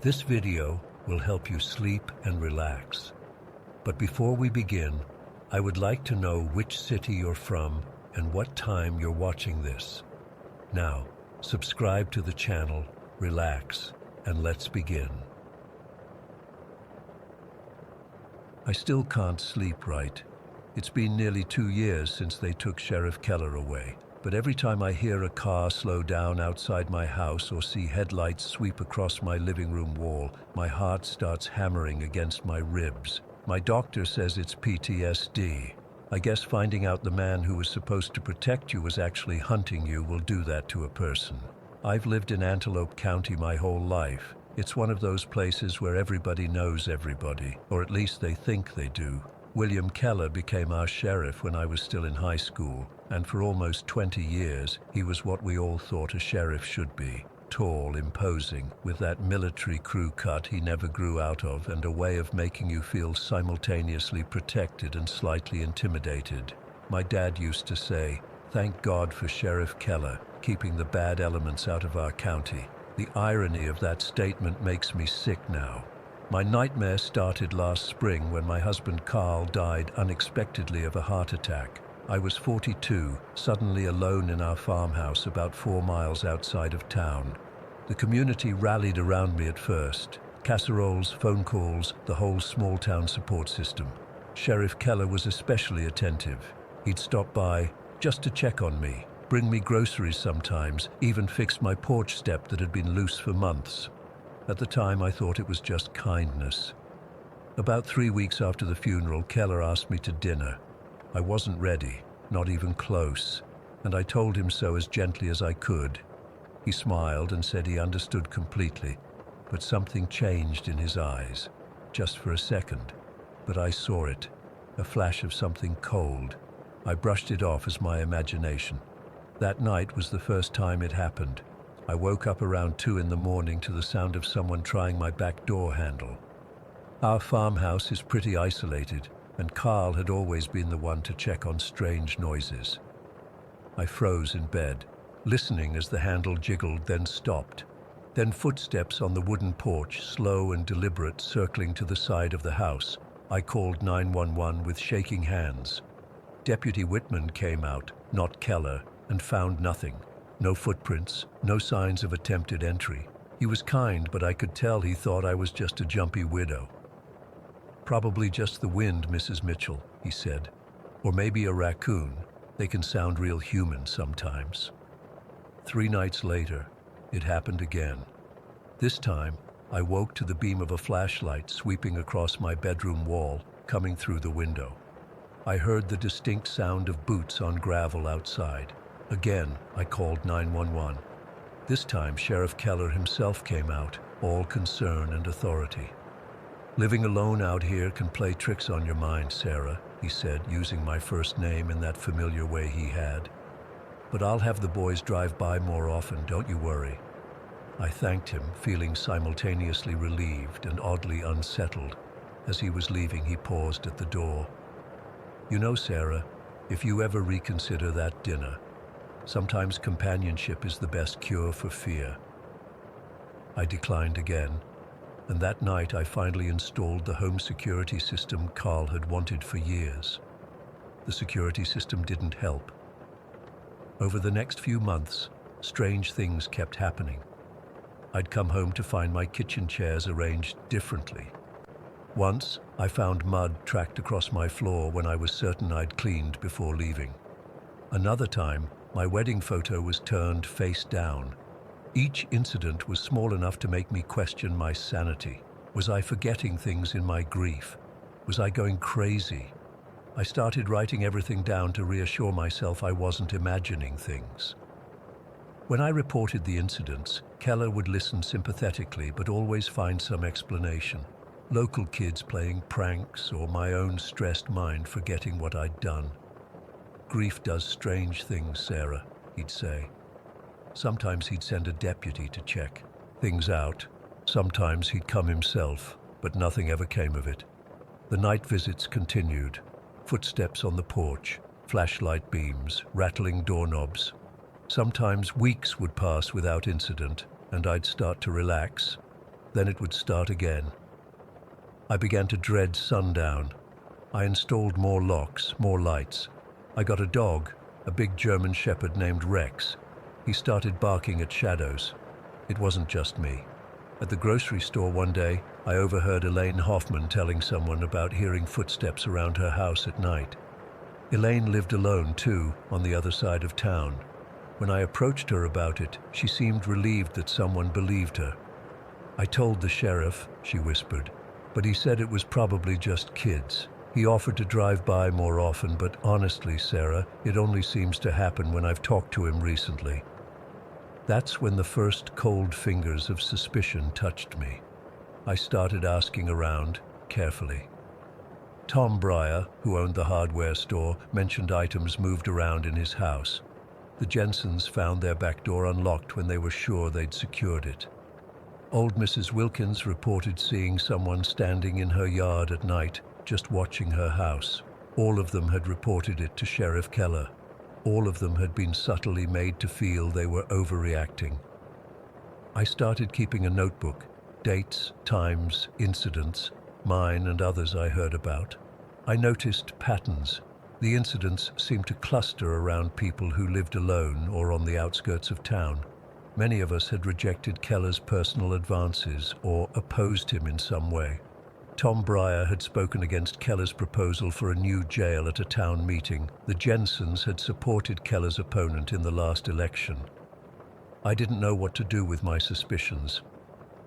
This video will help you sleep and relax. But before we begin, I would like to know which city you're from and what time you're watching this. Now, subscribe to the channel, relax, and let's begin. I still can't sleep right. It's been nearly 2 years since they took Sheriff Keller away. But every time I hear a car slow down outside my house or see headlights sweep across my living room wall, my heart starts hammering against my ribs. My doctor says it's PTSD. I guess finding out the man who was supposed to protect you was actually hunting you will do that to a person. I've lived in Antelope County my whole life. It's one of those places where everybody knows everybody, or at least they think they do. William Keller became our sheriff when I was still in high school, and for almost 20 years, he was what we all thought a sheriff should be. Tall, imposing, with that military crew cut he never grew out of and a way of making you feel simultaneously protected and slightly intimidated. My dad used to say, "Thank God for Sheriff Keller, keeping the bad elements out of our county." The irony of that statement makes me sick now. My nightmare started last spring when my husband Carl died unexpectedly of a heart attack. I was 42, suddenly alone in our farmhouse about 4 miles outside of town. The community rallied around me at first. Casseroles, phone calls, the whole small-town support system. Sheriff Keller was especially attentive. He'd stop by just to check on me, bring me groceries sometimes, even fix my porch step that had been loose for months. At the time, I thought it was just kindness. About 3 weeks after the funeral, Keller asked me to dinner. I wasn't ready, not even close, and I told him so as gently as I could. He smiled and said he understood completely, but something changed in his eyes, just for a second. But I saw it, a flash of something cold. I brushed it off as my imagination. That night was the first time it happened. I woke up around 2 in the morning to the sound of someone trying my back door handle. Our farmhouse is pretty isolated, and Carl had always been the one to check on strange noises. I froze in bed, listening as the handle jiggled, then stopped. Then footsteps on the wooden porch, slow and deliberate, circling to the side of the house. I called 911 with shaking hands. Deputy Whitman came out, not Keller, and found nothing. No footprints, no signs of attempted entry. He was kind, but I could tell he thought I was just a jumpy widow. "Probably just the wind, Mrs. Mitchell," he said. "Or maybe a raccoon. They can sound real human sometimes." 3 nights later, it happened again. This time, I woke to the beam of a flashlight sweeping across my bedroom wall, coming through the window. I heard the distinct sound of boots on gravel outside. Again, I called 911. This time, Sheriff Keller himself came out, all concern and authority. "Living alone out here can play tricks on your mind, Sarah," he said, using my first name in that familiar way he had. "But I'll have the boys drive by more often, don't you worry." I thanked him, feeling simultaneously relieved and oddly unsettled. As he was leaving, he paused at the door. "You know, Sarah, if you ever reconsider that dinner, sometimes companionship is the best cure for fear." I declined again, and that night I finally installed the home security system Carl had wanted for years. The security system didn't help. Over the next few months, strange things kept happening. I'd come home to find my kitchen chairs arranged differently. Once, I found mud tracked across my floor when I was certain I'd cleaned before leaving. Another time, my wedding photo was turned face down. Each incident was small enough to make me question my sanity. Was I forgetting things in my grief? Was I going crazy? I started writing everything down to reassure myself I wasn't imagining things. When I reported the incidents, Keller would listen sympathetically but always find some explanation. Local kids playing pranks or my own stressed mind forgetting what I'd done. "Grief does strange things, Sarah," he'd say. Sometimes he'd send a deputy to check things out. Sometimes he'd come himself, but nothing ever came of it. The night visits continued. Footsteps on the porch, flashlight beams, rattling doorknobs. Sometimes weeks would pass without incident, and I'd start to relax. Then it would start again. I began to dread sundown. I installed more locks, more lights. I got a dog, a big German shepherd named Rex. He started barking at shadows. It wasn't just me. At the grocery store one day, I overheard Elaine Hoffman telling someone about hearing footsteps around her house at night. Elaine lived alone too, on the other side of town. When I approached her about it, she seemed relieved that someone believed her. "I told the sheriff," she whispered, "but he said it was probably just kids. He offered to drive by more often, but honestly, Sarah, it only seems to happen when I've talked to him recently." That's when the first cold fingers of suspicion touched me. I started asking around, carefully. Tom Breyer, who owned the hardware store, mentioned items moved around in his house. The Jensens found their back door unlocked when they were sure they'd secured it. Old Mrs. Wilkins reported seeing someone standing in her yard at night, just watching her house. All of them had reported it to Sheriff Keller. All of them had been subtly made to feel they were overreacting. I started keeping a notebook, dates, times, incidents, mine and others I heard about. I noticed patterns. The incidents seemed to cluster around people who lived alone or on the outskirts of town. Many of us had rejected Keller's personal advances or opposed him in some way. Tom Breyer had spoken against Keller's proposal for a new jail at a town meeting. The Jensens had supported Keller's opponent in the last election. I didn't know what to do with my suspicions.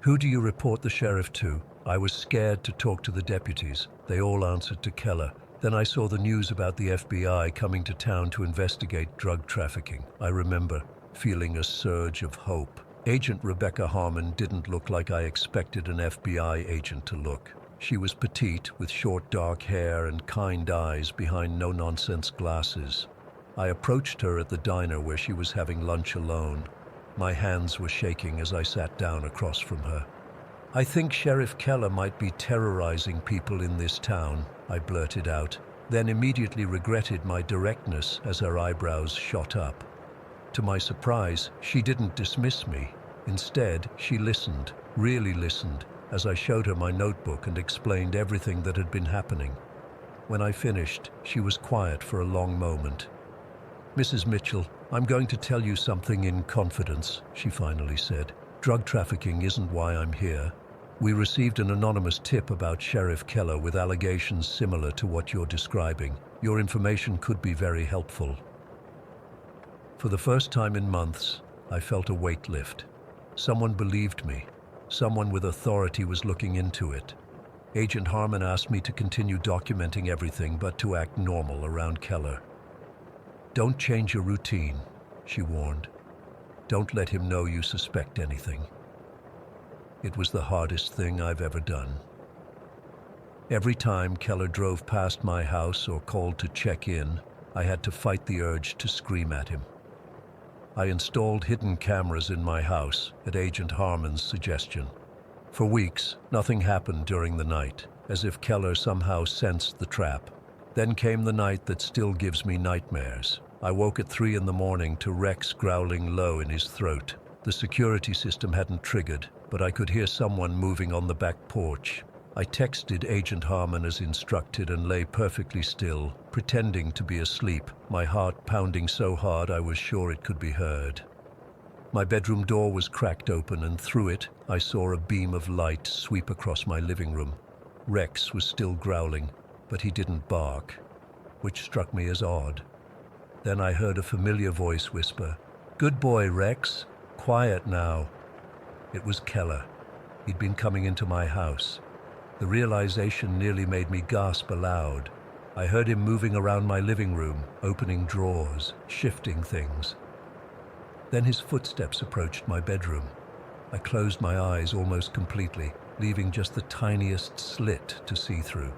"Who do you report the sheriff to?" I was scared to talk to the deputies. They all answered to Keller. Then I saw the news about the FBI coming to town to investigate drug trafficking. I remember feeling a surge of hope. Agent Rebecca Harmon didn't look like I expected an FBI agent to look. She was petite, with short dark hair and kind eyes behind no-nonsense glasses. I approached her at the diner where she was having lunch alone. My hands were shaking as I sat down across from her. "I think Sheriff Keller might be terrorizing people in this town," I blurted out, then immediately regretted my directness as her eyebrows shot up. To my surprise, she didn't dismiss me. Instead, she listened, really listened, as I showed her my notebook and explained everything that had been happening. When I finished, she was quiet for a long moment. "Mrs. Mitchell, I'm going to tell you something in confidence," she finally said. "Drug trafficking isn't why I'm here. We received an anonymous tip about Sheriff Keller with allegations similar to what you're describing. Your information could be very helpful." For the first time in months, I felt a weight lift. Someone believed me. Someone with authority was looking into it. Agent Harmon asked me to continue documenting everything, but to act normal around Keller. "Don't change your routine," she warned. "Don't let him know you suspect anything." It was the hardest thing I've ever done. Every time Keller drove past my house or called to check in, I had to fight the urge to scream at him. I installed hidden cameras in my house at Agent Harmon's suggestion. For weeks, nothing happened during the night, as if Keller somehow sensed the trap. Then came the night that still gives me nightmares. I woke at 3 in the morning to Rex growling low in his throat. The security system hadn't triggered, but I could hear someone moving on the back porch. I texted Agent Harmon as instructed and lay perfectly still, pretending to be asleep, my heart pounding so hard I was sure it could be heard. My bedroom door was cracked open, and through it I saw a beam of light sweep across my living room. Rex was still growling, but he didn't bark, which struck me as odd. Then I heard a familiar voice whisper, "Good boy, Rex. Quiet now." It was Keller. He'd been coming into my house. The realization nearly made me gasp aloud. I heard him moving around my living room, opening drawers, shifting things. Then his footsteps approached my bedroom. I closed my eyes almost completely, leaving just the tiniest slit to see through.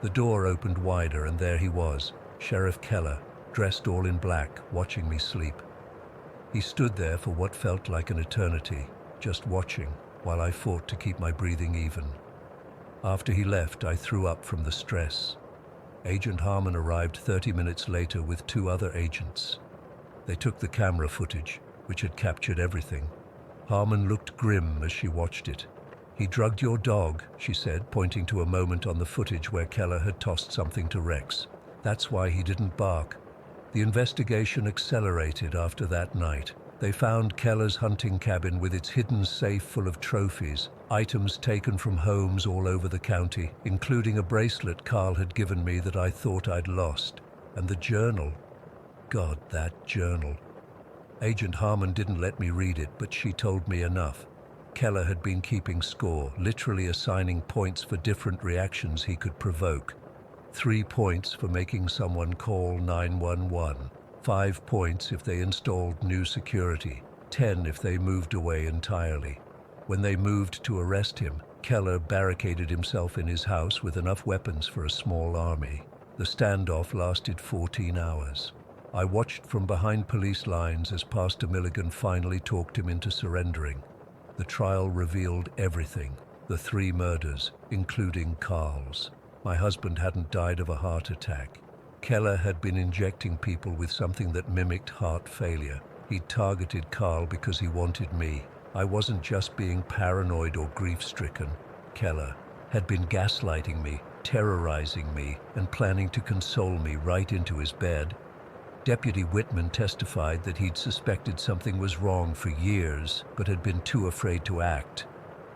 The door opened wider, and there he was, Sheriff Keller, dressed all in black, watching me sleep. He stood there for what felt like an eternity, just watching, while I fought to keep my breathing even. After he left, I threw up from the stress. Agent Harmon arrived 30 minutes later with 2 other agents. They took the camera footage, which had captured everything. Harmon looked grim as she watched it. "He drugged your dog," she said, pointing to a moment on the footage where Keller had tossed something to Rex. "That's why he didn't bark." The investigation accelerated after that night. They found Keller's hunting cabin with its hidden safe full of trophies, items taken from homes all over the county, including a bracelet Carl had given me that I thought I'd lost. And the journal. God, that journal. Agent Harmon didn't let me read it, but she told me enough. Keller had been keeping score, literally assigning points for different reactions he could provoke. 3 points for making someone call 911. 5 points if they installed new security. 10 if they moved away entirely. When they moved to arrest him, Keller barricaded himself in his house with enough weapons for a small army. The standoff lasted 14 hours. I watched from behind police lines as Pastor Milligan finally talked him into surrendering. The trial revealed everything, the 3 murders, including Carl's. My husband hadn't died of a heart attack. Keller had been injecting people with something that mimicked heart failure. He'd targeted Carl because he wanted me. I wasn't just being paranoid or grief-stricken. Keller had been gaslighting me, terrorizing me, and planning to console me right into his bed. Deputy Whitman testified that he'd suspected something was wrong for years, but had been too afraid to act.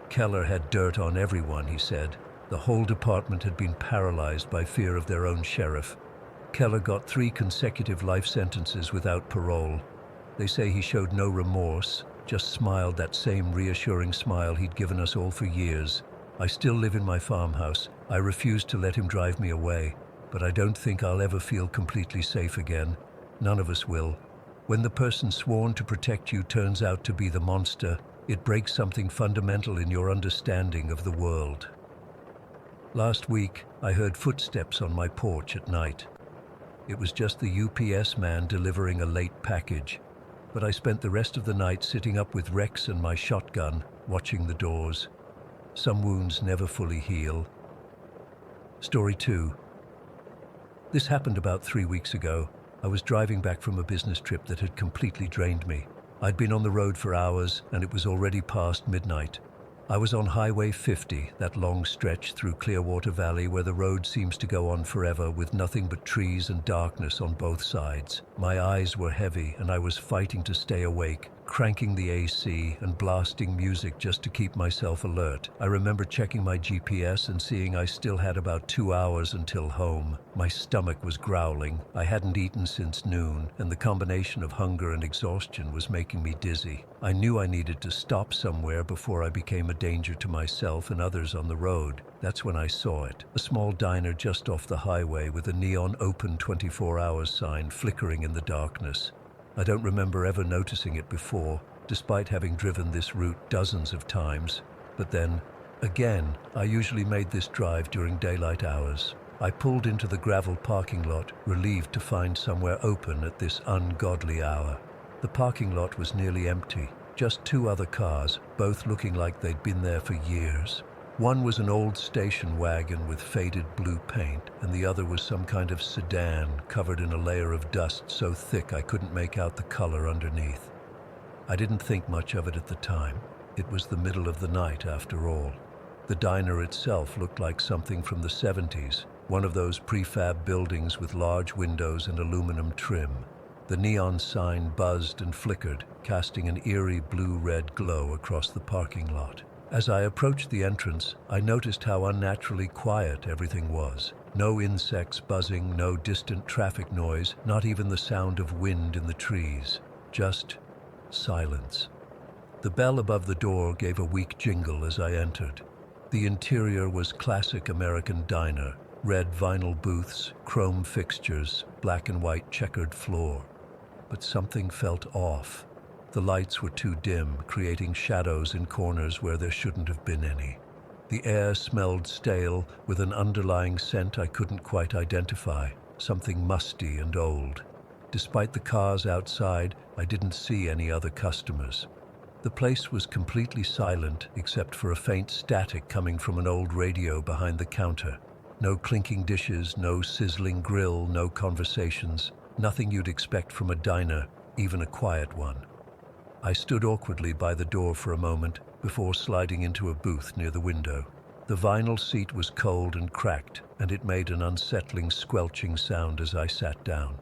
Keller had dirt on everyone, he said. The whole department had been paralyzed by fear of their own sheriff. Keller got 3 consecutive life sentences without parole. They say he showed no remorse, just smiled that same reassuring smile he'd given us all for years. I still live in my farmhouse. I refuse to let him drive me away, but I don't think I'll ever feel completely safe again. None of us will. When the person sworn to protect you turns out to be the monster, it breaks something fundamental in your understanding of the world. Last week, I heard footsteps on my porch at night. It was just the UPS man delivering a late package, but I spent the rest of the night sitting up with Rex and my shotgun, watching the doors. Some wounds never fully heal. Story 2. This happened about 3 weeks ago. I was driving back from a business trip that had completely drained me. I'd been on the road for hours, and it was already past midnight. I was on Highway 50, that long stretch through Clearwater Valley where the road seems to go on forever with nothing but trees and darkness on both sides. My eyes were heavy and I was fighting to stay awake, cranking the AC and blasting music just to keep myself alert. I remember checking my GPS and seeing I still had about 2 hours until home. My stomach was growling. I hadn't eaten since noon, and the combination of hunger and exhaustion was making me dizzy. I knew I needed to stop somewhere before I became a danger to myself and others on the road. That's when I saw it. A small diner just off the highway with a neon open 24 hours sign flickering in the darkness. I don't remember ever noticing it before, despite having driven this route dozens of times. But then, again, I usually made this drive during daylight hours. I pulled into the gravel parking lot, relieved to find somewhere open at this ungodly hour. The parking lot was nearly empty, just 2 other cars, both looking like they'd been there for years. One was an old station wagon with faded blue paint, and the other was some kind of sedan covered in a layer of dust so thick I couldn't make out the color underneath. I didn't think much of it at the time. It was the middle of the night after all. The diner itself looked like something from the 70s, one of those prefab buildings with large windows and aluminum trim. The neon sign buzzed and flickered, casting an eerie blue-red glow across the parking lot. As I approached the entrance, I noticed how unnaturally quiet everything was. No insects buzzing, no distant traffic noise, not even the sound of wind in the trees. Just silence. The bell above the door gave a weak jingle as I entered. The interior was classic American diner. Red vinyl booths, chrome fixtures, black and white checkered floor. But something felt off. The lights were too dim, creating shadows in corners where there shouldn't have been any. The air smelled stale, with an underlying scent I couldn't quite identify, something musty and old. Despite the cars outside, I didn't see any other customers. The place was completely silent, except for a faint static coming from an old radio behind the counter. No clinking dishes, no sizzling grill, no conversations. Nothing you'd expect from a diner, even a quiet one. I stood awkwardly by the door for a moment, before sliding into a booth near the window. The vinyl seat was cold and cracked, and it made an unsettling squelching sound as I sat down.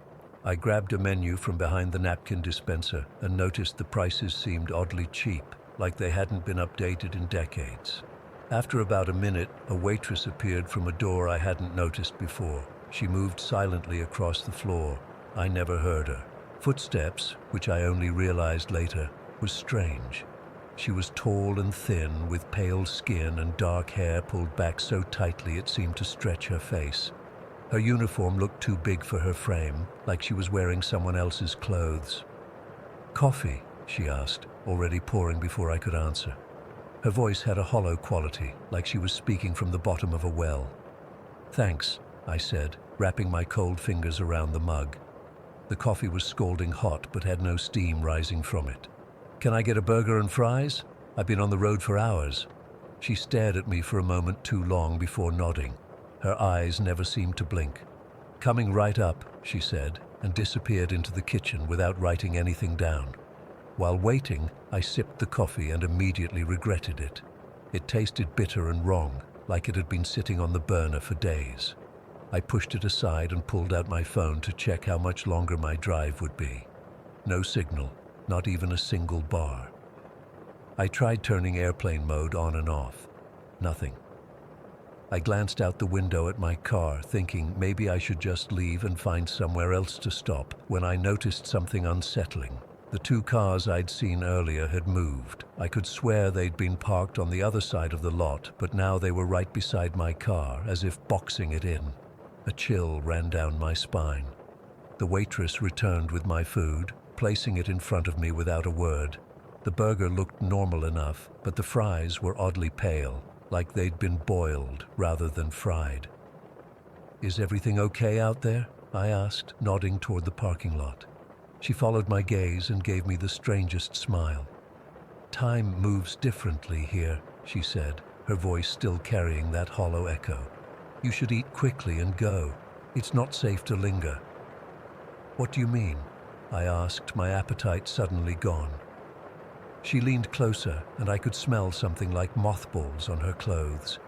I grabbed a menu from behind the napkin dispenser and noticed the prices seemed oddly cheap, like they hadn't been updated in decades. After about a minute, a waitress appeared from a door I hadn't noticed before. She moved silently across the floor. I never heard her. Footsteps, which I only realized later, was strange. She was tall and thin, with pale skin and dark hair pulled back so tightly it seemed to stretch her face. Her uniform looked too big for her frame, like she was wearing someone else's clothes. "Coffee?" she asked, already pouring before I could answer. Her voice had a hollow quality, like she was speaking from the bottom of a well. "Thanks," I said, wrapping my cold fingers around the mug. The coffee was scalding hot, but had no steam rising from it. "Can I get a burger and fries? I've been on the road for hours." She stared at me for a moment too long before nodding. Her eyes never seemed to blink. "Coming right up," she said, and disappeared into the kitchen without writing anything down. While waiting, I sipped the coffee and immediately regretted it. It tasted bitter and wrong, like it had been sitting on the burner for days. I pushed it aside and pulled out my phone to check how much longer my drive would be. No signal, not even a single bar. I tried turning airplane mode on and off. Nothing. I glanced out the window at my car, thinking maybe I should just leave and find somewhere else to stop, when I noticed something unsettling. The two cars I'd seen earlier had moved. I could swear they'd been parked on the other side of the lot, but now they were right beside my car, as if boxing it in. A chill ran down my spine. The waitress returned with my food, placing it in front of me without a word. The burger looked normal enough, but the fries were oddly pale, like they'd been boiled rather than fried. "Is everything okay out there?" I asked, nodding toward the parking lot. She followed my gaze and gave me the strangest smile. "Time moves differently here," she said, her voice still carrying that hollow echo. "You should eat quickly and go. It's not safe to linger." "What do you mean?" I asked, my appetite suddenly gone. She leaned closer, and I could smell something like mothballs on her clothes.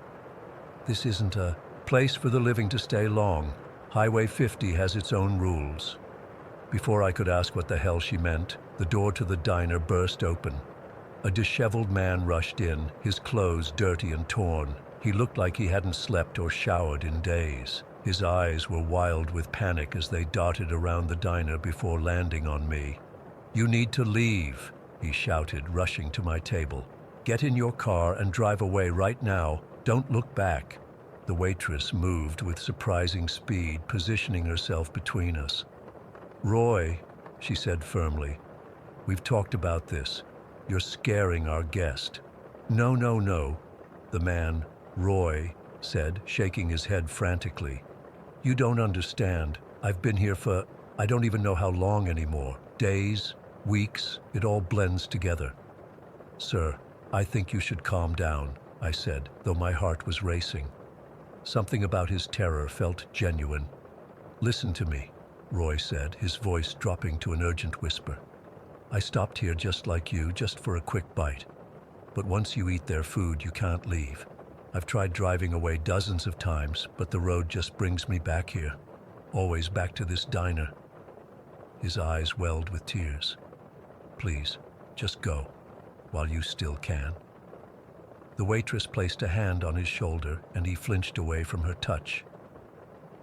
"This isn't a place for the living to stay long. Highway 50 has its own rules." Before I could ask what the hell she meant, the door to the diner burst open. A disheveled man rushed in, his clothes dirty and torn. He looked like he hadn't slept or showered in days. His eyes were wild with panic as they darted around the diner before landing on me. "You need to leave," he shouted, rushing to my table. "Get in your car and drive away right now. Don't look back." The waitress moved with surprising speed, positioning herself between us. "Roy," she said firmly, "we've talked about this. You're scaring our guest." "No, no, no," the man, Roy, said, shaking his head frantically. "You don't understand. I've been here for, I don't even know how long anymore. Days, weeks, it all blends together." "Sir, I think you should calm down," I said, though my heart was racing. Something about his terror felt genuine. "Listen to me," Roy said, his voice dropping to an urgent whisper. "I stopped here just like you, just for a quick bite. But once you eat their food, you can't leave. I've tried driving away dozens of times, but the road just brings me back here. Always back to this diner." His eyes welled with tears. "Please, just go, while you still can." The waitress placed a hand on his shoulder, and he flinched away from her touch.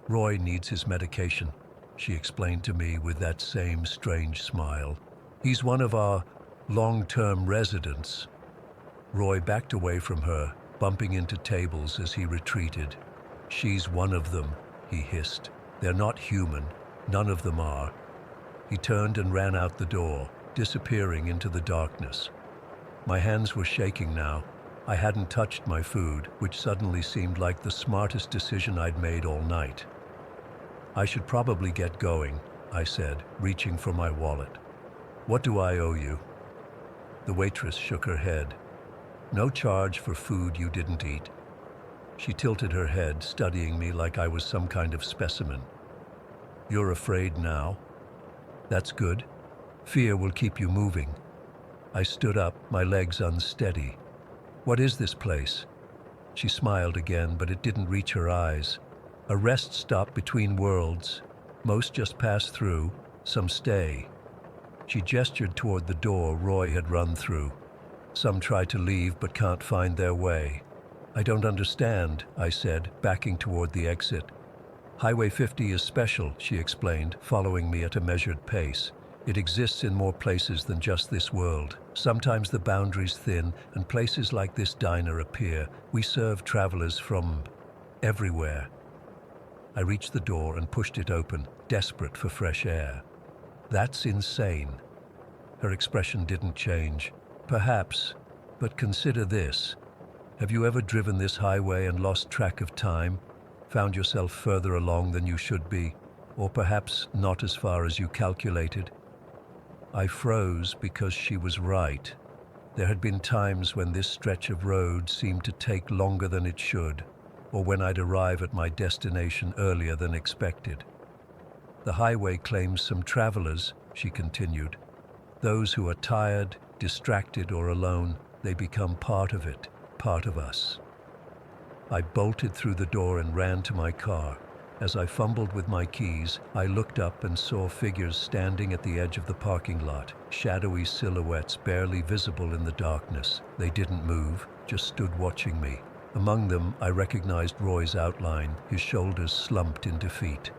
"Roy needs his medication," she explained to me with that same strange smile. "He's one of our long-term residents." Roy backed away from her, bumping into tables as he retreated. "She's one of them," he hissed. "They're not human. None of them are." He turned and ran out the door, disappearing into the darkness. My hands were shaking now. I hadn't touched my food, which suddenly seemed like the smartest decision I'd made all night. "I should probably get going," I said, reaching for my wallet. "What do I owe you?" The waitress shook her head. "No charge for food you didn't eat." She tilted her head, studying me like I was some kind of specimen. "You're afraid now? That's good. Fear will keep you moving." I stood up, my legs unsteady. What is this place? She smiled again, but it didn't reach her eyes. A rest stop between worlds. Most just pass through, some stay. She gestured toward the door Roy had run through. Some try to leave but can't find their way. I don't understand, I said, backing toward the exit. Highway 50 is special, she explained, following me at a measured pace. It exists in more places than just this world. Sometimes the boundaries thin and places like this diner appear. We serve travelers from everywhere. I reached the door and pushed it open, desperate for fresh air. That's insane. Her expression didn't change. Perhaps, but consider this. Have you ever driven this highway and lost track of time? Found yourself further along than you should be? Or perhaps not as far as you calculated? I froze because she was right. There had been times when this stretch of road seemed to take longer than it should, or when I'd arrive at my destination earlier than expected. The highway claims some travelers, she continued. Those who are tired, distracted, or alone, they become part of it, part of us. I bolted through the door and ran to my car. As I fumbled with my keys, I looked up and saw figures standing at the edge of the parking lot, shadowy silhouettes barely visible in the darkness. They didn't move, just stood watching me. Among them, I recognized Roy's outline, his shoulders slumped in defeat.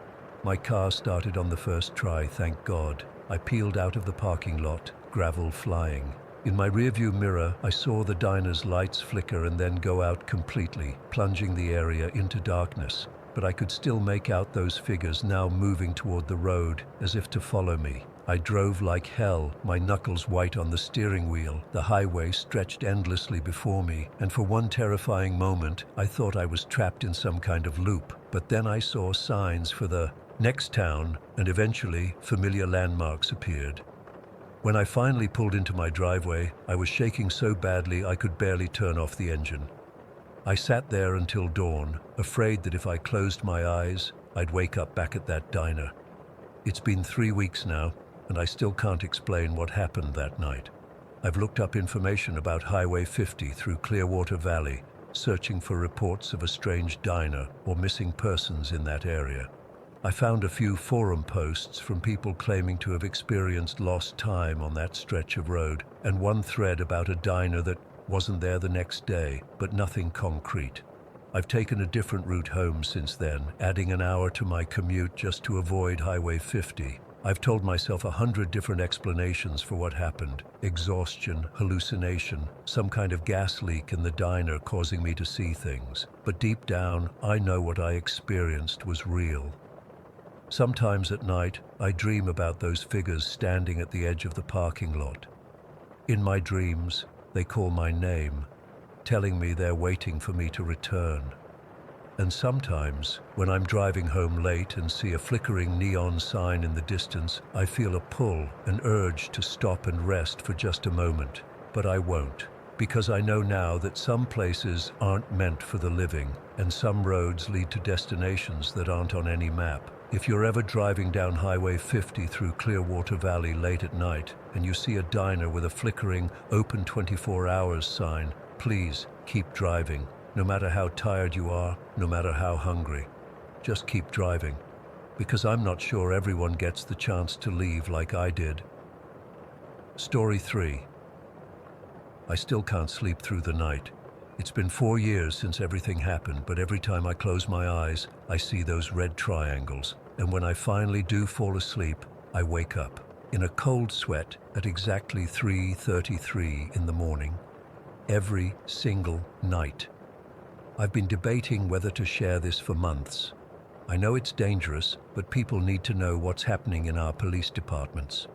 My car started on the first try, thank God. I peeled out of the parking lot, gravel flying. In my rearview mirror, I saw the diner's lights flicker and then go out completely, plunging the area into darkness. But I could still make out those figures now moving toward the road, as if to follow me. I drove like hell, my knuckles white on the steering wheel. The highway stretched endlessly before me, and for one terrifying moment, I thought I was trapped in some kind of loop. But then I saw signs for the next town, and eventually, familiar landmarks appeared. When I finally pulled into my driveway, I was shaking so badly I could barely turn off the engine. I sat there until dawn, afraid that if I closed my eyes, I'd wake up back at that diner. It's been 3 weeks now, and I still can't explain what happened that night. I've looked up information about Highway 50 through Clearwater Valley, searching for reports of a strange diner or missing persons in that area. I found a few forum posts from people claiming to have experienced lost time on that stretch of road, and one thread about a diner that wasn't there the next day, but nothing concrete. I've taken a different route home since then, adding an hour to my commute just to avoid Highway 50. I've told myself 100 different explanations for what happened. Exhaustion, hallucination, some kind of gas leak in the diner causing me to see things. But deep down, I know what I experienced was real. Sometimes at night, I dream about those figures standing at the edge of the parking lot. In my dreams, they call my name, telling me they're waiting for me to return. And sometimes, when I'm driving home late and see a flickering neon sign in the distance, I feel a pull, an urge to stop and rest for just a moment. But I won't, because I know now that some places aren't meant for the living, and some roads lead to destinations that aren't on any map. If you're ever driving down Highway 50 through Clearwater Valley late at night and you see a diner with a flickering "Open 24 hours" sign, please keep driving. No matter how tired you are, no matter how hungry, just keep driving. Because I'm not sure everyone gets the chance to leave like I did. Story 3. I still can't sleep through the night. It's been 4 years since everything happened, but every time I close my eyes, I see those red triangles. And when I finally do fall asleep, I wake up in a cold sweat at exactly 3:33 in the morning, every single night. I've been debating whether to share this for months. I know it's dangerous, but people need to know what's happening in our police departments.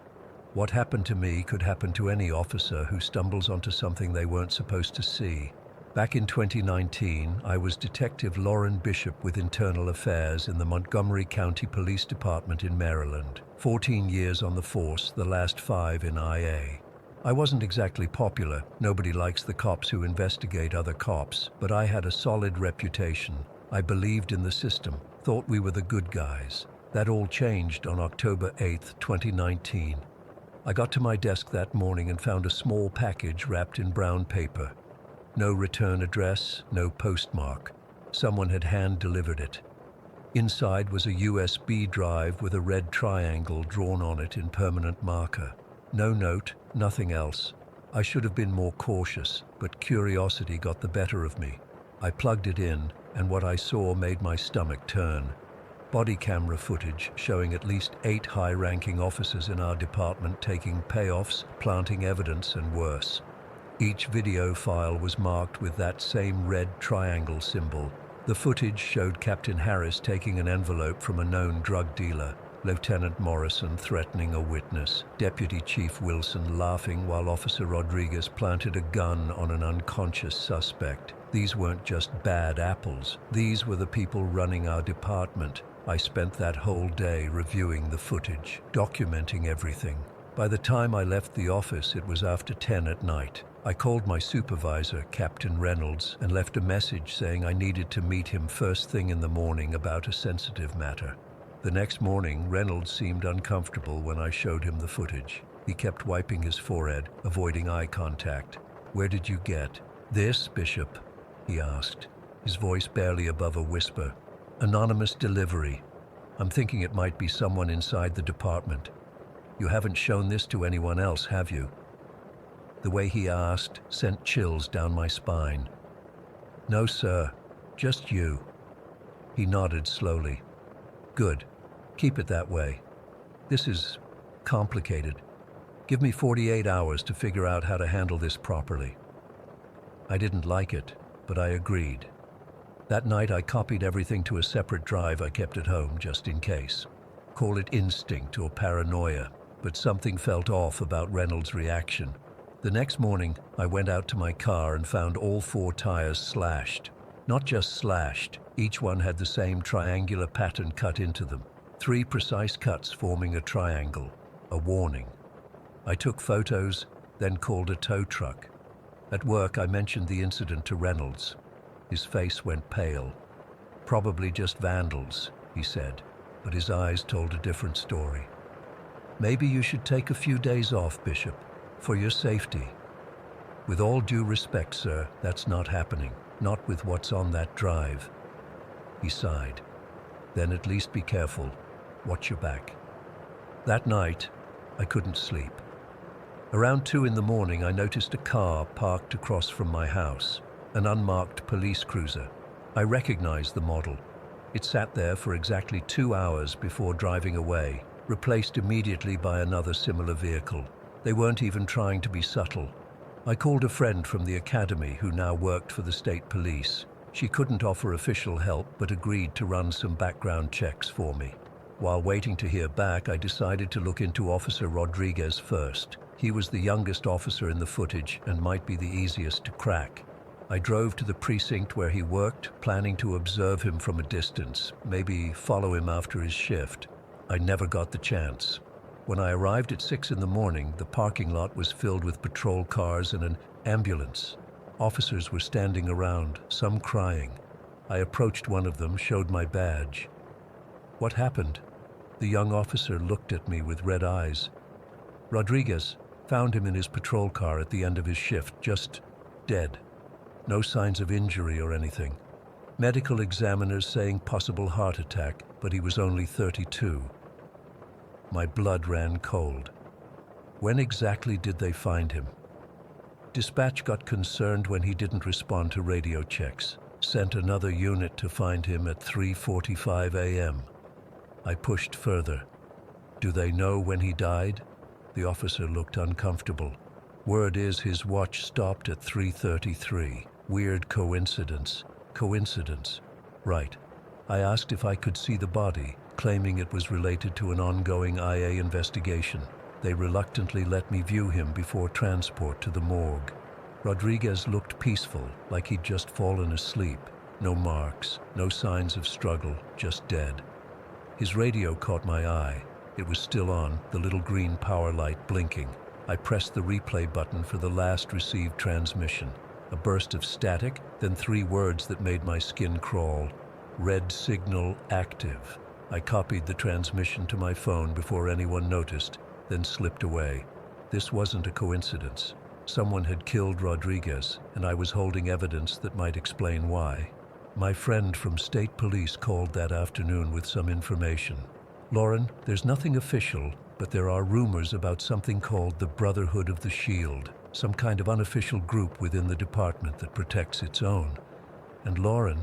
What happened to me could happen to any officer who stumbles onto something they weren't supposed to see. Back in 2019, I was Detective Lauren Bishop with Internal Affairs in the Montgomery County Police Department in Maryland. 14 years on the force, the last 5 in IA. I wasn't exactly popular. Nobody likes the cops who investigate other cops, but I had a solid reputation. I believed in the system, thought we were the good guys. That all changed on October 8, 2019. I got to my desk that morning and found a small package wrapped in brown paper. No return address, no postmark. Someone had hand-delivered it. Inside was a USB drive with a red triangle drawn on it in permanent marker. No note, nothing else. I should have been more cautious, but curiosity got the better of me. I plugged it in, and what I saw made my stomach turn. Body camera footage showing at least 8 high-ranking officers in our department taking payoffs, planting evidence, and worse. Each video file was marked with that same red triangle symbol. The footage showed Captain Harris taking an envelope from a known drug dealer, Lieutenant Morrison threatening a witness, Deputy Chief Wilson laughing while Officer Rodriguez planted a gun on an unconscious suspect. These weren't just bad apples. These were the people running our department. I spent that whole day reviewing the footage, documenting everything. By the time I left the office, it was after 10 at night. I called my supervisor, Captain Reynolds, and left a message saying I needed to meet him first thing in the morning about a sensitive matter. The next morning, Reynolds seemed uncomfortable when I showed him the footage. He kept wiping his forehead, avoiding eye contact. "Where did you get this, Bishop?" he asked, his voice barely above a whisper. "Anonymous delivery. I'm thinking it might be someone inside the department. You haven't shown this to anyone else, have you?" The way he asked sent chills down my spine. "No, sir. Just you." He nodded slowly. "Good. Keep it that way. This is complicated. Give me 48 hours to figure out how to handle this properly." I didn't like it, but I agreed. That night I copied everything to a separate drive I kept at home just in case. Call it instinct or paranoia, but something felt off about Reynolds' reaction. The next morning, I went out to my car and found all 4 tires slashed. Not just slashed, each one had the same triangular pattern cut into them. 3 precise cuts forming a triangle, a warning. I took photos, then called a tow truck. At work, I mentioned the incident to Reynolds. His face went pale. "Probably just vandals," he said, but his eyes told a different story. "Maybe you should take a few days off, Bishop, for your safety." "With all due respect, sir, that's not happening. Not with what's on that drive." He sighed. "Then at least be careful. Watch your back." That night, I couldn't sleep. Around 2 in the morning, I noticed a car parked across from my house, an unmarked police cruiser. I recognized the model. It sat there for exactly 2 hours before driving away, replaced immediately by another similar vehicle. They weren't even trying to be subtle. I called a friend from the academy who now worked for the state police. She couldn't offer official help, but agreed to run some background checks for me. While waiting to hear back, I decided to look into Officer Rodriguez first. He was the youngest officer in the footage and might be the easiest to crack. I drove to the precinct where he worked, planning to observe him from a distance, maybe follow him after his shift. I never got the chance. When I arrived at 6 in the morning, the parking lot was filled with patrol cars and an ambulance. Officers were standing around, some crying. I approached one of them, showed my badge. "What happened?" The young officer looked at me with red eyes. "Rodriguez found him in his patrol car at the end of his shift, just dead. No signs of injury or anything. Medical examiners saying possible heart attack, but he was only 32. My blood ran cold. When exactly did they find him? Dispatch got concerned when he didn't respond to radio checks. Sent another unit to find him at 3:45 a.m. I pushed further. Do they know when he died? The officer looked uncomfortable. Word is his watch stopped at 3:33. Weird coincidence. Coincidence. Right. I asked if I could see the body, claiming it was related to an ongoing IA investigation. They reluctantly let me view him before transport to the morgue. Rodriguez looked peaceful, like he'd just fallen asleep. No marks, no signs of struggle, just dead. His radio caught my eye. It was still on, the little green power light blinking. I pressed the replay button for the last received transmission. A burst of static, then 3 words that made my skin crawl. Red signal active. I copied the transmission to my phone before anyone noticed, then slipped away. This wasn't a coincidence. Someone had killed Rodriguez, and I was holding evidence that might explain why. My friend from state police called that afternoon with some information. Lauren, there's nothing official, but there are rumors about something called the Brotherhood of the Shield, some kind of unofficial group within the department that protects its own. And Lauren,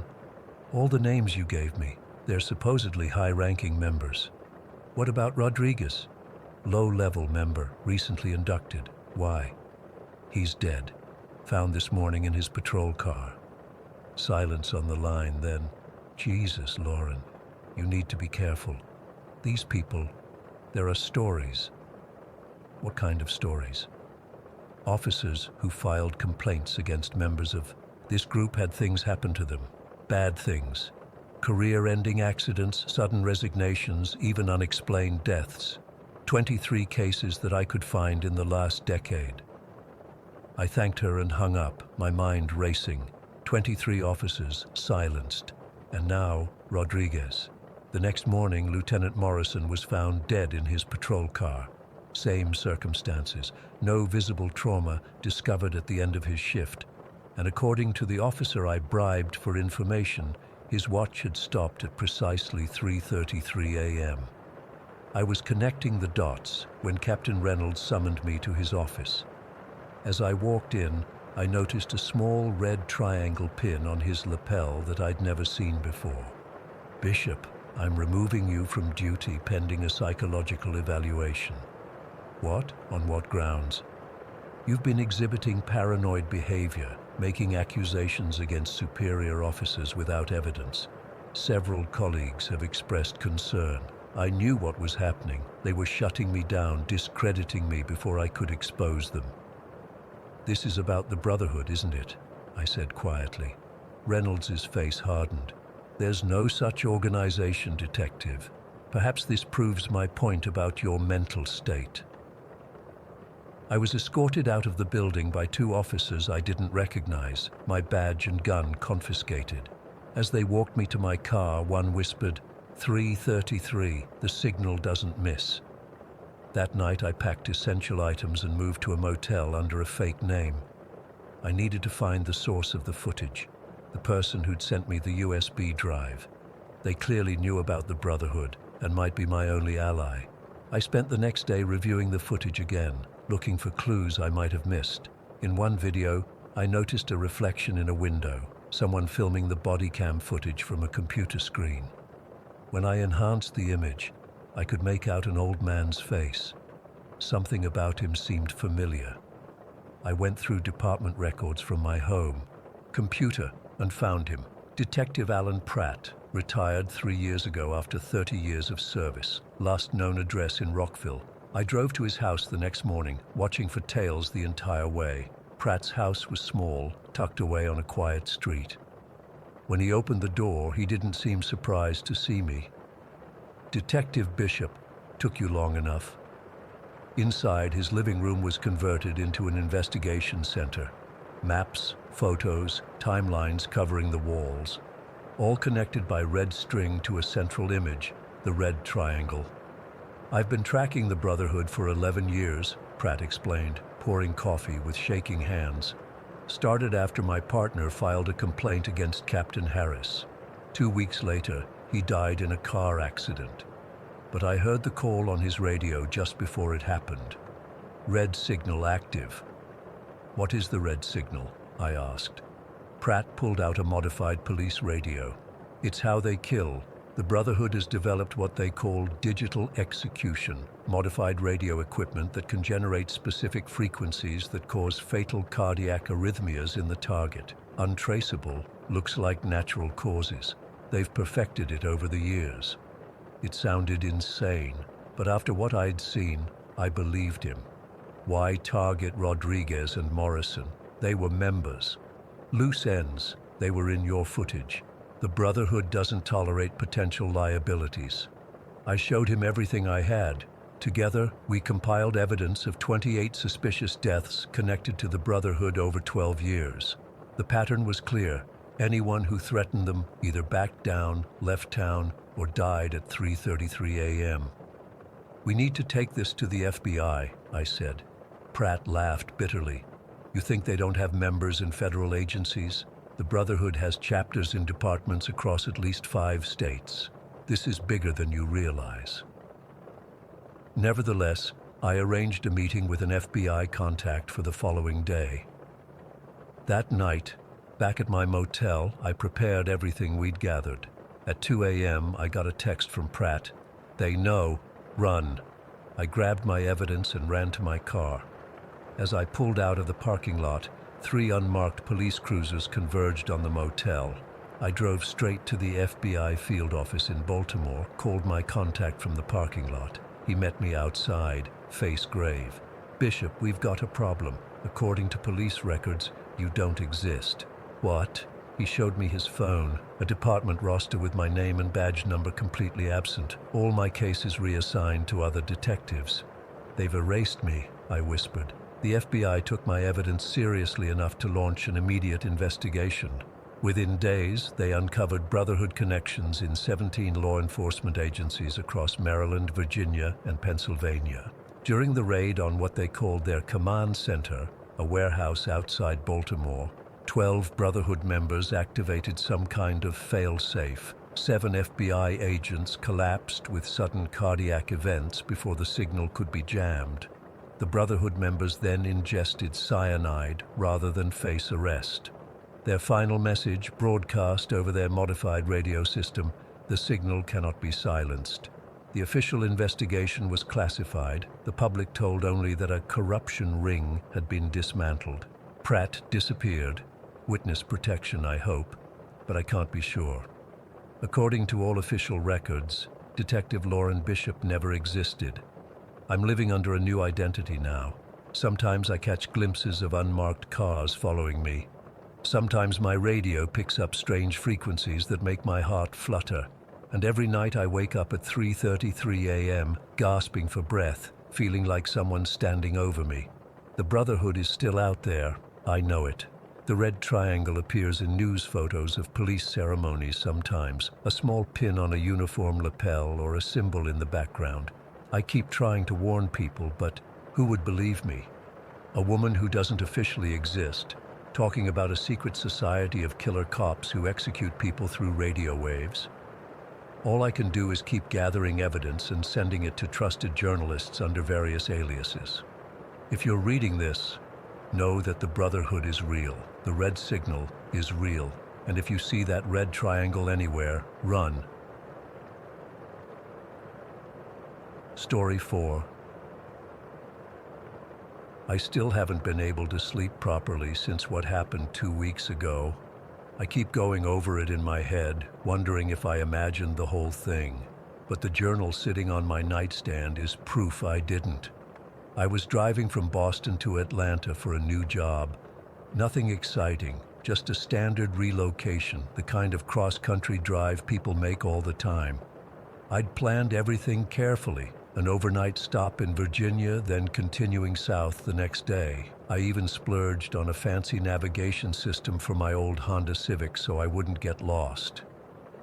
all the names you gave me, they're supposedly high-ranking members. What about Rodriguez? Low-level member, recently inducted. Why? He's dead. Found this morning in his patrol car. Silence on the line, then. Jesus, Lauren, you need to be careful. These people, there are stories. What kind of stories? Officers who filed complaints against members of this group had things happen to them. Bad things. Career-ending accidents, sudden resignations, even unexplained deaths. 23 cases that I could find in the last decade. I thanked her and hung up, my mind racing. 23 officers silenced. And now, Rodriguez. The next morning, Lieutenant Morrison was found dead in his patrol car. Same circumstances. No visible trauma discovered at the end of his shift. And according to the officer I bribed for information, his watch had stopped at precisely 3:33 a.m. I was connecting the dots when Captain Reynolds summoned me to his office. As I walked in, I noticed a small red triangle pin on his lapel that I'd never seen before. Bishop, I'm removing you from duty pending a psychological evaluation. What? On what grounds? You've been exhibiting paranoid behavior, making accusations against superior officers without evidence. Several colleagues have expressed concern. I knew what was happening. They were shutting me down, discrediting me before I could expose them. This is about the Brotherhood, isn't it? I said quietly. Reynolds' face hardened. There's no such organization, Detective. Perhaps this proves my point about your mental state. I was escorted out of the building by 2 officers I didn't recognize, my badge and gun confiscated. As they walked me to my car, one whispered, 3:33, the signal doesn't miss. That night I packed essential items and moved to a motel under a fake name. I needed to find the source of the footage, the person who'd sent me the USB drive. They clearly knew about the Brotherhood and might be my only ally. I spent the next day reviewing the footage again, looking for clues I might have missed. In one video, I noticed a reflection in a window, someone filming the body cam footage from a computer screen. When I enhanced the image, I could make out an old man's face. Something about him seemed familiar. I went through department records from my home, computer, and found him. Detective Alan Pratt, retired 3 years ago after 30 years of service. Last known address in Rockville. I drove to his house the next morning, watching for tails the entire way. Pratt's house was small, tucked away on a quiet street. When he opened the door, he didn't seem surprised to see me. Detective Bishop, took you long enough. Inside, his living room was converted into an investigation center. Maps, photos, timelines covering the walls, all connected by red string to a central image, the red triangle. I've been tracking the Brotherhood for 11 years, Pratt explained, pouring coffee with shaking hands. Started after my partner filed a complaint against Captain Harris. 2 weeks later, he died in a car accident. But I heard the call on his radio just before it happened. Red signal active. What is the red signal? I asked. Pratt pulled out a modified police radio. It's how they kill. The Brotherhood has developed what they call digital execution, modified radio equipment that can generate specific frequencies that cause fatal cardiac arrhythmias in the target. Untraceable, looks like natural causes. They've perfected it over the years. It sounded insane, but after what I'd seen, I believed him. Why target Rodriguez and Morrison? They were members. Loose ends, they were in your footage. The Brotherhood doesn't tolerate potential liabilities. I showed him everything I had. Together, we compiled evidence of 28 suspicious deaths connected to the Brotherhood over 12 years. The pattern was clear. Anyone who threatened them either backed down, left town, or died at 3:33 a.m. We need to take this to the FBI, I said. Pratt laughed bitterly. You think they don't have members in federal agencies? The Brotherhood has chapters in departments across at least 5 states. This is bigger than you realize. Nevertheless, I arranged a meeting with an FBI contact for the following day. That night, back at my motel, I prepared everything we'd gathered. At 2 a.m., I got a text from Pratt. "They know. Run." I grabbed my evidence and ran to my car. As I pulled out of the parking lot, 3 unmarked police cruisers converged on the motel. I drove straight to the FBI field office in Baltimore, called my contact from the parking lot. He met me outside, face grave. "Bishop, we've got a problem. According to police records, you don't exist." "What?" He showed me his phone, a department roster with my name and badge number completely absent. All my cases reassigned to other detectives. "They've erased me," I whispered. The FBI took my evidence seriously enough to launch an immediate investigation. Within days, they uncovered Brotherhood connections in 17 law enforcement agencies across Maryland, Virginia, and Pennsylvania. During the raid on what they called their command center, a warehouse outside Baltimore, 12 Brotherhood members activated some kind of fail-safe. 7 FBI agents collapsed with sudden cardiac events before the signal could be jammed. The Brotherhood members then ingested cyanide rather than face arrest. Their final message, broadcast over their modified radio system, "The signal cannot be silenced." The official investigation was classified. The public told only that a corruption ring had been dismantled. Pratt disappeared. Witness protection, I hope, but I can't be sure. According to all official records, Detective Lauren Bishop never existed. I'm living under a new identity now. Sometimes I catch glimpses of unmarked cars following me. Sometimes my radio picks up strange frequencies that make my heart flutter. And every night I wake up at 3:33 a.m., gasping for breath, feeling like someone's standing over me. The Brotherhood is still out there. I know it. The red triangle appears in news photos of police ceremonies sometimes, a small pin on a uniform lapel or a symbol in the background. I keep trying to warn people, but who would believe me? A woman who doesn't officially exist, talking about a secret society of killer cops who execute people through radio waves. All I can do is keep gathering evidence and sending it to trusted journalists under various aliases. If you're reading this, know that the Brotherhood is real. The red signal is real. And if you see that red triangle anywhere, run. Story 4. I still haven't been able to sleep properly since what happened 2 weeks ago. I keep going over it in my head, wondering if I imagined the whole thing. But the journal sitting on my nightstand is proof I didn't. I was driving from Boston to Atlanta for a new job. Nothing exciting, just a standard relocation, the kind of cross-country drive people make all the time. I'd planned everything carefully. An overnight stop in Virginia, then continuing south the next day. I even splurged on a fancy navigation system for my old Honda Civic so I wouldn't get lost.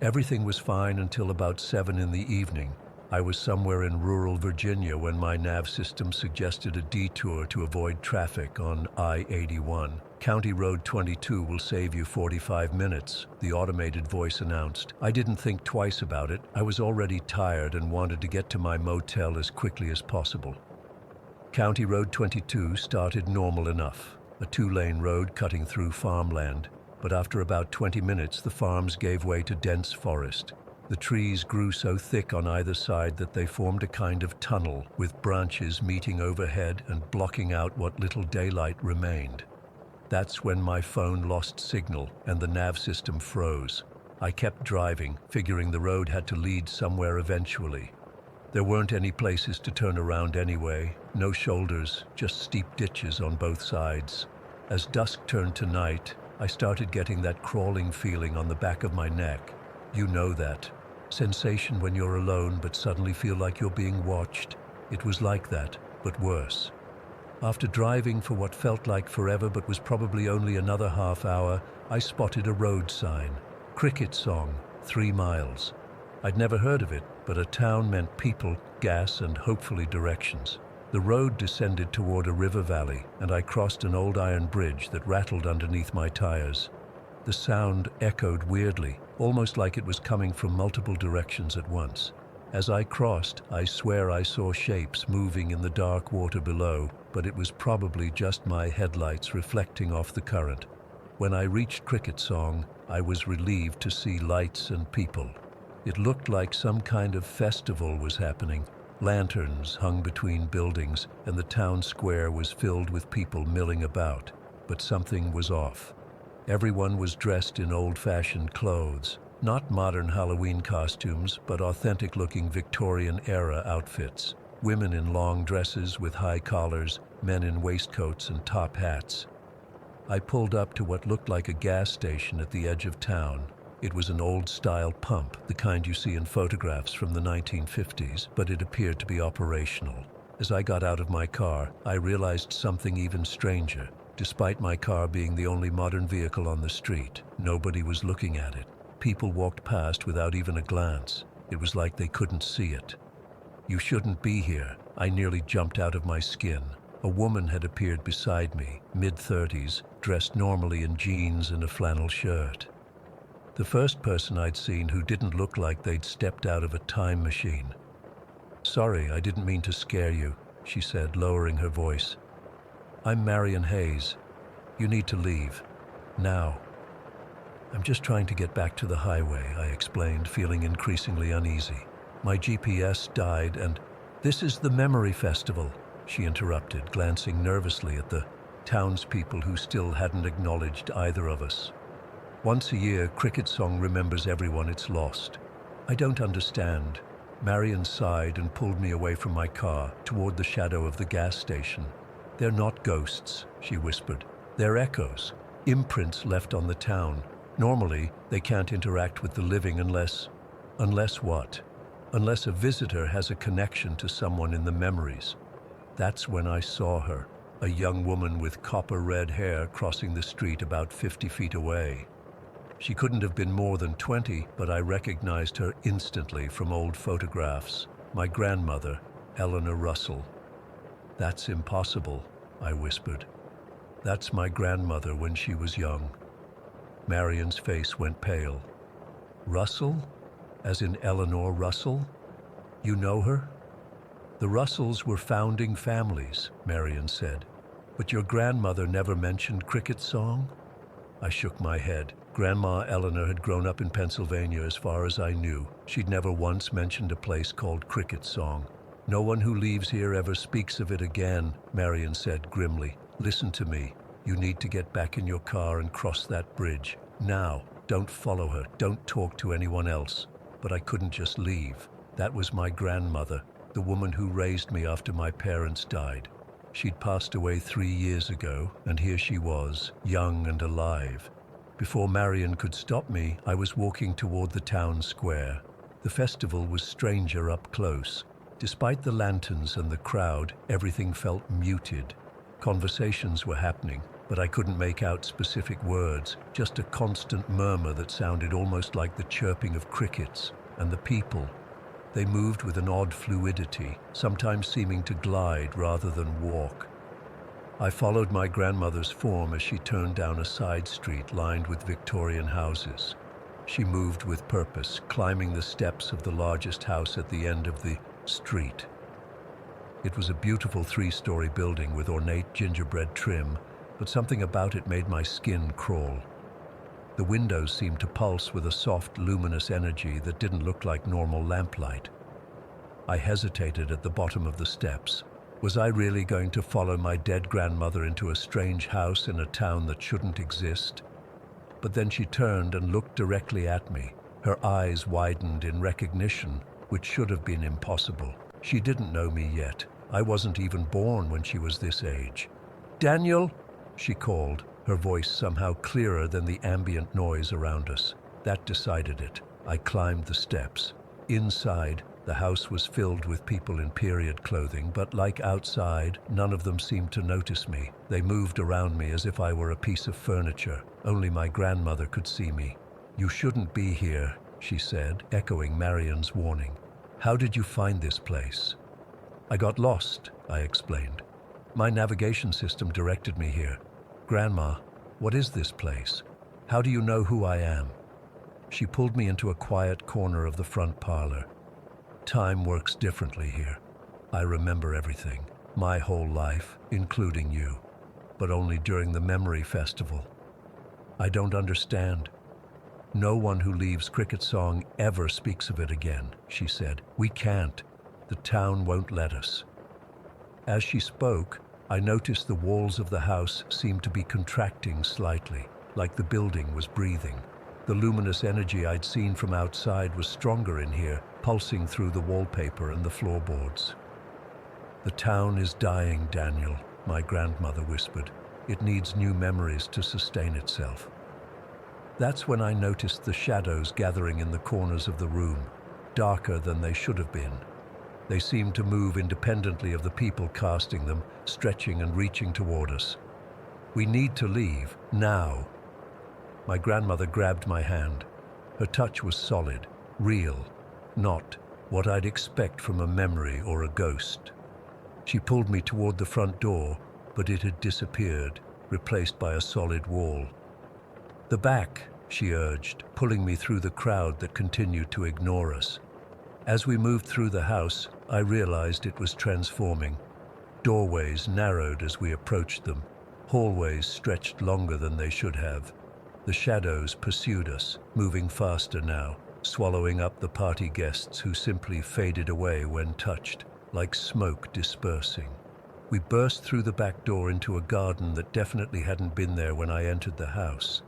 Everything was fine until about 7 in the evening. I was somewhere in rural Virginia when my nav system suggested a detour to avoid traffic on I-81. County Road 22 will save you 45 minutes, the automated voice announced. I didn't think twice about it. I was already tired and wanted to get to my motel as quickly as possible. County Road 22 started normal enough, a 2-lane road cutting through farmland. But after about 20 minutes, the farms gave way to dense forest. The trees grew so thick on either side that they formed a kind of tunnel, with branches meeting overhead and blocking out what little daylight remained. That's when my phone lost signal and the nav system froze. I kept driving, figuring the road had to lead somewhere eventually. There weren't any places to turn around anyway, no shoulders, just steep ditches on both sides. As dusk turned to night, I started getting that crawling feeling on the back of my neck. You know that sensation when you're alone but suddenly feel like you're being watched. It was like that, but worse. After driving for what felt like forever but was probably only another half hour, I spotted a road sign. Cricket song, 3 miles. I'd never heard of it, but a town meant people, gas, and hopefully directions. The road descended toward a river valley, and I crossed an old iron bridge that rattled underneath my tires. The sound echoed weirdly, almost like it was coming from multiple directions at once. As I crossed, I swear I saw shapes moving in the dark water below, but it was probably just my headlights reflecting off the current. When I reached Cricket Song, I was relieved to see lights and people. It looked like some kind of festival was happening. Lanterns hung between buildings, and the town square was filled with people milling about. But something was off. Everyone was dressed in old-fashioned clothes. Not modern Halloween costumes, but authentic-looking Victorian-era outfits. Women in long dresses with high collars, men in waistcoats and top hats. I pulled up to what looked like a gas station at the edge of town. It was an old-style pump, the kind you see in photographs from the 1950s, but it appeared to be operational. As I got out of my car, I realized something even stranger. Despite my car being the only modern vehicle on the street, nobody was looking at it. People walked past without even a glance. It was like they couldn't see it. "You shouldn't be here." I nearly jumped out of my skin. A woman had appeared beside me, mid-30s, dressed normally in jeans and a flannel shirt. The first person I'd seen who didn't look like they'd stepped out of a time machine. "Sorry, I didn't mean to scare you," she said, lowering her voice. "I'm Marion Hayes. You need to leave. Now." "I'm just trying to get back to the highway," I explained, feeling increasingly uneasy. "My GPS died and—" "This is the Memory Festival," she interrupted, glancing nervously at the townspeople who still hadn't acknowledged either of us. "Once a year, Cricket Song remembers everyone it's lost." "I don't understand." Marion sighed and pulled me away from my car, toward the shadow of the gas station. "They're not ghosts," she whispered. "They're echoes, imprints left on the town. Normally, they can't interact with the living unless..." "Unless what?" "Unless a visitor has a connection to someone in the memories." That's when I saw her, a young woman with copper-red hair crossing the street about 50 feet away. She couldn't have been more than 20, but I recognized her instantly from old photographs. My grandmother, Eleanor Russell. "That's impossible," I whispered. "That's my grandmother when she was young." Marion's face went pale. "Russell? As in Eleanor Russell? You know her?" "The Russells were founding families," Marion said. "But your grandmother never mentioned Cricket Song?" I shook my head. Grandma Eleanor had grown up in Pennsylvania as far as I knew. She'd never once mentioned a place called Cricket Song. "No one who leaves here ever speaks of it again," Marion said grimly. "Listen to me. You need to get back in your car and cross that bridge. Now. Don't follow her. Don't talk to anyone else." But I couldn't just leave. That was my grandmother, the woman who raised me after my parents died. She'd passed away 3 years ago, and here she was, young and alive. Before Marion could stop me, I was walking toward the town square. The festival was stranger up close. Despite the lanterns and the crowd, everything felt muted. Conversations were happening, but I couldn't make out specific words, just a constant murmur that sounded almost like the chirping of crickets. And the people, they moved with an odd fluidity, sometimes seeming to glide rather than walk. I followed my grandmother's form as she turned down a side street lined with Victorian houses. She moved with purpose, climbing the steps of the largest house at the end of the street. It was a beautiful 3-story building with ornate gingerbread trim, but something about it made my skin crawl. The windows seemed to pulse with a soft, luminous energy that didn't look like normal lamplight. I hesitated at the bottom of the steps. Was I really going to follow my dead grandmother into a strange house in a town that shouldn't exist? But then she turned and looked directly at me. Her eyes widened in recognition, which should have been impossible. She didn't know me yet. I wasn't even born when she was this age. "Daniel," she called, her voice somehow clearer than the ambient noise around us. That decided it. I climbed the steps. Inside, the house was filled with people in period clothing, but like outside, none of them seemed to notice me. They moved around me as if I were a piece of furniture. Only my grandmother could see me. "You shouldn't be here," she said, echoing Marion's warning. "How did you find this place?" I got lost, I explained. My navigation system directed me here. Grandma, what is this place? How do you know who I am? She pulled me into a quiet corner of the front parlor. Time works differently here. I remember everything, my whole life, including you, but only during the memory festival. I don't understand. No one who leaves Cricket Song ever speaks of it again, she said. We can't. The town won't let us. As she spoke, I noticed the walls of the house seemed to be contracting slightly, like the building was breathing. The luminous energy I'd seen from outside was stronger in here, pulsing through the wallpaper and the floorboards. The town is dying, Daniel, my grandmother whispered. It needs new memories to sustain itself. That's when I noticed the shadows gathering in the corners of the room, darker than they should have been. They seemed to move independently of the people casting them, stretching and reaching toward us. We need to leave, now. My grandmother grabbed my hand. Her touch was solid, real, not what I'd expect from a memory or a ghost. She pulled me toward the front door, but it had disappeared, replaced by a solid wall. The back, she urged, pulling me through the crowd that continued to ignore us. As we moved through the house, I realized it was transforming. Doorways narrowed as we approached them. Hallways stretched longer than they should have. The shadows pursued us, moving faster now, swallowing up the party guests who simply faded away when touched, like smoke dispersing. We burst through the back door into a garden that definitely hadn't been there when I entered the house.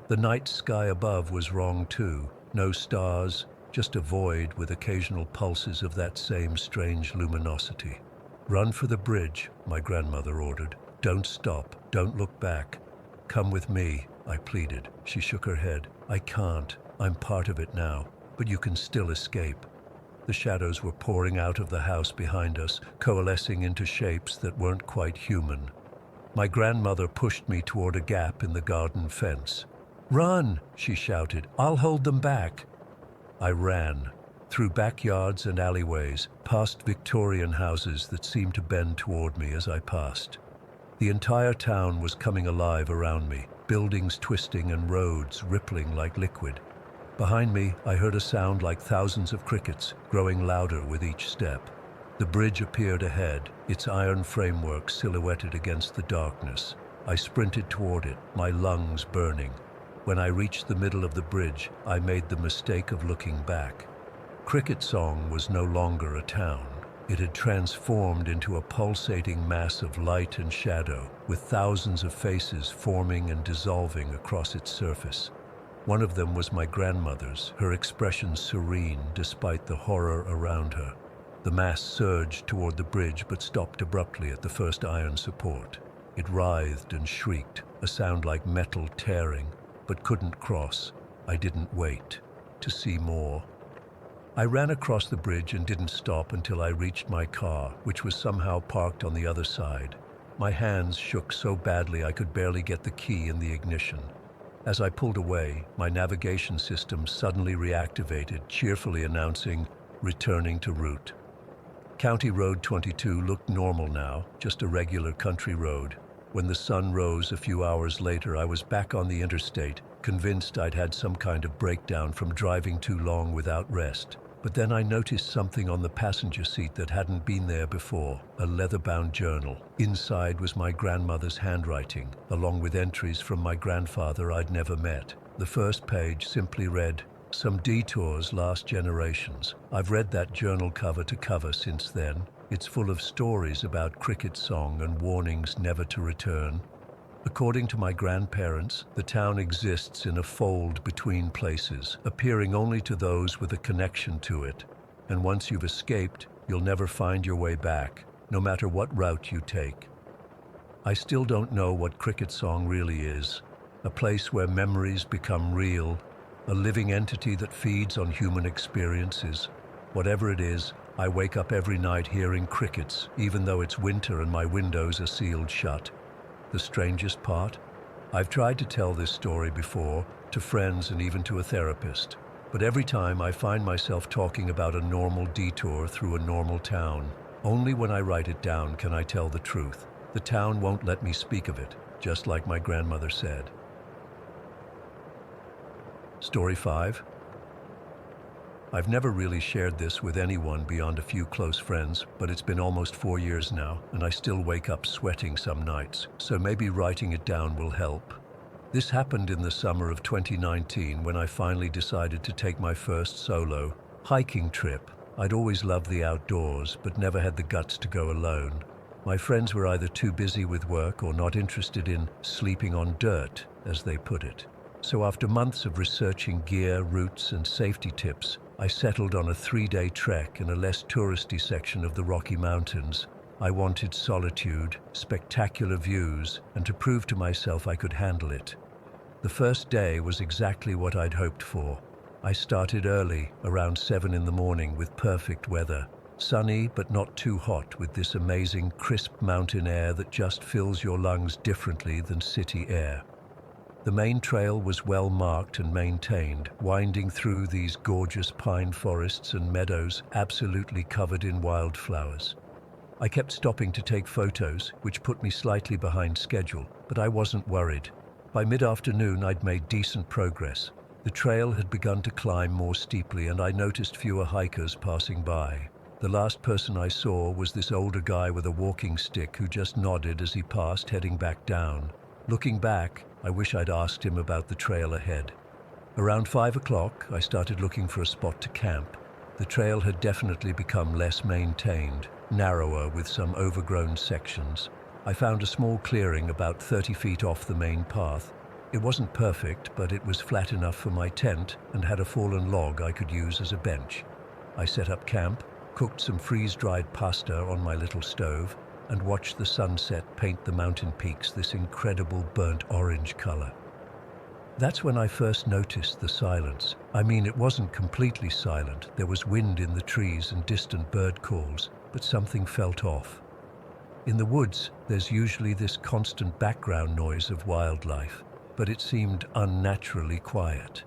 The night sky above was wrong too. No stars, just a void with occasional pulses of that same strange luminosity. Run for the bridge, my grandmother ordered. Don't stop, don't look back. Come with me, I pleaded. She shook her head. I can't, I'm part of it now, but you can still escape. The shadows were pouring out of the house behind us, coalescing into shapes that weren't quite human. My grandmother pushed me toward a gap in the garden fence. Run, she shouted. I'll hold them back. I ran, through backyards and alleyways, past Victorian houses that seemed to bend toward me as I passed. The entire town was coming alive around me, buildings twisting and roads rippling like liquid. Behind me, I heard a sound like thousands of crickets, growing louder with each step. The bridge appeared ahead, its iron framework silhouetted against the darkness. I sprinted toward it, my lungs burning. When I reached the middle of the bridge, I made the mistake of looking back. Cricket Song was no longer a town. It had transformed into a pulsating mass of light and shadow, with thousands of faces forming and dissolving across its surface. One of them was my grandmother's, her expression serene despite the horror around her. The mass surged toward the bridge but stopped abruptly at the first iron support. It writhed and shrieked, a sound like metal tearing, but couldn't cross. I didn't wait to see more. I ran across the bridge and didn't stop until I reached my car, which was somehow parked on the other side. My hands shook so badly I could barely get the key in the ignition. As I pulled away, my navigation system suddenly reactivated, cheerfully announcing, returning to route. County Road 22 looked normal now, just a regular country road. When the sun rose a few hours later, I was back on the interstate, convinced I'd had some kind of breakdown from driving too long without rest. But then I noticed something on the passenger seat that hadn't been there before, a leather-bound journal. Inside was my grandmother's handwriting, along with entries from my grandfather I'd never met. The first page simply read, "Some detours last generations." I've read that journal cover to cover since then. It's full of stories about Cricket Song and warnings never to return. According to my grandparents, the town exists in a fold between places, appearing only to those with a connection to it. And once you've escaped, you'll never find your way back, no matter what route you take. I still don't know what Cricket Song really is. A place where memories become real, a living entity that feeds on human experiences. Whatever it is, I wake up every night hearing crickets, even though it's winter and my windows are sealed shut. The strangest part? I've tried to tell this story before, to friends and even to a therapist, but every time I find myself talking about a normal detour through a normal town. Only when I write it down can I tell the truth. The town won't let me speak of it, just like my grandmother said. Story 5. I've never really shared this with anyone beyond a few close friends, but it's been almost 4 years now, and I still wake up sweating some nights, so maybe writing it down will help. This happened in the summer of 2019 when I finally decided to take my first solo hiking trip. I'd always loved the outdoors, but never had the guts to go alone. My friends were either too busy with work or not interested in sleeping on dirt, as they put it. So after months of researching gear, routes, and safety tips, I settled on a 3-day trek in a less touristy section of the Rocky Mountains. I wanted solitude, spectacular views, and to prove to myself I could handle it. The first day was exactly what I'd hoped for. I started early, around 7 in the morning, with perfect weather. Sunny, but not too hot, with this amazing, crisp mountain air that just fills your lungs differently than city air. The main trail was well marked and maintained, winding through these gorgeous pine forests and meadows absolutely covered in wildflowers. I kept stopping to take photos, which put me slightly behind schedule, but I wasn't worried. By mid-afternoon, I'd made decent progress. The trail had begun to climb more steeply, and I noticed fewer hikers passing by. The last person I saw was this older guy with a walking stick who just nodded as he passed, heading back down. Looking back, I wish I'd asked him about the trail ahead. Around 5 o'clock, I started looking for a spot to camp. The trail had definitely become less maintained, narrower with some overgrown sections. I found a small clearing about 30 feet off the main path. It wasn't perfect, but it was flat enough for my tent and had a fallen log I could use as a bench. I set up camp, cooked some freeze-dried pasta on my little stove, and watched the sunset paint the mountain peaks this incredible burnt orange color. That's when I first noticed the silence. I mean, it wasn't completely silent. There was wind in the trees and distant bird calls, but something felt off. In the woods, there's usually this constant background noise of wildlife, but it seemed unnaturally quiet.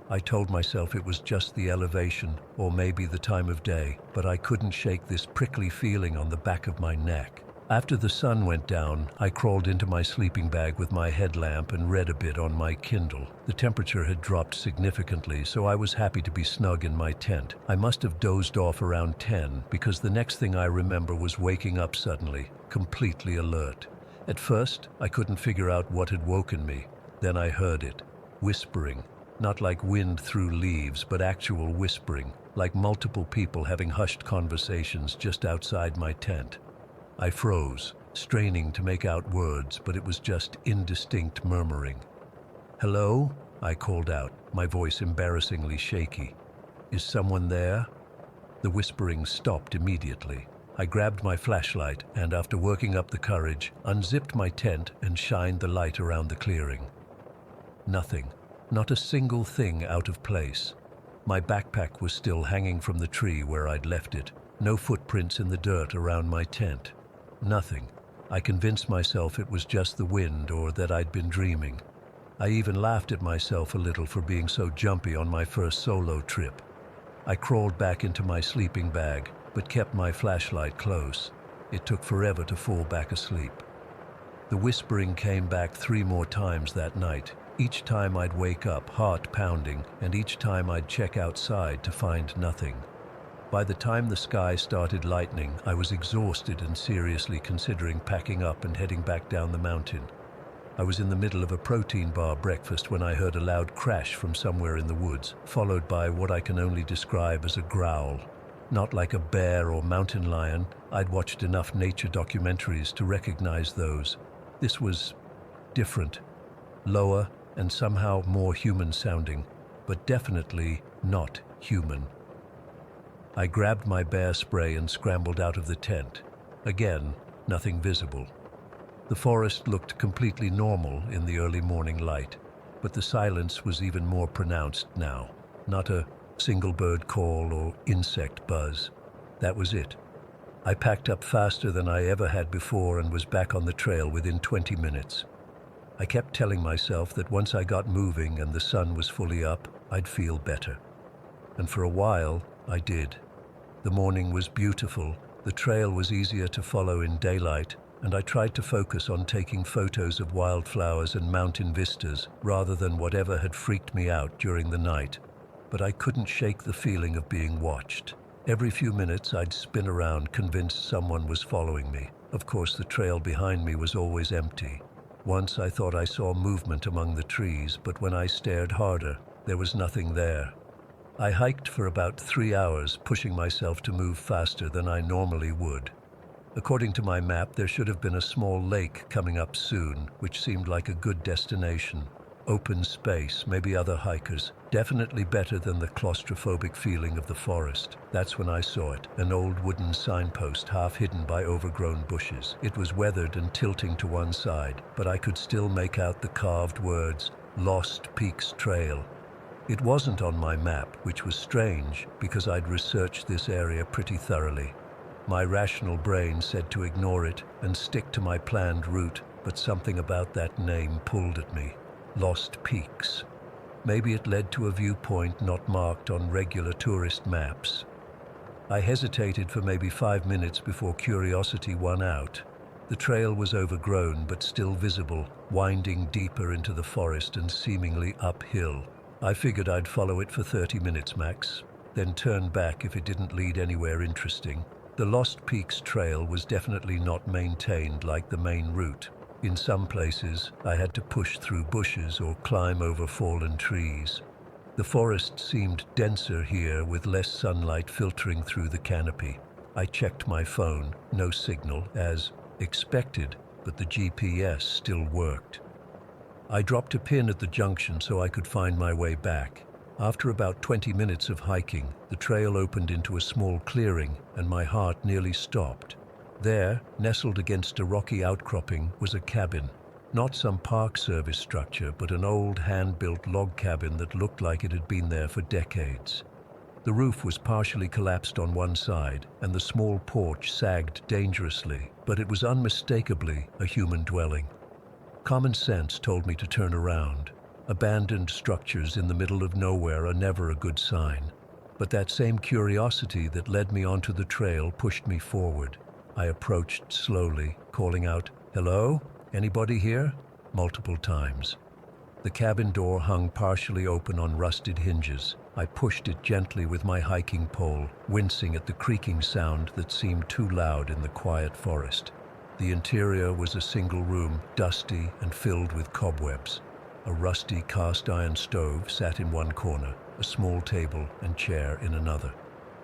I told myself it was just the elevation, or maybe the time of day, but I couldn't shake this prickly feeling on the back of my neck. After the sun went down, I crawled into my sleeping bag with my headlamp and read a bit on my Kindle. The temperature had dropped significantly, so I was happy to be snug in my tent. I must have dozed off around 10, because the next thing I remember was waking up suddenly, completely alert. At first, I couldn't figure out what had woken me. Then I heard it, whispering. Not like wind through leaves, but actual whispering, like multiple people having hushed conversations just outside my tent. I froze, straining to make out words, but it was just indistinct murmuring. "Hello?" I called out, my voice embarrassingly shaky. "Is someone there?" The whispering stopped immediately. I grabbed my flashlight and, after working up the courage, unzipped my tent and shined the light around the clearing. Nothing. Not a single thing out of place. My backpack was still hanging from the tree where I'd left it. No footprints in the dirt around my tent. Nothing. I convinced myself it was just the wind or that I'd been dreaming. I even laughed at myself a little for being so jumpy on my first solo trip. I crawled back into my sleeping bag, but kept my flashlight close. It took forever to fall back asleep. The whispering came back 3 more times that night. Each time I'd wake up, heart pounding, and each time I'd check outside to find nothing. By the time the sky started lightening, I was exhausted and seriously considering packing up and heading back down the mountain. I was in the middle of a protein bar breakfast when I heard a loud crash from somewhere in the woods, followed by what I can only describe as a growl. Not like a bear or mountain lion. I'd watched enough nature documentaries to recognize those. This was different, lower, and somehow more human-sounding, but definitely not human. I grabbed my bear spray and scrambled out of the tent. Again, nothing visible. The forest looked completely normal in the early morning light, but the silence was even more pronounced now. Not a single bird call or insect buzz. That was it. I packed up faster than I ever had before and was back on the trail within 20 minutes. I kept telling myself that once I got moving and the sun was fully up, I'd feel better. And for a while, I did. The morning was beautiful, The trail was easier to follow in daylight, and I tried to focus on taking photos of wildflowers and mountain vistas rather than whatever had freaked me out during the night. But I couldn't shake the feeling of being watched. Every few minutes I'd spin around, convinced someone was following me. Of course, the trail behind me was always empty. Once I thought I saw movement among the trees, but when I stared harder, there was nothing there. I hiked for about 3 hours, pushing myself to move faster than I normally would. According to my map, there should have been a small lake coming up soon, which seemed like a good destination. Open space, maybe other hikers. Definitely better than the claustrophobic feeling of the forest. That's when I saw it, an old wooden signpost half hidden by overgrown bushes. It was weathered and tilting to one side, but I could still make out the carved words, Lost Peaks Trail. It wasn't on my map, which was strange because I'd researched this area pretty thoroughly. My rational brain said to ignore it and stick to my planned route, but something about that name pulled at me. Lost Peaks. Maybe it led to a viewpoint not marked on regular tourist maps. I hesitated for maybe 5 minutes before curiosity won out. The trail was overgrown but still visible, winding deeper into the forest and seemingly uphill. I figured I'd follow it for 30 minutes max, then turn back if it didn't lead anywhere interesting. The Lost Peaks Trail was definitely not maintained like the main route. In some places, I had to push through bushes or climb over fallen trees. The forest seemed denser here, with less sunlight filtering through the canopy. I checked my phone, no signal, as expected, but the GPS still worked. I dropped a pin at the junction so I could find my way back. After about 20 minutes of hiking, the trail opened into a small clearing, and my heart nearly stopped. There, nestled against a rocky outcropping, was a cabin. Not some Park Service structure, but an old hand-built log cabin that looked like it had been there for decades. The roof was partially collapsed on one side, and the small porch sagged dangerously, but it was unmistakably a human dwelling. Common sense told me to turn around. Abandoned structures in the middle of nowhere are never a good sign. But that same curiosity that led me onto the trail pushed me forward. I approached slowly, calling out, "Hello? Anybody here?" multiple times. The cabin door hung partially open on rusted hinges. I pushed it gently with my hiking pole, wincing at the creaking sound that seemed too loud in the quiet forest. The interior was a single room, dusty and filled with cobwebs. A rusty cast-iron stove sat in one corner, a small table and chair in another.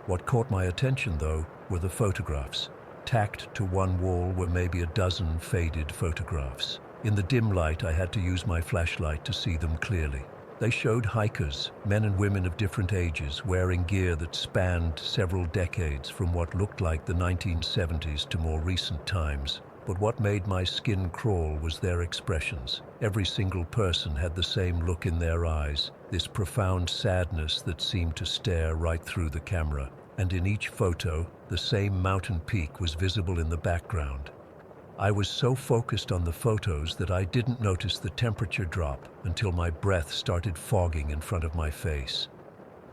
What caught my attention, though, were the photographs. Tacked to one wall were maybe a dozen faded photographs. In the dim light, I had to use my flashlight to see them clearly. They showed hikers, men and women of different ages, wearing gear that spanned several decades from what looked like the 1970s to more recent times. But what made my skin crawl was their expressions. Every single person had the same look in their eyes, this profound sadness that seemed to stare right through the camera. And in each photo, the same mountain peak was visible in the background. I was so focused on the photos that I didn't notice the temperature drop until my breath started fogging in front of my face.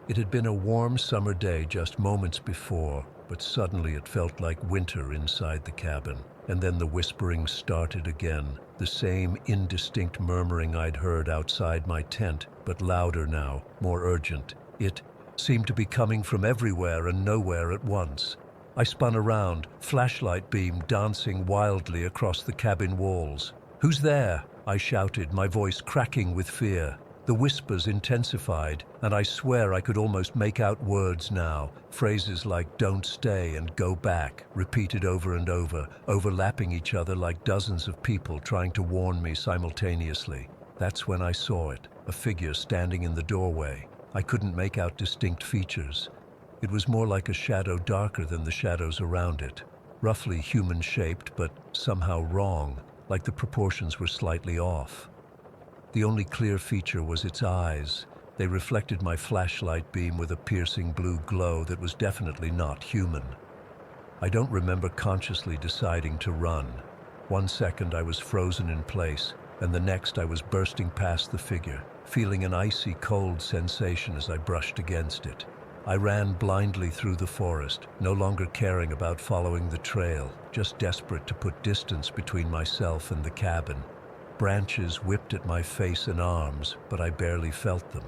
It had been a warm summer day just moments before, but suddenly it felt like winter inside the cabin. And then the whispering started again, the same indistinct murmuring I'd heard outside my tent, but louder now, more urgent. It seemed to be coming from everywhere and nowhere at once. I spun around, flashlight beam dancing wildly across the cabin walls. "Who's there?" I shouted, my voice cracking with fear. The whispers intensified, and I swear I could almost make out words now. Phrases like "don't stay" and "go back," repeated over and over, overlapping each other like dozens of people trying to warn me simultaneously. That's when I saw it, a figure standing in the doorway. I couldn't make out distinct features. It was more like a shadow, darker than the shadows around it. Roughly human-shaped, but somehow wrong, like the proportions were slightly off. The only clear feature was its eyes. They reflected my flashlight beam with a piercing blue glow that was definitely not human. I don't remember consciously deciding to run. 1 second I was frozen in place, and the next I was bursting past the figure, feeling an icy cold sensation as I brushed against it. I ran blindly through the forest, no longer caring about following the trail, just desperate to put distance between myself and the cabin. Branches whipped at my face and arms, but I barely felt them.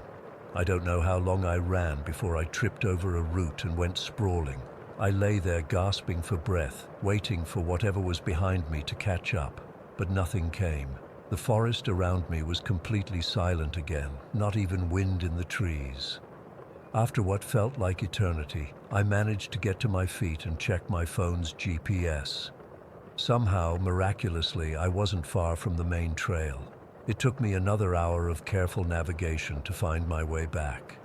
I don't know how long I ran before I tripped over a root and went sprawling. I lay there gasping for breath, waiting for whatever was behind me to catch up, but nothing came. The forest around me was completely silent again, not even wind in the trees. After what felt like eternity, I managed to get to my feet and check my phone's GPS. Somehow, miraculously, I wasn't far from the main trail. It took me another hour of careful navigation to find my way back.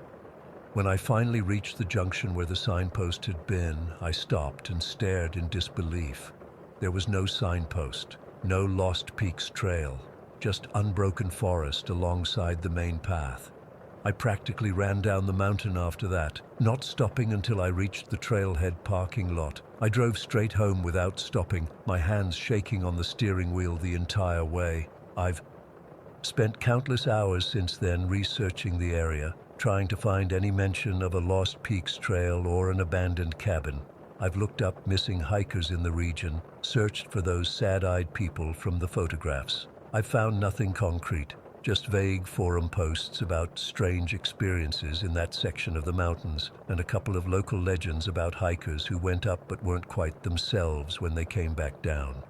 When I finally reached the junction where the signpost had been, I stopped and stared in disbelief. There was no signpost, no Lost Peaks trail, just unbroken forest alongside the main path. I practically ran down the mountain after that, not stopping until I reached the trailhead parking lot. I drove straight home without stopping, my hands shaking on the steering wheel the entire way. I've spent countless hours since then researching the area, trying to find any mention of a Lost Peaks trail or an abandoned cabin. I've looked up missing hikers in the region, searched for those sad-eyed people from the photographs. I've found nothing concrete, just vague forum posts about strange experiences in that section of the mountains, and a couple of local legends about hikers who went up but weren't quite themselves when they came back down.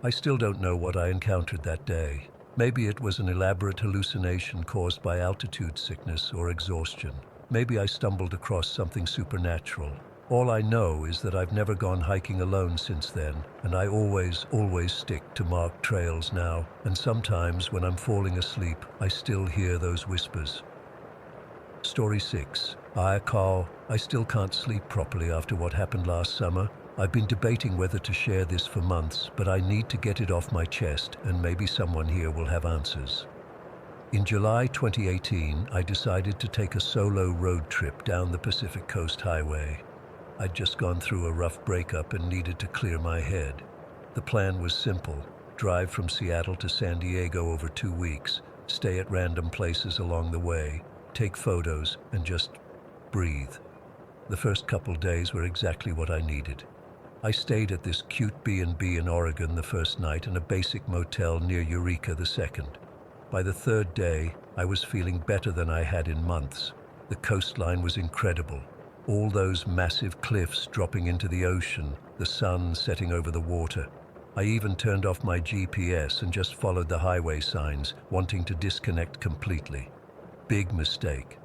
I still don't know what I encountered that day. Maybe it was an elaborate hallucination caused by altitude sickness or exhaustion. Maybe I stumbled across something supernatural. All I know is that I've never gone hiking alone since then, and I always stick to marked trails now, and sometimes when I'm falling asleep, I still hear those whispers. Story 6. Carl, I still can't sleep properly after what happened last summer. I've been debating whether to share this for months, but I need to get it off my chest, and maybe someone here will have answers. In July 2018, I decided to take a solo road trip down the Pacific Coast Highway. I'd just gone through a rough breakup and needed to clear my head. The plan was simple: drive from Seattle to San Diego over 2 weeks, stay at random places along the way, take photos, and just breathe. The first couple days were exactly what I needed. I stayed at this cute B&B in Oregon the first night and a basic motel near Eureka the second. By the third day, I was feeling better than I had in months. The coastline was incredible. All those massive cliffs dropping into the ocean, the sun setting over the water. I even turned off my GPS and just followed the highway signs, wanting to disconnect completely. Big mistake.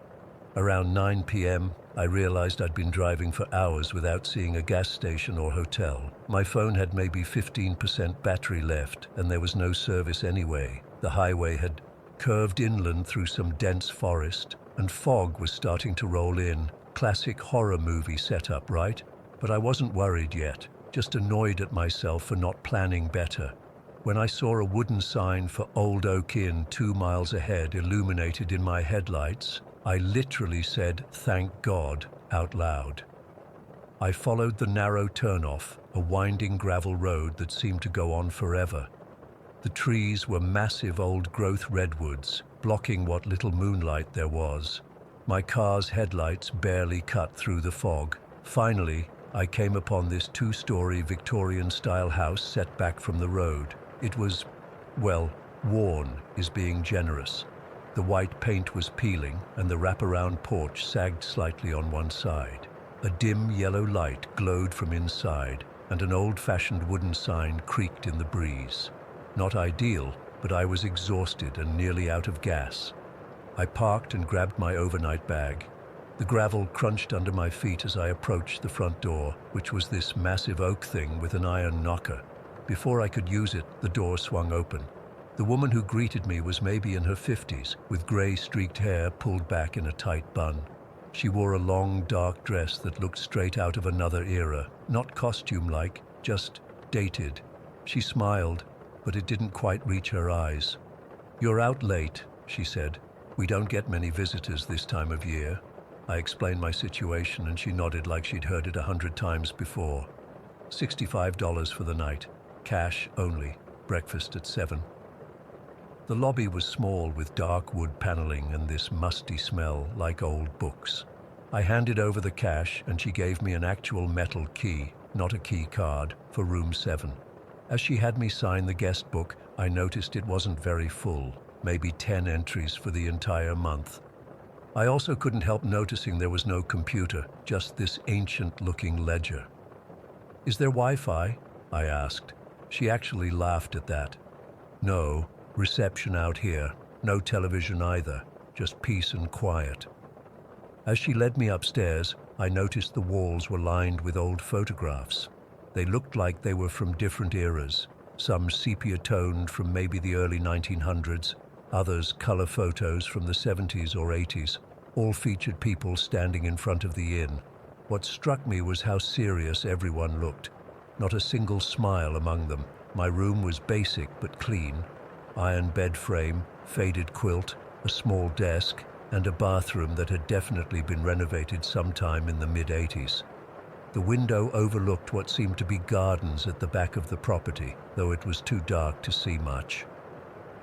Around 9 p.m., I realized I'd been driving for hours without seeing a gas station or hotel. My phone had maybe 15% battery left, and there was no service anyway. The highway had curved inland through some dense forest, and fog was starting to roll in. Classic horror movie setup, right? But I wasn't worried yet, just annoyed at myself for not planning better. When I saw a wooden sign for Old Oak Inn 2 miles ahead illuminated in my headlights, I literally said, "Thank God," out loud. I followed the narrow turnoff, a winding gravel road that seemed to go on forever. The trees were massive old-growth redwoods, blocking what little moonlight there was. My car's headlights barely cut through the fog. Finally, I came upon this 2-story Victorian-style house set back from the road. It was, well, worn is being generous. The white paint was peeling, and the wraparound porch sagged slightly on one side. A dim yellow light glowed from inside, and an old-fashioned wooden sign creaked in the breeze. Not ideal, but I was exhausted and nearly out of gas. I parked and grabbed my overnight bag. The gravel crunched under my feet as I approached the front door, which was this massive oak thing with an iron knocker. Before I could use it, the door swung open. The woman who greeted me was maybe in her 50s, with gray streaked hair pulled back in a tight bun. She wore a long, dark dress that looked straight out of another era, not costume-like, just dated. She smiled, but it didn't quite reach her eyes. "You're out late," she said. "We don't get many visitors this time of year." I explained my situation and she nodded like she'd heard it 100 times before. $65 for the night. Cash only. Breakfast at 7. The lobby was small with dark wood paneling and this musty smell like old books. I handed over the cash and she gave me an actual metal key, not a key card, for room 7. As she had me sign the guest book, I noticed it wasn't very full, maybe 10 entries for the entire month. I also couldn't help noticing there was no computer, just this ancient-looking ledger. "Is there Wi-Fi?" I asked. She actually laughed at that. "No, reception out here. No television either, just peace and quiet." As she led me upstairs, I noticed the walls were lined with old photographs. They looked like they were from different eras, some sepia-toned from maybe the early 1900s, others color photos from the 70s or 80s. All featured people standing in front of the inn. What struck me was how serious everyone looked. Not a single smile among them. My room was basic but clean. Iron bed frame, faded quilt, a small desk, and a bathroom that had definitely been renovated sometime in the mid-80s. The window overlooked what seemed to be gardens at the back of the property, though it was too dark to see much.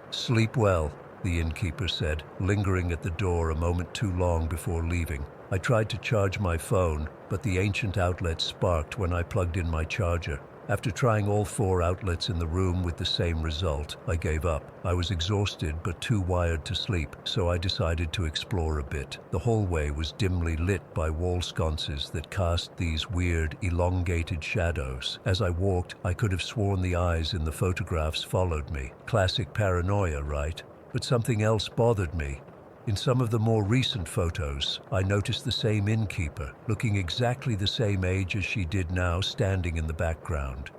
"Sleep well," the innkeeper said, lingering at the door a moment too long before leaving. I tried to charge my phone, but the ancient outlet sparked when I plugged in my charger. After trying all 4 outlets in the room with the same result, I gave up. I was exhausted but too wired to sleep, so I decided to explore a bit. The hallway was dimly lit by wall sconces that cast these weird, elongated shadows. As I walked, I could have sworn the eyes in the photographs followed me. Classic paranoia, right? But something else bothered me. In some of the more recent photos, I noticed the same innkeeper, looking exactly the same age as she did now, standing in the background.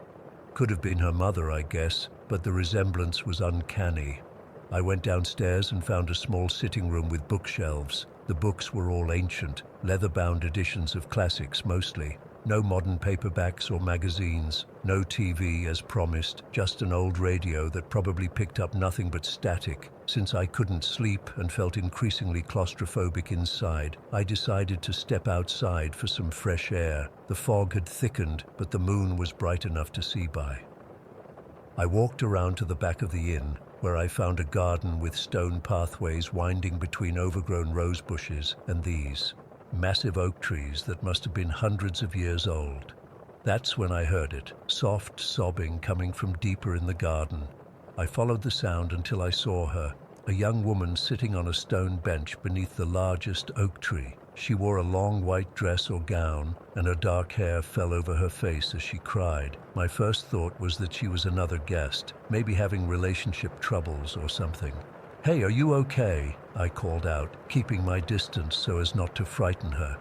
Could have been her mother, I guess, but the resemblance was uncanny. I went downstairs and found a small sitting room with bookshelves. The books were all ancient, leather-bound editions of classics mostly. No modern paperbacks or magazines, no TV as promised, just an old radio that probably picked up nothing but static. Since I couldn't sleep and felt increasingly claustrophobic inside, I decided to step outside for some fresh air. The fog had thickened, but the moon was bright enough to see by. I walked around to the back of the inn, where I found a garden with stone pathways winding between overgrown rose bushes and these massive oak trees that must have been hundreds of years old. That's when I heard it, soft sobbing coming from deeper in the garden. I followed the sound until I saw her, a young woman sitting on a stone bench beneath the largest oak tree. She wore a long white dress or gown, and her dark hair fell over her face as she cried. My first thought was that she was another guest, maybe having relationship troubles or something. "Hey, are you okay?" I called out, keeping my distance so as not to frighten her.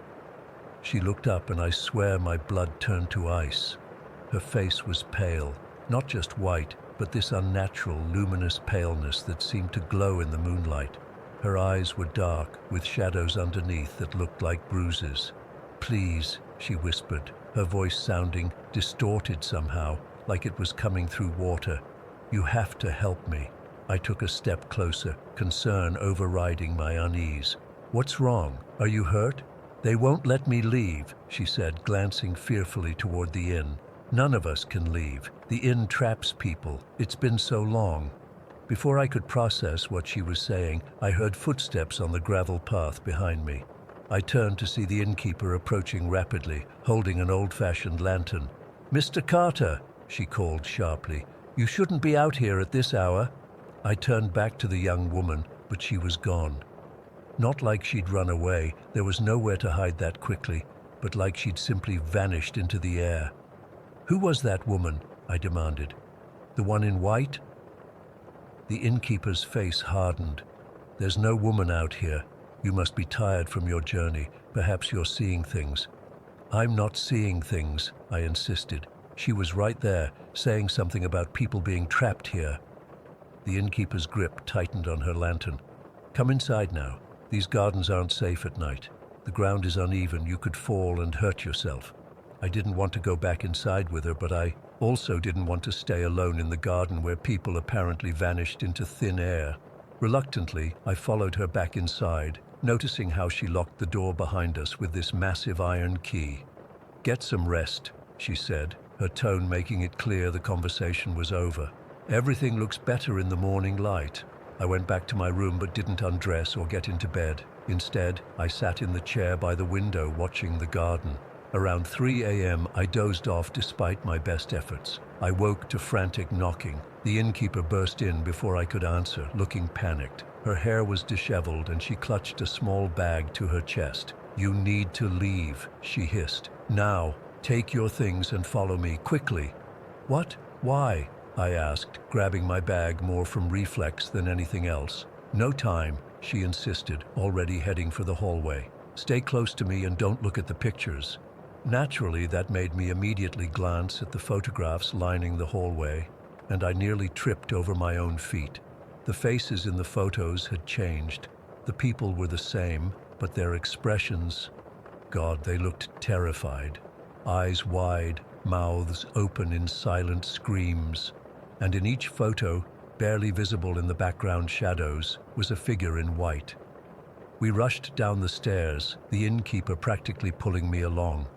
She looked up and I swear my blood turned to ice. Her face was pale, not just white, but this unnatural, luminous paleness that seemed to glow in the moonlight. Her eyes were dark, with shadows underneath that looked like bruises. "Please," she whispered, her voice sounding distorted somehow, like it was coming through water. "You have to help me." I took a step closer, concern overriding my unease. "What's wrong? Are you hurt?" "They won't let me leave," she said, glancing fearfully toward the inn. "None of us can leave. The inn traps people. It's been so long." Before I could process what she was saying, I heard footsteps on the gravel path behind me. I turned to see the innkeeper approaching rapidly, holding an old-fashioned lantern. "Mr. Carter," she called sharply, "you shouldn't be out here at this hour." I turned back to the young woman, but she was gone. Not like she'd run away, there was nowhere to hide that quickly, but like she'd simply vanished into the air. "Who was that woman?" I demanded. "The one in white?" The innkeeper's face hardened. "There's no woman out here. You must be tired from your journey. Perhaps you're seeing things." "I'm not seeing things," I insisted. She was right there, saying something about people being trapped here. The innkeeper's grip tightened on her lantern. "Come inside now. These gardens aren't safe at night. The ground is uneven. You could fall and hurt yourself." I didn't want to go back inside with her, but I also didn't want to stay alone in the garden where people apparently vanished into thin air. Reluctantly, I followed her back inside, noticing how she locked the door behind us with this massive iron key. "Get some rest," she said, her tone making it clear the conversation was over. "Everything looks better in the morning light." I went back to my room but didn't undress or get into bed. Instead, I sat in the chair by the window watching the garden. Around 3 a.m., I dozed off despite my best efforts. I woke to frantic knocking. The innkeeper burst in before I could answer, looking panicked. Her hair was disheveled and she clutched a small bag to her chest. "You need to leave," she hissed. "Now, take your things and follow me, quickly." "What? Why?" I asked, grabbing my bag more from reflex than anything else. "No time," she insisted, already heading for the hallway. "Stay close to me and don't look at the pictures." Naturally, that made me immediately glance at the photographs lining the hallway, and I nearly tripped over my own feet. The faces in the photos had changed. The people were the same, but their expressions, God, they looked terrified. Eyes wide, mouths open in silent screams. And in each photo, barely visible in the background shadows, was a figure in white. We rushed down the stairs, the innkeeper practically pulling me along.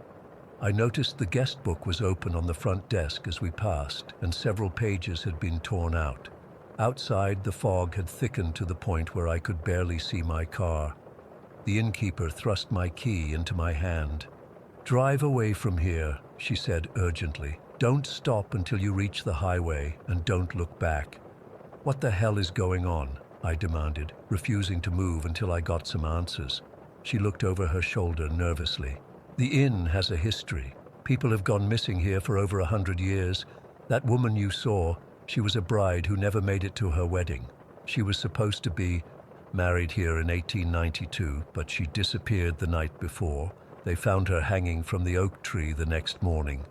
I noticed the guest book was open on the front desk as we passed, and several pages had been torn out. Outside, the fog had thickened to the point where I could barely see my car. The innkeeper thrust my key into my hand. "Drive away from here," she said urgently. "Don't stop until you reach the highway, and don't look back." "What the hell is going on?" I demanded, refusing to move until I got some answers. She looked over her shoulder nervously. "The inn has a history. People have gone missing here for over 100 years. That woman you saw, she was a bride who never made it to her wedding. She was supposed to be married here in 1892, but she disappeared the night before. They found her hanging from the oak tree the next morning."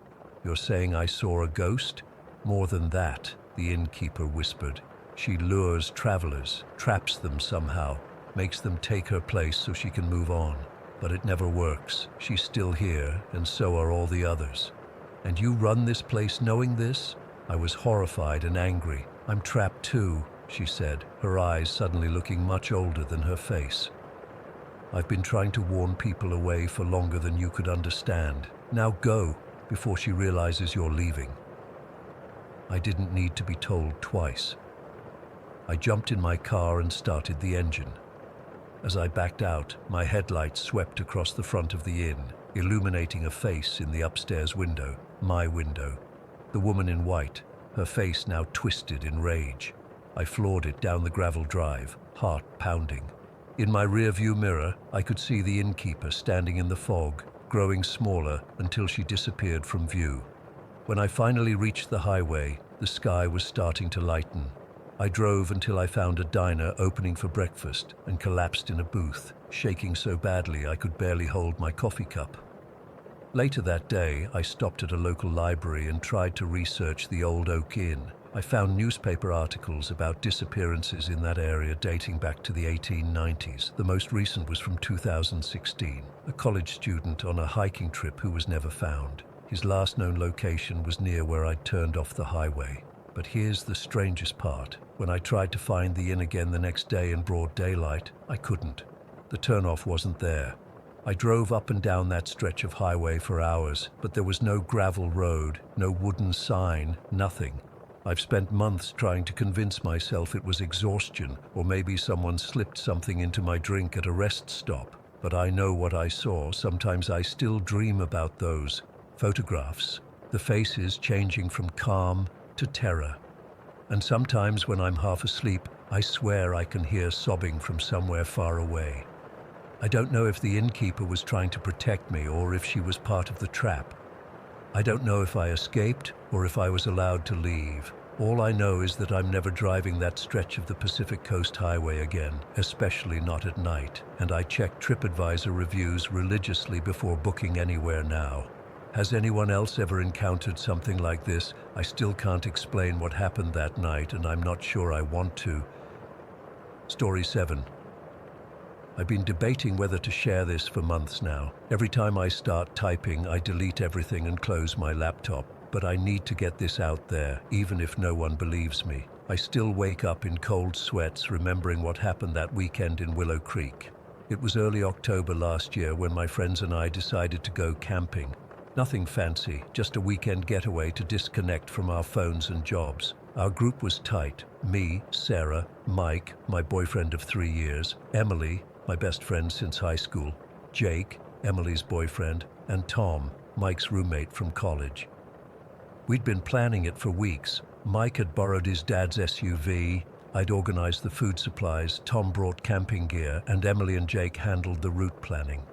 "You're saying I saw a ghost?" "More than that," the innkeeper whispered. "She lures travelers, traps them somehow, makes them take her place so she can move on. But it never works. She's still here, and so are all the others." "And you run this place knowing this?" I was horrified and angry. "I'm trapped too," she said, her eyes suddenly looking much older than her face. "I've been trying to warn people away for longer than you could understand. Now go, before she realizes you're leaving." I didn't need to be told twice. I jumped in my car and started the engine. As I backed out, my headlights swept across the front of the inn, illuminating a face in the upstairs window, my window. The woman in white, her face now twisted in rage. I floored it down the gravel drive, heart pounding. In my rear-view mirror, I could see the innkeeper standing in the fog, growing smaller until she disappeared from view. When I finally reached the highway, the sky was starting to lighten. I drove until I found a diner opening for breakfast and collapsed in a booth, shaking so badly I could barely hold my coffee cup. Later that day, I stopped at a local library and tried to research the Old Oak Inn. I found newspaper articles about disappearances in that area dating back to the 1890s. The most recent was from 2016, a college student on a hiking trip who was never found. His last known location was near where I'd turned off the highway. But here's the strangest part. When I tried to find the inn again the next day in broad daylight, I couldn't. The turnoff wasn't there. I drove up and down that stretch of highway for hours, but there was no gravel road, no wooden sign, nothing. I've spent months trying to convince myself it was exhaustion, or maybe someone slipped something into my drink at a rest stop. But I know what I saw. Sometimes I still dream about those photographs, the faces changing from calm to terror. And sometimes when I'm half asleep, I swear I can hear sobbing from somewhere far away. I don't know if the innkeeper was trying to protect me or if she was part of the trap. I don't know if I escaped or if I was allowed to leave. All I know is that I'm never driving that stretch of the Pacific Coast Highway again, especially not at night, and I check TripAdvisor reviews religiously before booking anywhere now. Has anyone else ever encountered something like this? I still can't explain what happened that night, and I'm not sure I want to. Story 7. I've been debating whether to share this for months now. Every time I start typing, I delete everything and close my laptop. But I need to get this out there, even if no one believes me. I still wake up in cold sweats remembering what happened that weekend in Willow Creek. It was early October last year when my friends and I decided to go camping. Nothing fancy, just a weekend getaway to disconnect from our phones and jobs. Our group was tight. Me, Sarah, Mike, my boyfriend of 3 years, Emily, my best friend since high school, Jake, Emily's boyfriend, and Tom, Mike's roommate from college. We'd been planning it for weeks. Mike had borrowed his dad's SUV, I'd organized the food supplies, Tom brought camping gear, and Emily and Jake handled the route planning.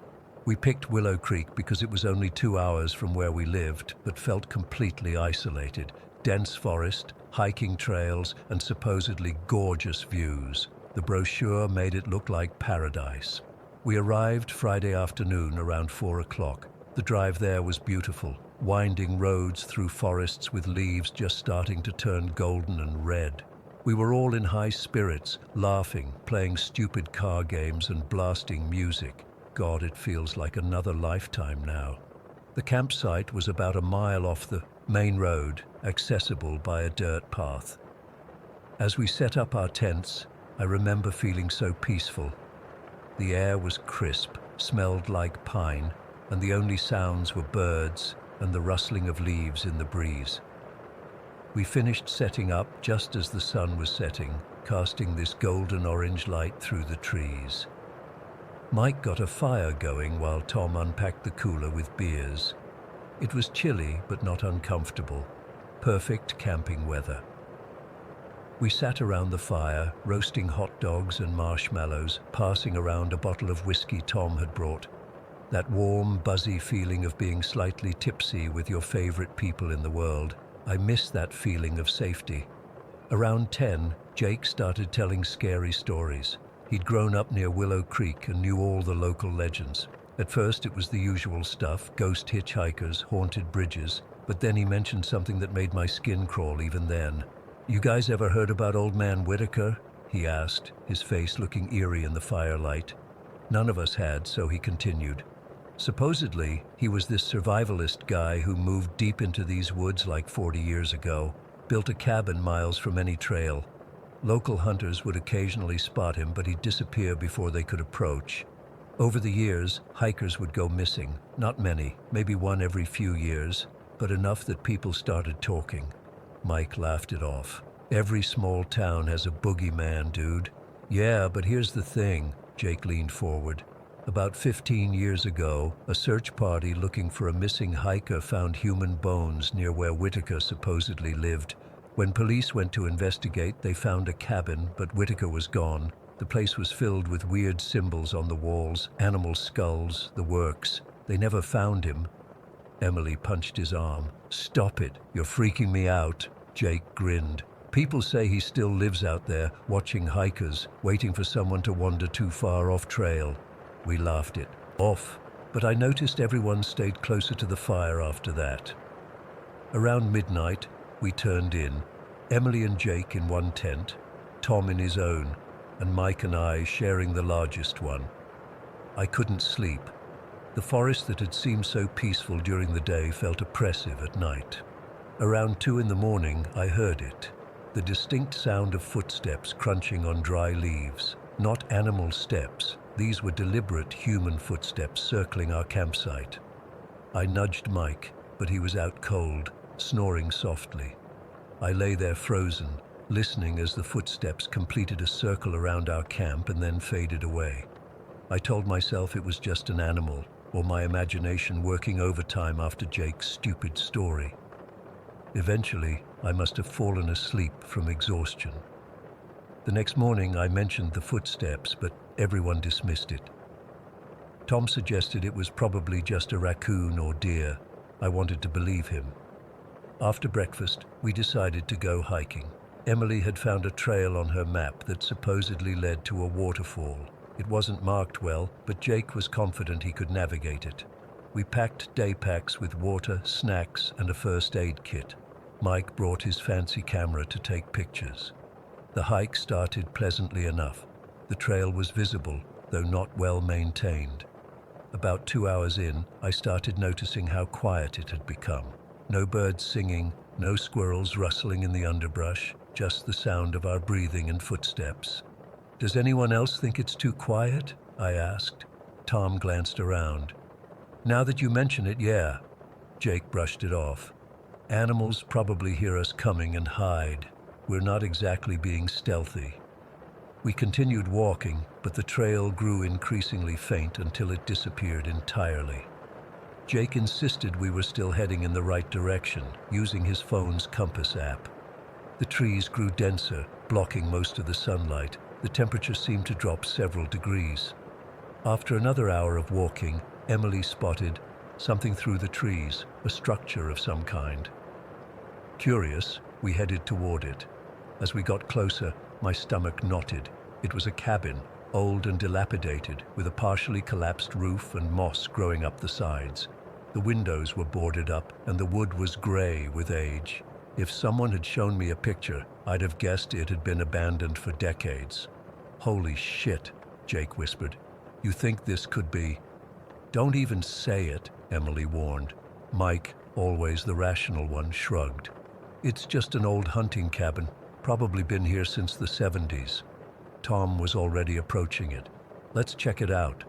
We picked Willow Creek because it was only 2 hours from where we lived, but felt completely isolated. Dense forest, hiking trails, and supposedly gorgeous views. The brochure made it look like paradise. We arrived Friday afternoon around 4 o'clock. The drive there was beautiful. Winding roads through forests with leaves just starting to turn golden and red. We were all in high spirits, laughing, playing stupid car games and blasting music. God, it feels like another lifetime now. The campsite was about a mile off the main road, accessible by a dirt path. As we set up our tents, I remember feeling so peaceful. The air was crisp, smelled like pine, and the only sounds were birds and the rustling of leaves in the breeze. We finished setting up just as the sun was setting, casting this golden orange light through the trees. Mike got a fire going while Tom unpacked the cooler with beers. It was chilly but not uncomfortable. Perfect camping weather. We sat around the fire, roasting hot dogs and marshmallows, passing around a bottle of whiskey Tom had brought. That warm, buzzy feeling of being slightly tipsy with your favorite people in the world. I miss that feeling of safety. Around 10, Jake started telling scary stories. He'd grown up near Willow Creek and knew all the local legends. At first it was the usual stuff, ghost hitchhikers, haunted bridges, but then he mentioned something that made my skin crawl even then. "You guys ever heard about Old Man Whitaker?" he asked, his face looking eerie in the firelight. None of us had, so he continued. Supposedly, he was this survivalist guy who moved deep into these woods like 40 years ago, built a cabin miles from any trail. Local hunters would occasionally spot him, but he'd disappear before they could approach. Over the years, hikers would go missing. Not many, maybe one every few years, but enough that people started talking. Mike laughed it off. "Every small town has a boogeyman, dude." "Yeah, but here's the thing," Jake leaned forward. "About 15 years ago, a search party looking for a missing hiker found human bones near where Whitaker supposedly lived. When police went to investigate, they found a cabin, but Whitaker was gone. The place was filled with weird symbols on the walls, animal skulls, the works. They never found him." Emily punched his arm. "Stop it, you're freaking me out." Jake grinned. "People say he still lives out there, watching hikers, waiting for someone to wander too far off trail." We laughed it off, but I noticed everyone stayed closer to the fire after that. Around midnight, we turned in, Emily and Jake in one tent, Tom in his own, and Mike and I sharing the largest one. I couldn't sleep. The forest that had seemed so peaceful during the day felt oppressive at night. Around 2 in the morning, I heard it. The distinct sound of footsteps crunching on dry leaves. Not animal steps. These were deliberate human footsteps circling our campsite. I nudged Mike, but he was out cold, snoring softly. I lay there frozen, listening as the footsteps completed a circle around our camp and then faded away. I told myself it was just an animal, or my imagination working overtime after Jake's stupid story. Eventually, I must have fallen asleep from exhaustion. The next morning, I mentioned the footsteps, but everyone dismissed it. Tom suggested it was probably just a raccoon or deer. I wanted to believe him. After breakfast, we decided to go hiking. Emily had found a trail on her map that supposedly led to a waterfall. It wasn't marked well, but Jake was confident he could navigate it. We packed day packs with water, snacks, and a first aid kit. Mike brought his fancy camera to take pictures. The hike started pleasantly enough. The trail was visible, though not well maintained. About 2 hours in, I started noticing how quiet it had become. No birds singing, no squirrels rustling in the underbrush, just the sound of our breathing and footsteps. "Does anyone else think it's too quiet?" I asked. Tom glanced around. "Now that you mention it, yeah." Jake brushed it off. "Animals probably hear us coming and hide. We're not exactly being stealthy." We continued walking, but the trail grew increasingly faint until it disappeared entirely. Jake insisted we were still heading in the right direction, using his phone's compass app. The trees grew denser, blocking most of the sunlight. The temperature seemed to drop several degrees. After another hour of walking, Emily spotted something through the trees, a structure of some kind. Curious, we headed toward it. As we got closer, my stomach knotted. It was a cabin, old and dilapidated, with a partially collapsed roof and moss growing up the sides. The windows were boarded up, and the wood was gray with age. If someone had shown me a picture, I'd have guessed it had been abandoned for decades. "Holy shit," Jake whispered. "You think this could be—" "Don't even say it," Emily warned. Mike, always the rational one, shrugged. "It's just an old hunting cabin, probably been here since the 70s. Tom was already approaching it. "Let's check it out."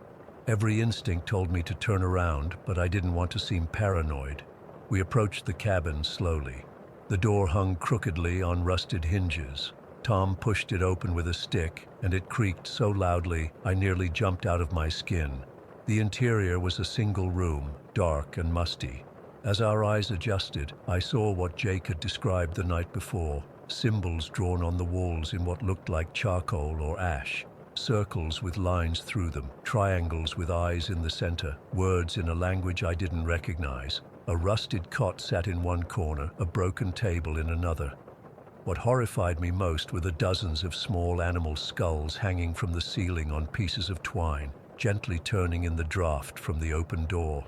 Every instinct told me to turn around, but I didn't want to seem paranoid. We approached the cabin slowly. The door hung crookedly on rusted hinges. Tom pushed it open with a stick, and it creaked so loudly I nearly jumped out of my skin. The interior was a single room, dark and musty. As our eyes adjusted, I saw what Jake had described the night before, symbols drawn on the walls in what looked like charcoal or ash. Circles with lines through them, triangles with eyes in the center, words in a language I didn't recognize. A rusted cot sat in one corner, a broken table in another. What horrified me most were the dozens of small animal skulls hanging from the ceiling on pieces of twine, gently turning in the draft from the open door.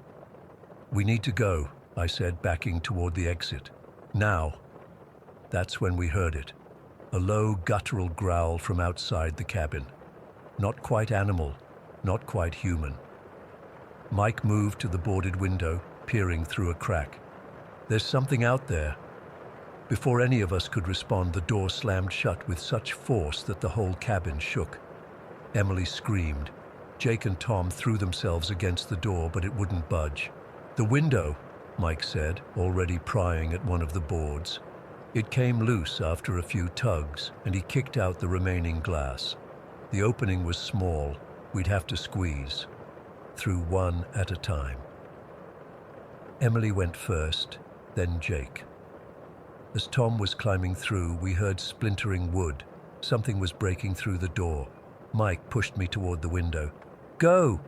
"We need to go," I said, backing toward the exit. "Now." That's when we heard it. A low, guttural growl from outside the cabin. Not quite animal, not quite human. Mike moved to the boarded window, peering through a crack. "There's something out there." Before any of us could respond, the door slammed shut with such force that the whole cabin shook. Emily screamed. Jake and Tom threw themselves against the door, but it wouldn't budge. "The window," Mike said, already prying at one of the boards. It came loose after a few tugs, and he kicked out the remaining glass. The opening was small. We'd have to squeeze. Through one at a time. Emily went first, then Jake. As Tom was climbing through, we heard splintering wood. Something was breaking through the door. Mike pushed me toward the window. "Go!"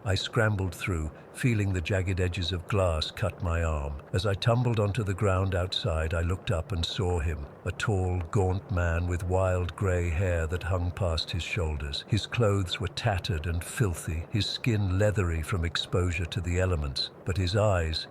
I scrambled through, feeling the jagged edges of glass cut my arm. As I tumbled onto the ground outside, I looked up and saw him, a tall, gaunt man with wild gray hair that hung past his shoulders. His clothes were tattered and filthy, his skin leathery from exposure to the elements. But his eyes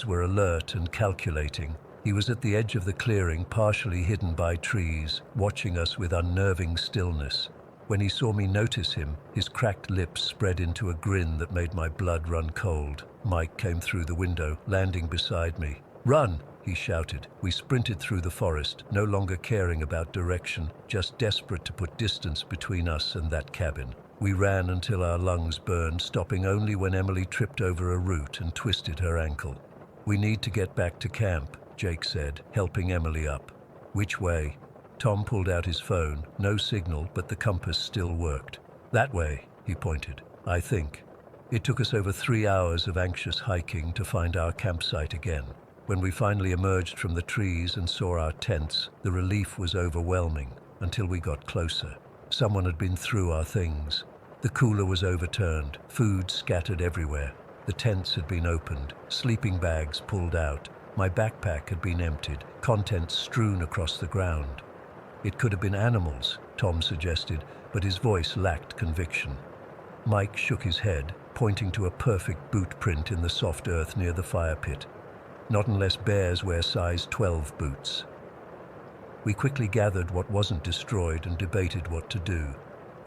were alert and calculating. He was at the edge of the clearing, partially hidden by trees, watching us with unnerving stillness. When he saw me notice him, his cracked lips spread into a grin that made my blood run cold. Mike came through the window, landing beside me. "Run!" he shouted. We sprinted through the forest, no longer caring about direction, just desperate to put distance between us and that cabin. We ran until our lungs burned, stopping only when Emily tripped over a root and twisted her ankle. "We need to get back to camp," Jake said, helping Emily up. "Which way?" Tom pulled out his phone. No signal, but the compass still worked. "That way," he pointed. "I think." It took us over 3 hours of anxious hiking to find our campsite again. When we finally emerged from the trees and saw our tents, the relief was overwhelming until we got closer. Someone had been through our things. The cooler was overturned, food scattered everywhere. The tents had been opened, sleeping bags pulled out. My backpack had been emptied, contents strewn across the ground. It could have been animals, Tom suggested, but his voice lacked conviction. Mike shook his head, pointing to a perfect boot print in the soft earth near the fire pit. "Not unless bears wear size 12 boots." We quickly gathered what wasn't destroyed and debated what to do.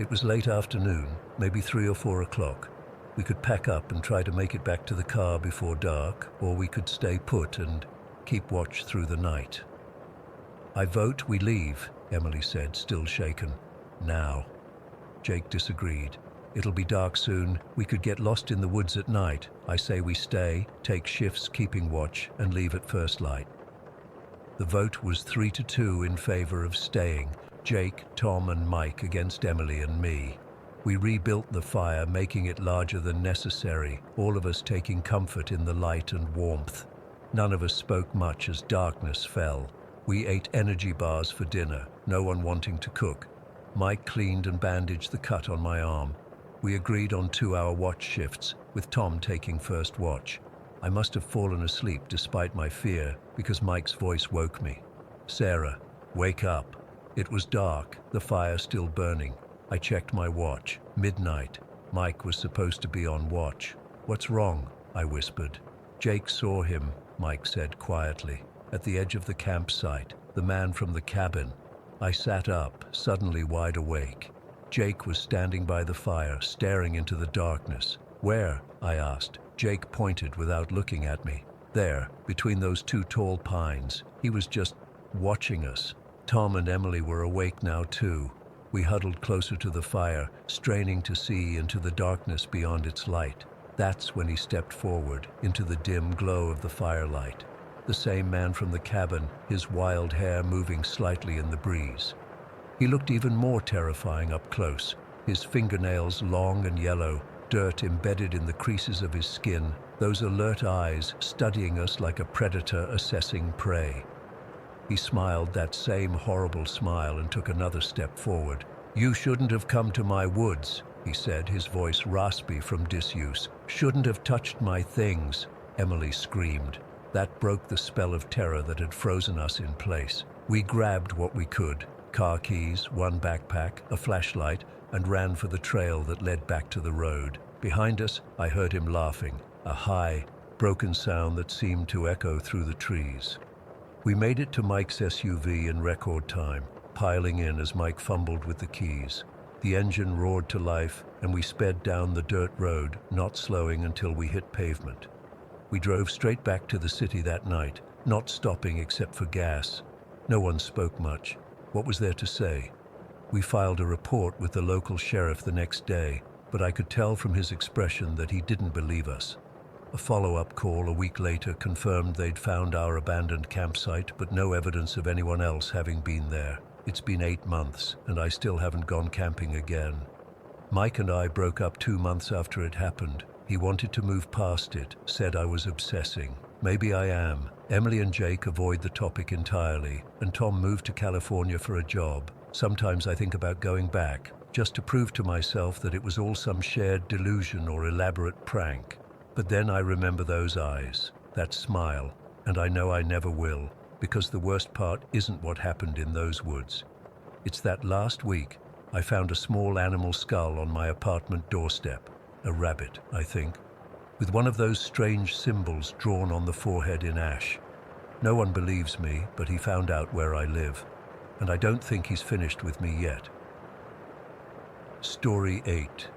It was late afternoon, maybe 3 or 4 o'clock. We could pack up and try to make it back to the car before dark, or we could stay put and keep watch through the night. "I vote we leave," Emily said, still shaken. "Now." Jake disagreed. "It'll be dark soon. We could get lost in the woods at night. I say we stay, take shifts keeping watch, and leave at first light." The vote was 3-2 in favor of staying, Jake, Tom, and Mike against Emily and me. We rebuilt the fire, making it larger than necessary, all of us taking comfort in the light and warmth. None of us spoke much as darkness fell. We ate energy bars for dinner, no one wanting to cook. Mike cleaned and bandaged the cut on my arm. We agreed on 2-hour watch shifts, with Tom taking first watch. I must have fallen asleep despite my fear, because Mike's voice woke me. "Sarah, wake up." It was dark, the fire still burning. I checked my watch. Midnight. Mike was supposed to be on watch. "What's wrong?" I whispered. "Jake saw him," Mike said quietly. "At the edge of the campsite, the man from the cabin." I sat up, suddenly wide awake. Jake was standing by the fire, staring into the darkness. "Where?" I asked. Jake pointed without looking at me. "There, between those 2 tall pines." He was just watching us. Tom and Emily were awake now too. We huddled closer to the fire, straining to see into the darkness beyond its light. That's when he stepped forward, into the dim glow of the firelight. The same man from the cabin, his wild hair moving slightly in the breeze. He looked even more terrifying up close, his fingernails long and yellow, dirt embedded in the creases of his skin, those alert eyes studying us like a predator assessing prey. He smiled that same horrible smile and took another step forward. "You shouldn't have come to my woods," he said, his voice raspy from disuse. "Shouldn't have touched my things," Emily screamed. That broke the spell of terror that had frozen us in place. We grabbed what we could, car keys, 1 backpack, a flashlight, and ran for the trail that led back to the road. Behind us, I heard him laughing, a high, broken sound that seemed to echo through the trees. We made it to Mike's SUV in record time, piling in as Mike fumbled with the keys. The engine roared to life, and we sped down the dirt road, not slowing until we hit pavement. We drove straight back to the city that night, not stopping except for gas. No one spoke much. What was there to say? We filed a report with the local sheriff the next day, but I could tell from his expression that he didn't believe us. A follow-up call a week later confirmed they'd found our abandoned campsite, but no evidence of anyone else having been there. It's been 8 months, and I still haven't gone camping again. Mike and I broke up 2 months after it happened. He wanted to move past it, said I was obsessing. Maybe I am. Emily and Jake avoid the topic entirely, and Tom moved to California for a job. Sometimes I think about going back, just to prove to myself that it was all some shared delusion or elaborate prank. But then I remember those eyes, that smile, and I know I never will, because the worst part isn't what happened in those woods. It's that last week, I found a small animal skull on my apartment doorstep. A rabbit, I think, with one of those strange symbols drawn on the forehead in ash. No one believes me, but he found out where I live, and I don't think he's finished with me yet. Story 8.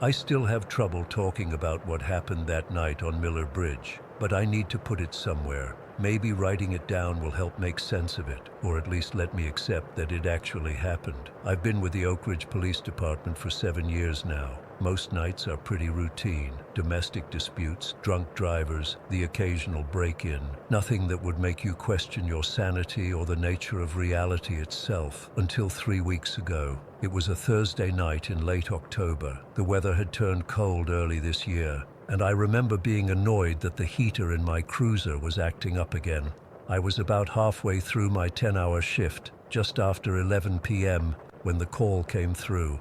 I still have trouble talking about what happened that night on Miller Bridge, but I need to put it somewhere. Maybe writing it down will help make sense of it, or at least let me accept that it actually happened. I've been with the Oak Ridge Police Department for 7 years now. Most nights are pretty routine. Domestic disputes, drunk drivers, the occasional break-in. Nothing that would make you question your sanity or the nature of reality itself, until 3 weeks ago. It was a Thursday night in late October. The weather had turned cold early this year, and I remember being annoyed that the heater in my cruiser was acting up again. I was about halfway through my 10-hour shift, just after 11 p.m., when the call came through.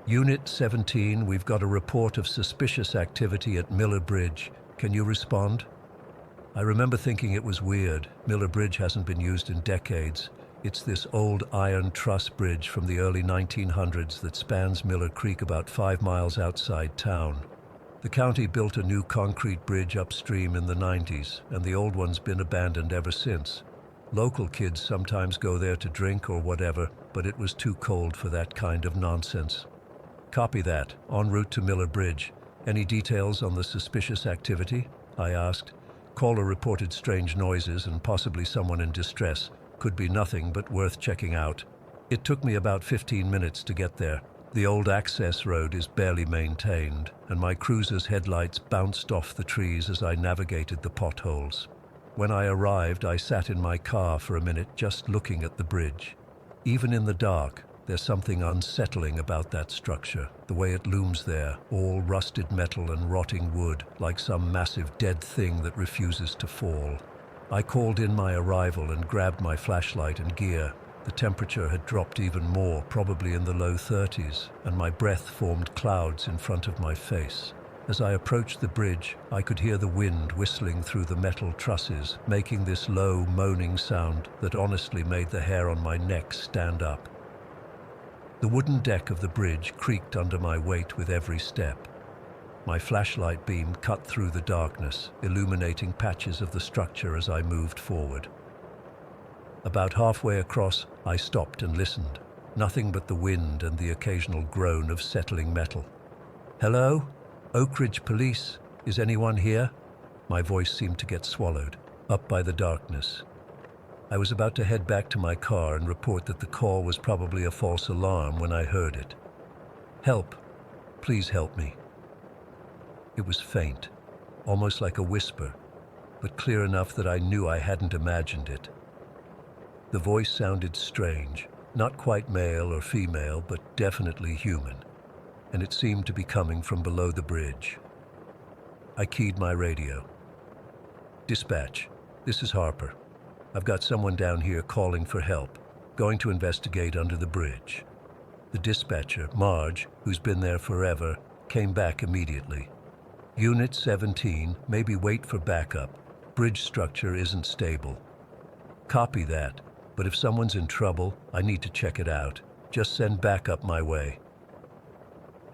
Unit 17, we've got a report of suspicious activity at Miller Bridge. Can you respond? I remember thinking it was weird. Miller Bridge hasn't been used in decades. It's this old iron truss bridge from the early 1900s that spans Miller Creek about 5 miles outside town. The county built a new concrete bridge upstream in the 90s, and the old one's been abandoned ever since. Local kids sometimes go there to drink or whatever, but it was too cold for that kind of nonsense. Copy that. En route to Miller Bridge. Any details on the suspicious activity? I asked. Caller reported strange noises and possibly someone in distress. Could be nothing, but worth checking out. It took me about 15 minutes to get there. The old access road is barely maintained, and my cruiser's headlights bounced off the trees as I navigated the potholes. When I arrived, I sat in my car for a minute just looking at the bridge. Even in the dark, there's something unsettling about that structure, the way it looms there, all rusted metal and rotting wood, like some massive dead thing that refuses to fall. I called in my arrival and grabbed my flashlight and gear. The temperature had dropped even more, probably in the low 30s, and my breath formed clouds in front of my face. As I approached the bridge, I could hear the wind whistling through the metal trusses, making this low, moaning sound that honestly made the hair on my neck stand up. The wooden deck of the bridge creaked under my weight with every step. My flashlight beam cut through the darkness, illuminating patches of the structure as I moved forward. About halfway across, I stopped and listened. Nothing but the wind and the occasional groan of settling metal. "Hello? Oak Ridge Police? Is anyone here?" My voice seemed to get swallowed, up by the darkness. I was about to head back to my car and report that the call was probably a false alarm when I heard it. "Help. Please help me." It was faint, almost like a whisper, but clear enough that I knew I hadn't imagined it. The voice sounded strange, not quite male or female, but definitely human, and it seemed to be coming from below the bridge. I keyed my radio. "Dispatch, this is Harper. I've got someone down here calling for help, going to investigate under the bridge." The dispatcher, Marge, who's been there forever, came back immediately. "Unit 17, maybe wait for backup. Bridge structure isn't stable." "Copy that, but if someone's in trouble, I need to check it out. Just send backup my way."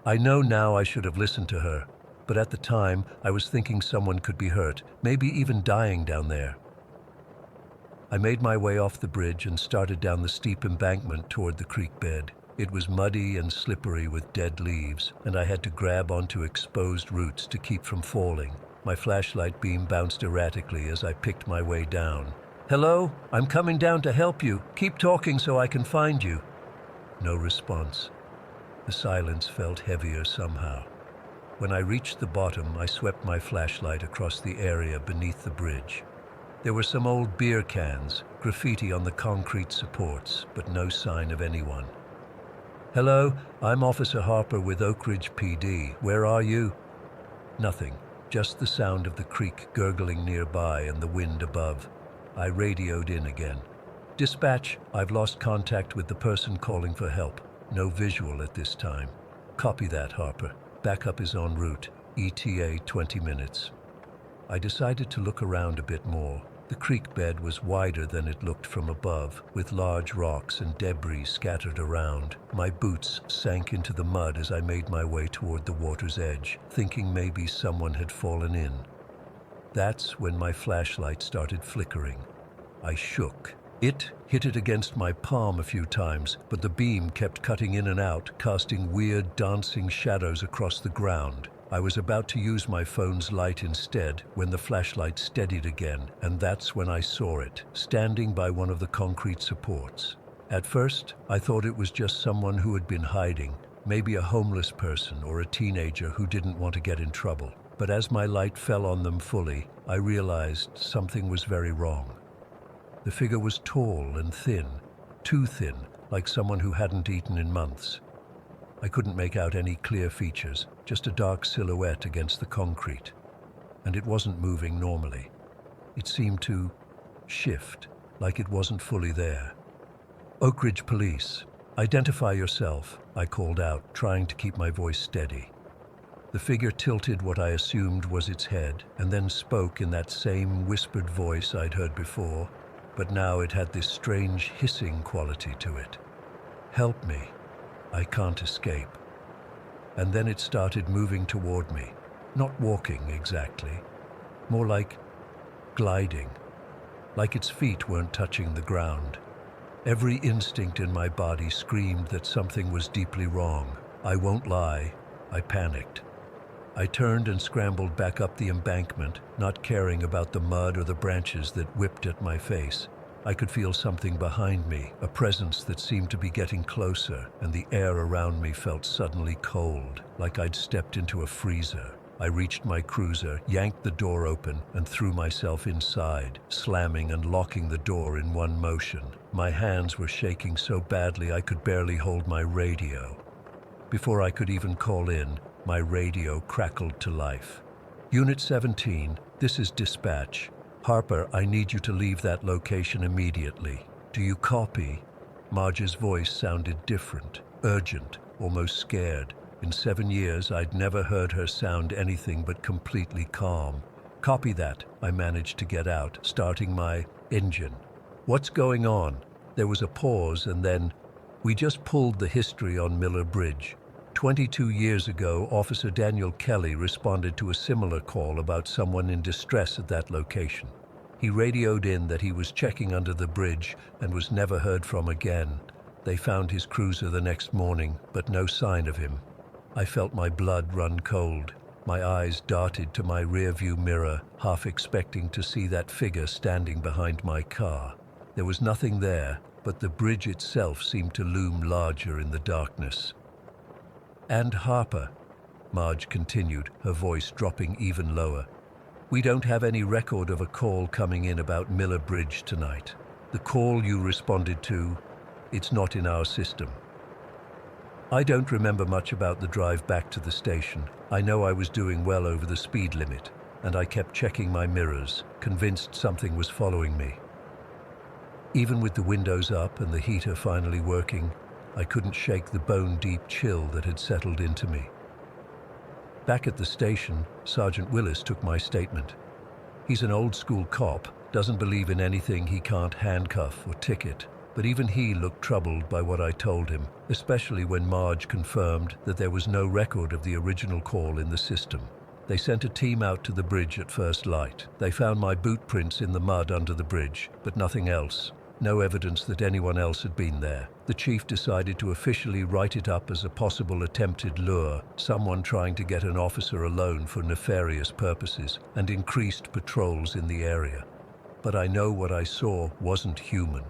I know now I should have listened to her, but at the time I was thinking someone could be hurt, maybe even dying down there. I made my way off the bridge and started down the steep embankment toward the creek bed. It was muddy and slippery with dead leaves, and I had to grab onto exposed roots to keep from falling. My flashlight beam bounced erratically as I picked my way down. "Hello? I'm coming down to help you. Keep talking so I can find you." No response. The silence felt heavier somehow. When I reached the bottom, I swept my flashlight across the area beneath the bridge. There were some old beer cans, graffiti on the concrete supports, but no sign of anyone. "Hello, I'm Officer Harper with Oak Ridge PD. Where are you?" Nothing, just the sound of the creek gurgling nearby and the wind above. I radioed in again. "Dispatch, I've lost contact with the person calling for help. No visual at this time." "Copy that, Harper. Backup is en route. ETA 20 minutes. I decided to look around a bit more. The creek bed was wider than it looked from above, with large rocks and debris scattered around. My boots sank into the mud as I made my way toward the water's edge, thinking maybe someone had fallen in. That's when my flashlight started flickering. I shook. It hit it against my palm a few times, but the beam kept cutting in and out, casting weird, dancing shadows across the ground. I was about to use my phone's light instead when the flashlight steadied again, and that's when I saw it, standing by one of the concrete supports. At first, I thought it was just someone who had been hiding, maybe a homeless person or a teenager who didn't want to get in trouble. But as my light fell on them fully, I realized something was very wrong. The figure was tall and thin, too thin, like someone who hadn't eaten in months. I couldn't make out any clear features, just a dark silhouette against the concrete. And it wasn't moving normally. It seemed to shift, like it wasn't fully there. "Oak Ridge Police, identify yourself," I called out, trying to keep my voice steady. The figure tilted what I assumed was its head, and then spoke in that same whispered voice I'd heard before, but now it had this strange hissing quality to it. "Help me. I can't escape." And then it started moving toward me, not walking exactly, more like gliding, like its feet weren't touching the ground. Every instinct in my body screamed that something was deeply wrong. I won't lie, I panicked. I turned and scrambled back up the embankment, not caring about the mud or the branches that whipped at my face. I could feel something behind me, a presence that seemed to be getting closer, and the air around me felt suddenly cold, like I'd stepped into a freezer. I reached my cruiser, yanked the door open, and threw myself inside, slamming and locking the door in one motion. My hands were shaking so badly I could barely hold my radio. Before I could even call in, my radio crackled to life. Unit 17, this is dispatch. Harper, I need you to leave that location immediately. Do you copy? Marge's voice sounded different, urgent, almost scared. In 7 years, I'd never heard her sound anything but completely calm. Copy that, I managed to get out, starting my engine. What's going on? There was a pause and then, we just pulled the history on Miller Bridge. 22 years ago, Officer Daniel Kelly responded to a similar call about someone in distress at that location. He radioed in that he was checking under the bridge and was never heard from again. They found his cruiser the next morning, but no sign of him. I felt my blood run cold. My eyes darted to my rearview mirror, half expecting to see that figure standing behind my car. There was nothing there, but the bridge itself seemed to loom larger in the darkness. And Harper, Marge continued, her voice dropping even lower. We don't have any record of a call coming in about Miller Bridge tonight. The call you responded to, it's not in our system. I don't remember much about the drive back to the station. I know I was doing well over the speed limit, and I kept checking my mirrors, convinced something was following me. Even with the windows up and the heater finally working, I couldn't shake the bone-deep chill that had settled into me. Back at the station, Sergeant Willis took my statement. He's an old-school cop, doesn't believe in anything he can't handcuff or ticket. But even he looked troubled by what I told him, especially when Marge confirmed that there was no record of the original call in the system. They sent a team out to the bridge at first light. They found my boot prints in the mud under the bridge, but nothing else. No evidence that anyone else had been there. The chief decided to officially write it up as a possible attempted lure, someone trying to get an officer alone for nefarious purposes, and increased patrols in the area. But I know what I saw wasn't human.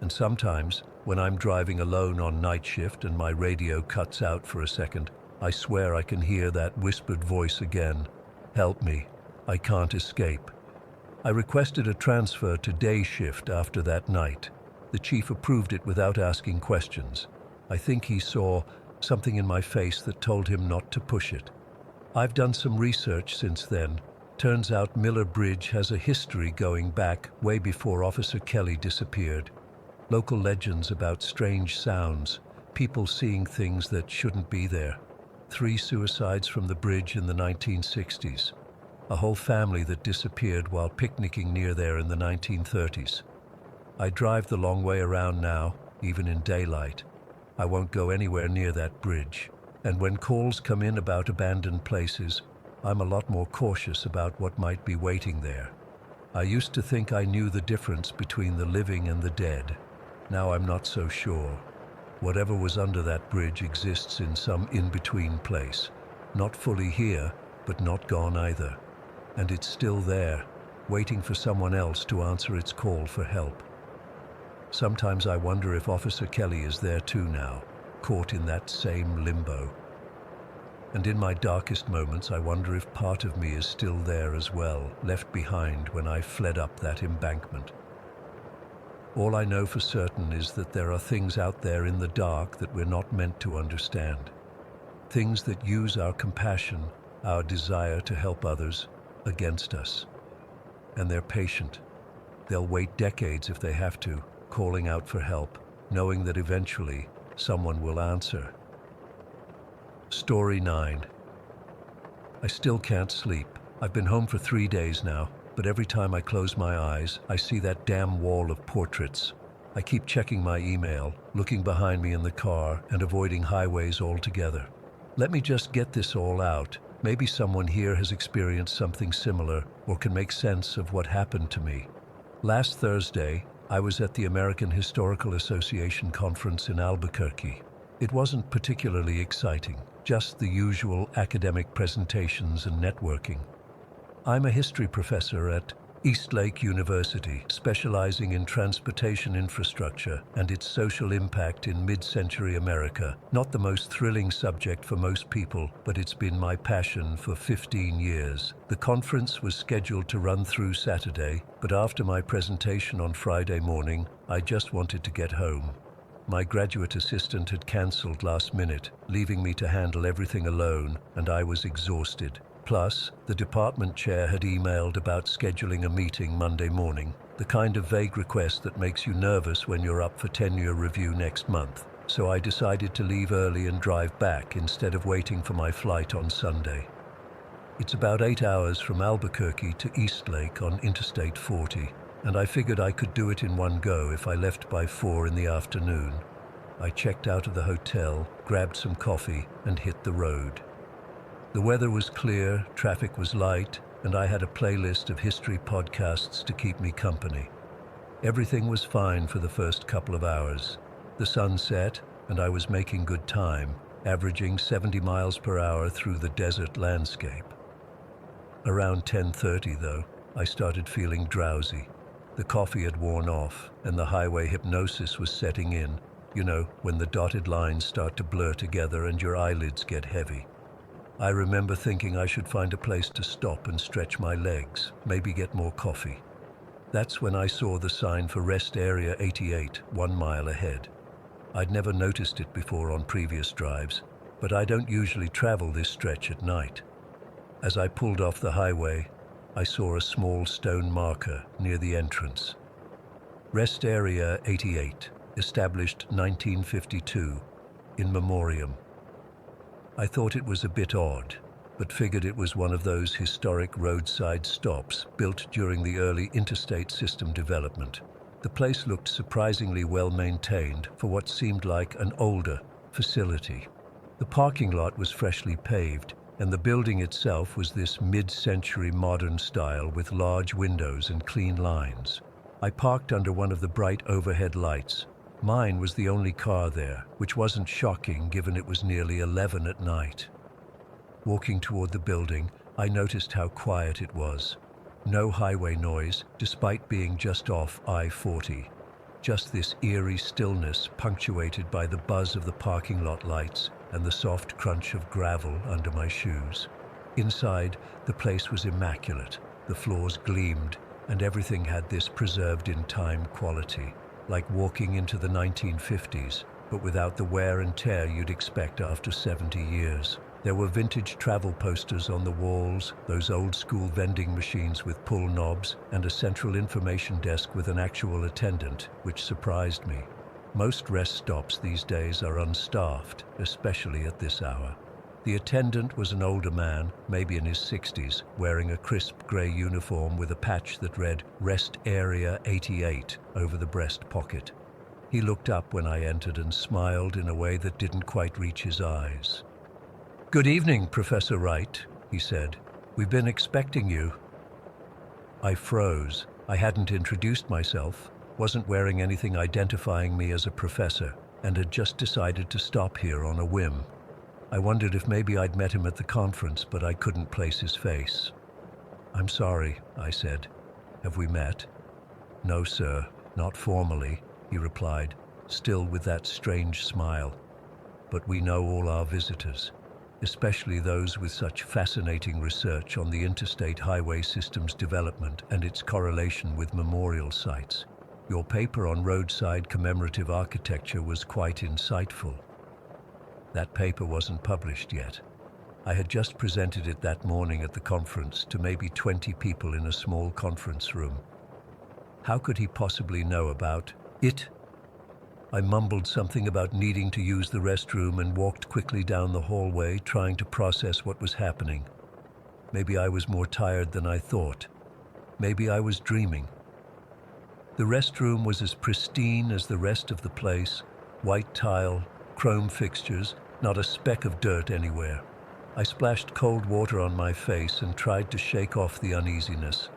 And sometimes, when I'm driving alone on night shift and my radio cuts out for a second, I swear I can hear that whispered voice again. Help me. I can't escape. I requested a transfer to day shift after that night. The chief approved it without asking questions. I think he saw something in my face that told him not to push it. I've done some research since then. Turns out Miller Bridge has a history going back way before Officer Kelly disappeared. Local legends about strange sounds, people seeing things that shouldn't be there. 3 suicides from the bridge in the 1960s. A whole family that disappeared while picnicking near there in the 1930s. I drive the long way around now, even in daylight. I won't go anywhere near that bridge. And when calls come in about abandoned places, I'm a lot more cautious about what might be waiting there. I used to think I knew the difference between the living and the dead. Now I'm not so sure. Whatever was under that bridge exists in some in-between place. Not fully here, but not gone either. And it's still there, waiting for someone else to answer its call for help. Sometimes I wonder if Officer Kelly is there too now, caught in that same limbo. And in my darkest moments, I wonder if part of me is still there as well, left behind when I fled up that embankment. All I know for certain is that there are things out there in the dark that we're not meant to understand. Things that use our compassion, our desire to help others, against us. And they're patient. They'll wait decades if they have to, calling out for help, knowing that eventually someone will answer. Story 9. I still can't sleep. I've been home for 3 days now. But every time I close my eyes, I see that damn wall of portraits. I keep checking my email, looking behind me in the car, and avoiding highways altogether. Let me just get this all out. Maybe someone here has experienced something similar or can make sense of what happened to me. Last Thursday, I was at the American Historical Association conference in Albuquerque. It wasn't particularly exciting, just the usual academic presentations and networking. I'm a history professor at Eastlake University, specializing in transportation infrastructure and its social impact in mid-century America. Not the most thrilling subject for most people, but it's been my passion for 15 years. The conference was scheduled to run through Saturday, but after my presentation on Friday morning, I just wanted to get home. My graduate assistant had cancelled last minute, leaving me to handle everything alone, and I was exhausted. Plus, the department chair had emailed about scheduling a meeting Monday morning, the kind of vague request that makes you nervous when you're up for tenure review next month. So I decided to leave early and drive back instead of waiting for my flight on Sunday. It's about 8 hours from Albuquerque to Eastlake on Interstate 40, and I figured I could do it in one go if I left by 4 in the afternoon. I checked out of the hotel, grabbed some coffee, and hit the road. The weather was clear, traffic was light, and I had a playlist of history podcasts to keep me company. Everything was fine for the first couple of hours. The sun set, and I was making good time, averaging 70 miles per hour through the desert landscape. Around 10:30, though, I started feeling drowsy. The coffee had worn off, and the highway hypnosis was setting in. You know, when the dotted lines start to blur together and your eyelids get heavy. I remember thinking I should find a place to stop and stretch my legs, maybe get more coffee. That's when I saw the sign for Rest Area 88, 1 mile ahead. I'd never noticed it before on previous drives, but I don't usually travel this stretch at night. As I pulled off the highway, I saw a small stone marker near the entrance. Rest Area 88, established 1952, in memoriam. I thought it was a bit odd, but figured it was one of those historic roadside stops built during the early interstate system development. The place looked surprisingly well maintained for what seemed like an older facility. The parking lot was freshly paved, and the building itself was this mid-century modern style with large windows and clean lines. I parked under one of the bright overhead lights. Mine was the only car there, which wasn't shocking given it was nearly 11 at night. Walking toward the building, I noticed how quiet it was. No highway noise, despite being just off I-40. Just this eerie stillness punctuated by the buzz of the parking lot lights and the soft crunch of gravel under my shoes. Inside, the place was immaculate. The floors gleamed, and everything had this preserved-in-time quality. Like walking into the 1950s, but without the wear and tear you'd expect after 70 years. There were vintage travel posters on the walls, those old-school vending machines with pull knobs, and a central information desk with an actual attendant, which surprised me. Most rest stops these days are unstaffed, especially at this hour. The attendant was an older man, maybe in his 60s, wearing a crisp grey uniform with a patch that read Rest Area 88 over the breast pocket. He looked up when I entered and smiled in a way that didn't quite reach his eyes. "Good evening, Professor Wright," he said. "We've been expecting you." I froze. I hadn't introduced myself, wasn't wearing anything identifying me as a professor, and had just decided to stop here on a whim. I wondered if maybe I'd met him at the conference, but I couldn't place his face. "I'm sorry," I said. "Have we met?" "No, sir, not formally," he replied, still with that strange smile. "But we know all our visitors, especially those with such fascinating research on the interstate highway system's development and its correlation with memorial sites. Your paper on roadside commemorative architecture was quite insightful." That paper wasn't published yet. I had just presented it that morning at the conference to maybe 20 people in a small conference room. How could he possibly know about it? I mumbled something about needing to use the restroom and walked quickly down the hallway, trying to process what was happening. Maybe I was more tired than I thought. Maybe I was dreaming. The restroom was as pristine as the rest of the place, white tile, chrome fixtures, not a speck of dirt anywhere. I splashed cold water on my face and tried to shake off the uneasiness.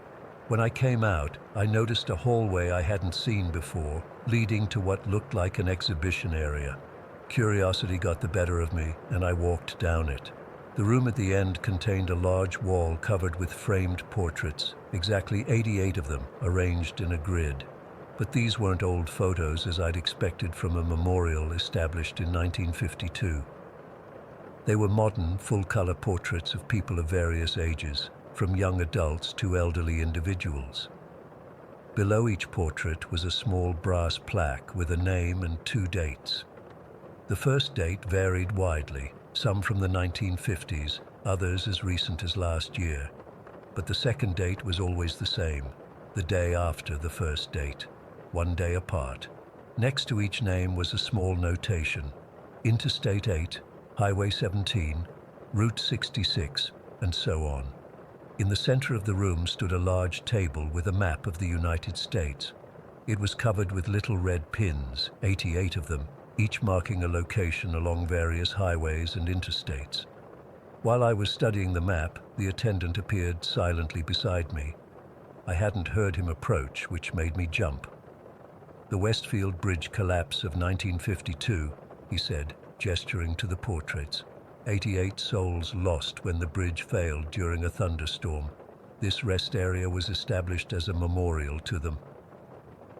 When I came out, I noticed a hallway I hadn't seen before, leading to what looked like an exhibition area. Curiosity got the better of me, and I walked down it. The room at the end contained a large wall covered with framed portraits, exactly 88 of them, arranged in a grid. But these weren't old photos as I'd expected from a memorial established in 1952. They were modern, full-color portraits of people of various ages, from young adults to elderly individuals. Below each portrait was a small brass plaque with a name and 2 dates. The first date varied widely, some from the 1950s, others as recent as last year. But the second date was always the same, the day after the first date, 1 day apart. Next to each name was a small notation: Interstate 8, Highway 17, Route 66, and so on. In the center of the room stood a large table with a map of the United States. It was covered with little red pins, 88 of them, each marking a location along various highways and interstates. While I was studying the map, the attendant appeared silently beside me. I hadn't heard him approach, which made me jump. "The Westfield Bridge collapse of 1952, he said, gesturing to the portraits. 88 souls lost when the bridge failed during a thunderstorm. This rest area was established as a memorial to them."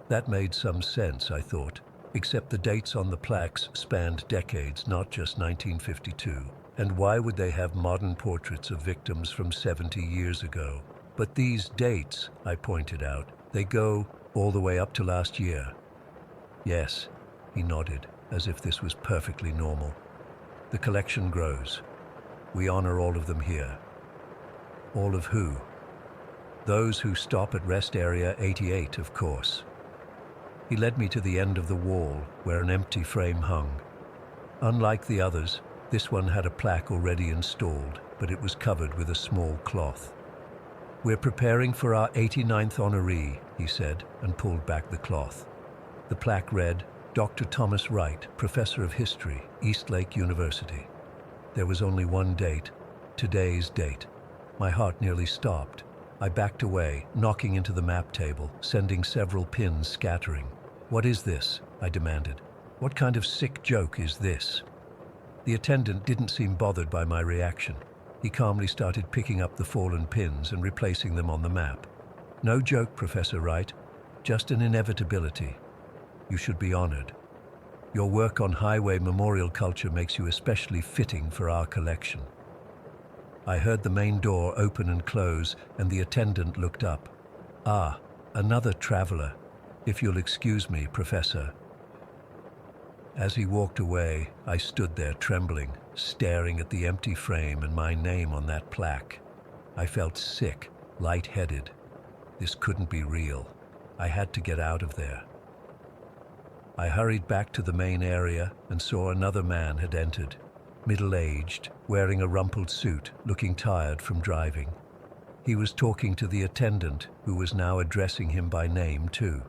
That made some sense, I thought, except the dates on the plaques spanned decades, not just 1952. And why would they have modern portraits of victims from 70 years ago? But these dates, I pointed out, they go all the way up to last year. "Yes," he nodded, as if this was perfectly normal. "The collection grows. We honor all of them here." "All of who?" "Those who stop at rest area 88, of course." He led me to the end of the wall, where an empty frame hung. Unlike the others, this one had a plaque already installed, but it was covered with a small cloth. "We're preparing for our 89th honoree," he said, and pulled back the cloth. The plaque read, "Dr. Thomas Wright, Professor of History, Eastlake University." There was only one date, today's date. My heart nearly stopped. I backed away, knocking into the map table, sending several pins scattering. "What is this?" I demanded. "What kind of sick joke is this?" The attendant didn't seem bothered by my reaction. He calmly started picking up the fallen pins and replacing them on the map. "No joke, Professor Wright. Just an inevitability. You should be honored. Your work on highway memorial culture makes you especially fitting for our collection." I heard the main door open and close, and the attendant looked up. "Ah, another traveler. If you'll excuse me, Professor." As he walked away, I stood there trembling, staring at the empty frame and my name on that plaque. I felt sick, lightheaded. This couldn't be real. I had to get out of there. I hurried back to the main area and saw another man had entered, middle-aged, wearing a rumpled suit, looking tired from driving. He was talking to the attendant, who was now addressing him by name too.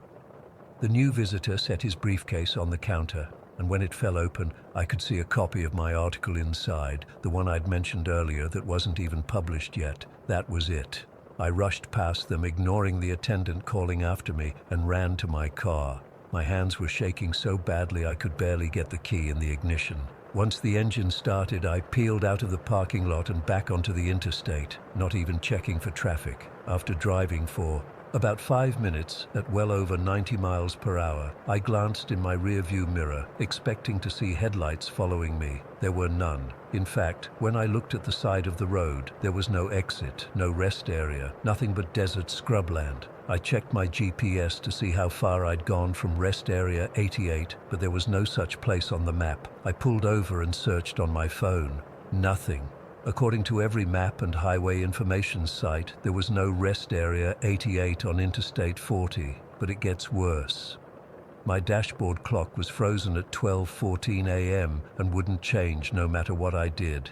The new visitor set his briefcase on the counter, and when it fell open, I could see a copy of my article inside, the one I'd mentioned earlier that wasn't even published yet. That was it. I rushed past them, ignoring the attendant calling after me, and ran to my car. My hands were shaking so badly I could barely get the key in the ignition. Once the engine started, I peeled out of the parking lot and back onto the interstate, not even checking for traffic. After driving for about 5 minutes at well over 90 miles per hour, I glanced in my rearview mirror, expecting to see headlights following me. There were none. In fact, when I looked at the side of the road, there was no exit, no rest area, nothing but desert scrubland. I checked my GPS to see how far I'd gone from rest area 88, but there was no such place on the map. I pulled over and searched on my phone. Nothing. According to every map and highway information site, there was no rest area 88 on Interstate 40, but it gets worse. My dashboard clock was frozen at 12:14 a.m. and wouldn't change no matter what I did.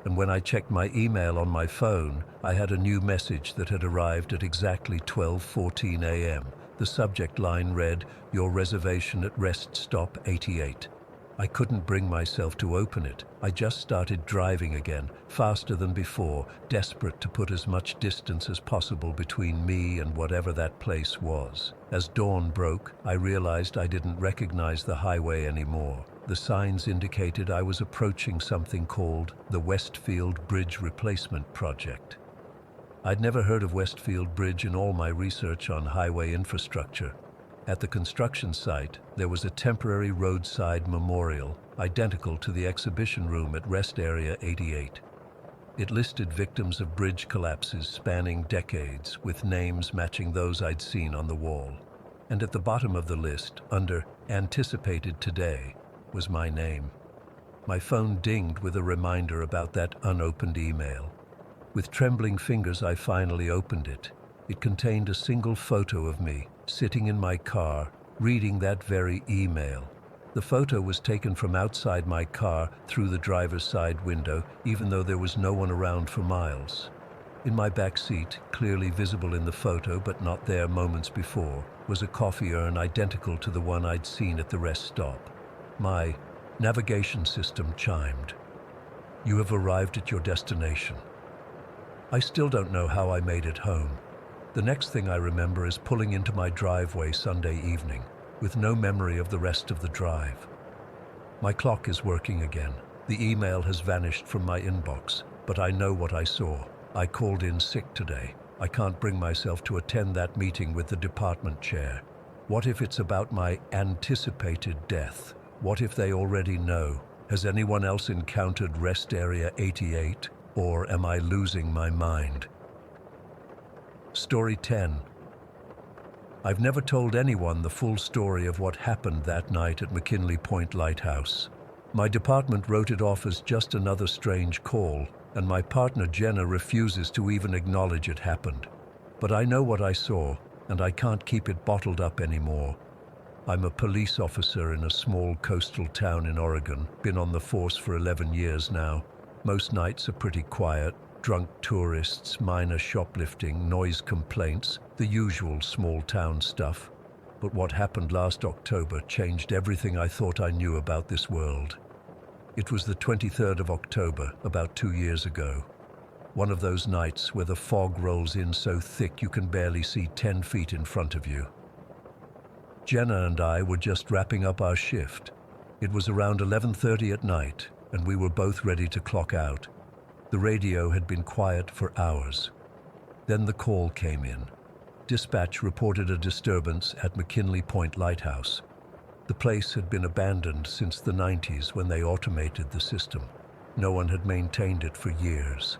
And when I checked my email on my phone, I had a new message that had arrived at exactly 12:14 a.m. The subject line read, "Your reservation at Rest Stop 88. I couldn't bring myself to open it. I just started driving again, faster than before, desperate to put as much distance as possible between me and whatever that place was. As dawn broke, I realized I didn't recognize the highway anymore. The signs indicated I was approaching something called the Westfield Bridge Replacement Project. I'd never heard of Westfield Bridge in all my research on highway infrastructure. At the construction site, there was a temporary roadside memorial, identical to the exhibition room at Rest Area 88. It listed victims of bridge collapses spanning decades, with names matching those I'd seen on the wall. And at the bottom of the list, under "Anticipated Today," was my name. My phone dinged with a reminder about that unopened email. With trembling fingers, I finally opened it. It contained a single photo of me, sitting in my car, reading that very email. The photo was taken from outside my car through the driver's side window, even though there was no one around for miles. In my back seat, clearly visible in the photo but not there moments before, was a coffee urn identical to the one I'd seen at the rest stop. My navigation system chimed. "You have arrived at your destination." I still don't know how I made it home. The next thing I remember is pulling into my driveway Sunday evening, with no memory of the rest of the drive. My clock is working again. The email has vanished from my inbox, but I know what I saw. I called in sick today. I can't bring myself to attend that meeting with the department chair. What if it's about my anticipated death? What if they already know? Has anyone else encountered Rest Area 88? Or am I losing my mind? Story 10. I've never told anyone the full story of what happened that night at McKinley Point Lighthouse. My department wrote it off as just another strange call, and my partner Jenna refuses to even acknowledge it happened. But I know what I saw, and I can't keep it bottled up anymore. I'm a police officer in a small coastal town in Oregon, been on the force for 11 years now. Most nights are pretty quiet. Drunk tourists, minor shoplifting, noise complaints, the usual small-town stuff. But what happened last October changed everything I thought I knew about this world. It was the 23rd of October, about 2 years ago. One of those nights where the fog rolls in so thick you can barely see 10 feet in front of you. Jenna and I were just wrapping up our shift. It was around 11:30 at night, and we were both ready to clock out. The radio had been quiet for hours. Then the call came in. Dispatch reported a disturbance at McKinley Point Lighthouse. The place had been abandoned since the 90s when they automated the system. No one had maintained it for years.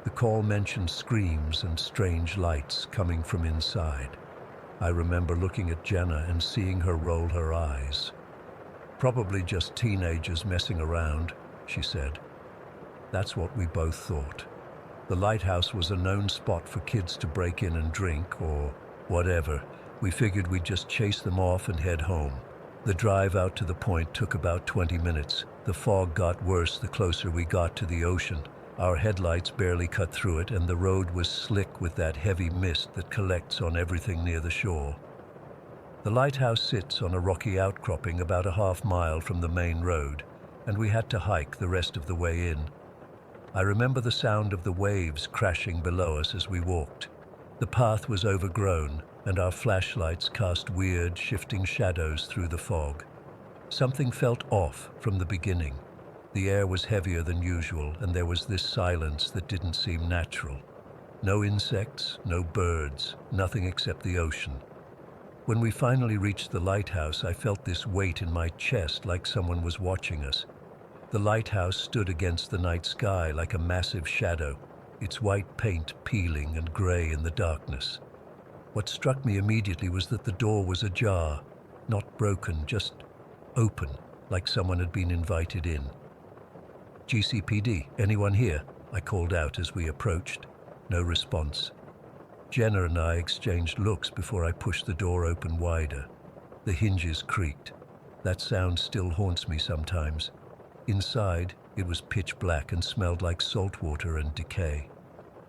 The call mentioned screams and strange lights coming from inside. I remember looking at Jenna and seeing her roll her eyes. "Probably just teenagers messing around," she said. That's what we both thought. The lighthouse was a known spot for kids to break in and drink, or whatever. We figured we'd just chase them off and head home. The drive out to the point took about 20 minutes. The fog got worse the closer we got to the ocean. Our headlights barely cut through it, and the road was slick with that heavy mist that collects on everything near the shore. The lighthouse sits on a rocky outcropping about a half-mile from the main road, and we had to hike the rest of the way in. I remember the sound of the waves crashing below us as we walked. The path was overgrown, and our flashlights cast weird, shifting shadows through the fog. Something felt off from the beginning. The air was heavier than usual, and there was this silence that didn't seem natural. No insects, no birds, nothing except the ocean. When we finally reached the lighthouse, I felt this weight in my chest like someone was watching us. The lighthouse stood against the night sky like a massive shadow, its white paint peeling and gray in the darkness. What struck me immediately was that the door was ajar, not broken, just open, like someone had been invited in. "GCPD, anyone here?" I called out as we approached. No response. Jenna and I exchanged looks before I pushed the door open wider. The hinges creaked. That sound still haunts me sometimes. Inside, it was pitch black and smelled like salt water and decay.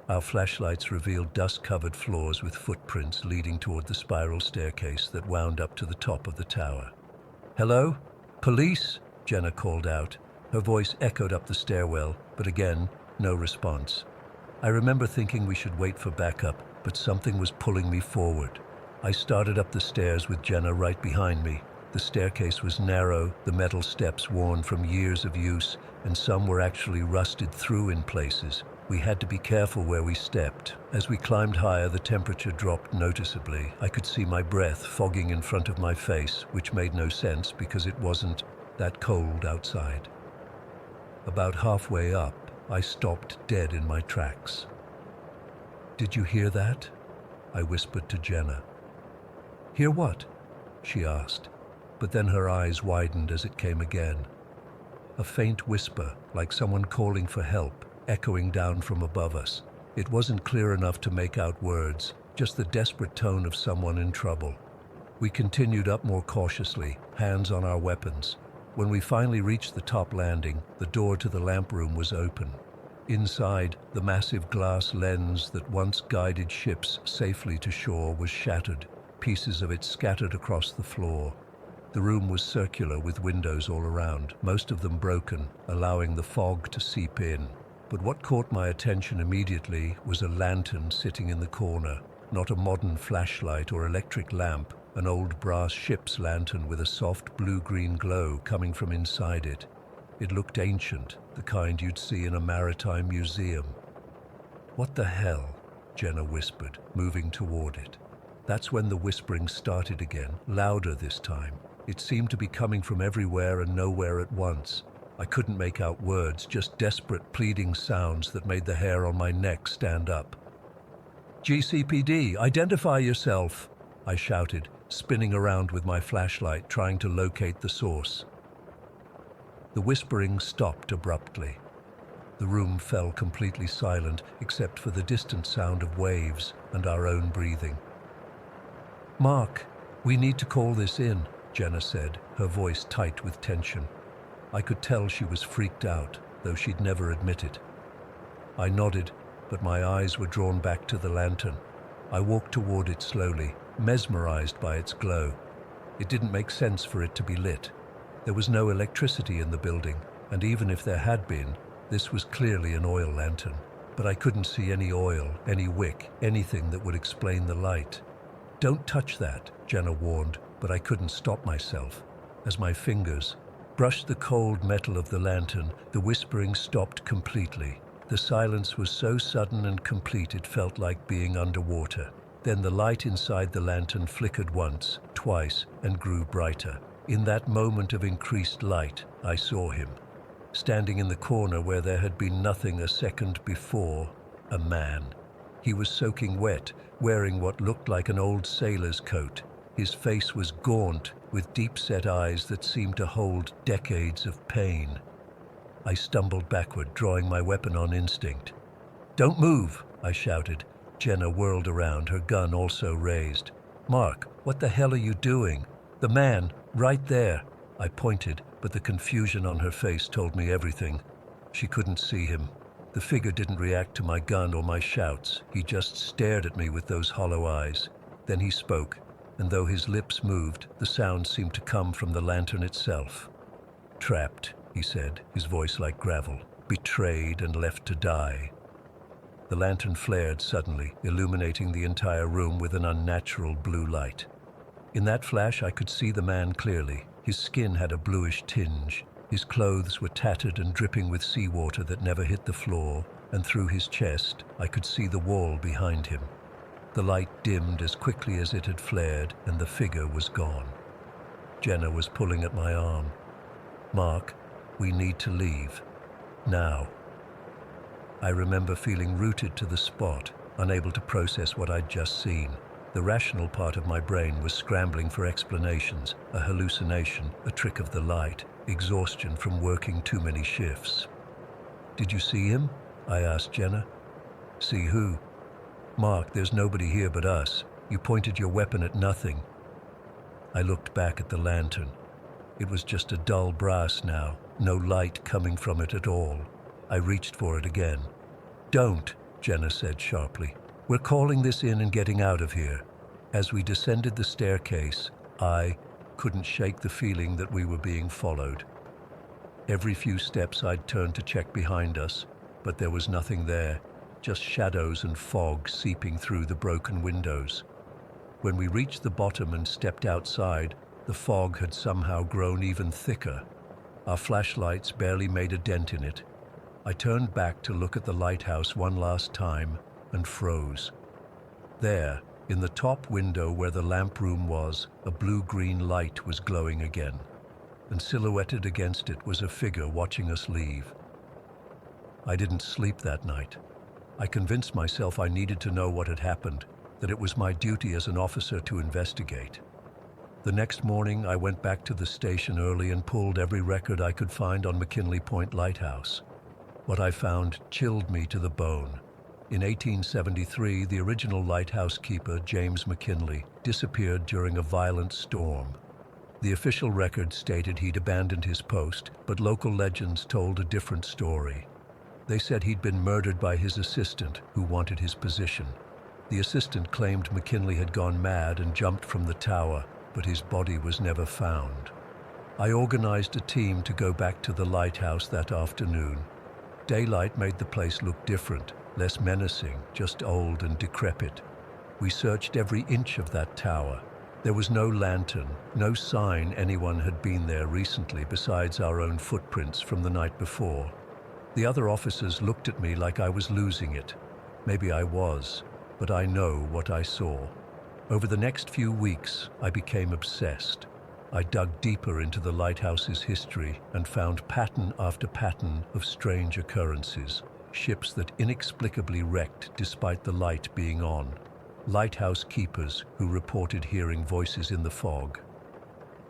Our flashlights revealed dust-covered floors with footprints leading toward the spiral staircase that wound up to the top of the tower. "Hello? Police?" Jenna called out. Her voice echoed up the stairwell, but again, no response. I remember thinking we should wait for backup, but something was pulling me forward. I started up the stairs with Jenna right behind me. The staircase was narrow, the metal steps worn from years of use, and some were actually rusted through in places. We had to be careful where we stepped. As we climbed higher, the temperature dropped noticeably. I could see my breath fogging in front of my face, which made no sense because it wasn't that cold outside. About halfway up, I stopped dead in my tracks. "Did you hear that?" I whispered to Jenna. "Hear what?" she asked, but then her eyes widened as it came again. A faint whisper, like someone calling for help, echoing down from above us. It wasn't clear enough to make out words, just the desperate tone of someone in trouble. We continued up more cautiously, hands on our weapons. When we finally reached the top landing, the door to the lamp room was open. Inside, the massive glass lens that once guided ships safely to shore was shattered, pieces of it scattered across the floor. The room was circular with windows all around, most of them broken, allowing the fog to seep in. But what caught my attention immediately was a lantern sitting in the corner, not a modern flashlight or electric lamp, an old brass ship's lantern with a soft blue-green glow coming from inside it. It looked ancient, the kind you'd see in a maritime museum. "What the hell?" Jenna whispered, moving toward it. That's when the whispering started again, louder this time. It seemed to be coming from everywhere and nowhere at once. I couldn't make out words, just desperate pleading sounds that made the hair on my neck stand up. "GCPD, identify yourself!" I shouted, spinning around with my flashlight, trying to locate the source. The whispering stopped abruptly. The room fell completely silent, except for the distant sound of waves and our own breathing. "Mark, we need to call this in," Jenna said, her voice tight with tension. I could tell she was freaked out, though she'd never admit it. I nodded, but my eyes were drawn back to the lantern. I walked toward it slowly, mesmerized by its glow. It didn't make sense for it to be lit. There was no electricity in the building, and even if there had been, this was clearly an oil lantern. But I couldn't see any oil, any wick, anything that would explain the light. "Don't touch that," Jenna warned, but I couldn't stop myself. As my fingers brushed the cold metal of the lantern, the whispering stopped completely. The silence was so sudden and complete it felt like being underwater. Then the light inside the lantern flickered once, twice, and grew brighter. In that moment of increased light, I saw him. Standing in the corner where there had been nothing a second before, a man. He was soaking wet, wearing what looked like an old sailor's coat. His face was gaunt, with deep-set eyes that seemed to hold decades of pain. I stumbled backward, drawing my weapon on instinct. "Don't move!" I shouted. Jenna whirled around, her gun also raised. "Mark, what the hell are you doing?" "The man, right there!" I pointed, but the confusion on her face told me everything. She couldn't see him. The figure didn't react to my gun or my shouts. He just stared at me with those hollow eyes. Then he spoke, and though his lips moved, the sound seemed to come from the lantern itself. "Trapped," he said, his voice like gravel. "Betrayed and left to die." The lantern flared suddenly, illuminating the entire room with an unnatural blue light. In that flash, I could see the man clearly. His skin had a bluish tinge. His clothes were tattered and dripping with seawater that never hit the floor, and through his chest, I could see the wall behind him. The light dimmed as quickly as it had flared, and the figure was gone. Jenna was pulling at my arm. "Mark, we need to leave. Now." I remember feeling rooted to the spot, unable to process what I'd just seen. The rational part of my brain was scrambling for explanations, a hallucination, a trick of the light, exhaustion from working too many shifts. "Did you see him?" I asked Jenna. "See who?" "Mark, there's nobody here but us. You pointed your weapon at nothing." I looked back at the lantern. It was just a dull brass now, no light coming from it at all. I reached for it again. "Don't," Jenna said sharply. "We're calling this in and getting out of here." As we descended the staircase, I couldn't shake the feeling that we were being followed. Every few steps I'd turn to check behind us, but there was nothing there, just shadows and fog seeping through the broken windows. When we reached the bottom and stepped outside, The fog had somehow grown even thicker. Our flashlights barely made a dent in it. I turned back to look at the lighthouse one last time and froze. There, in the top window where the lamp room was, a blue-green light was glowing again, and silhouetted against it was a figure watching us leave. I didn't sleep that night. I convinced myself I needed to know what had happened, that it was my duty as an officer to investigate. The next morning, I went back to the station early and pulled every record I could find on McKinley Point Lighthouse. What I found chilled me to the bone. In 1873, the original lighthouse keeper, James McKinley, disappeared during a violent storm. The official record stated he'd abandoned his post, but local legends told a different story. They said he'd been murdered by his assistant, who wanted his position. The assistant claimed McKinley had gone mad and jumped from the tower, but his body was never found. I organized a team to go back to the lighthouse that afternoon. Daylight made the place look different, less menacing, just old and decrepit. We searched every inch of that tower. There was no lantern, no sign anyone had been there recently besides our own footprints from the night before. The other officers looked at me like I was losing it. Maybe I was, but I know what I saw. Over the next few weeks, I became obsessed. I dug deeper into the lighthouse's history and found pattern after pattern of strange occurrences. Ships that inexplicably wrecked despite the light being on. Lighthouse keepers who reported hearing voices in the fog.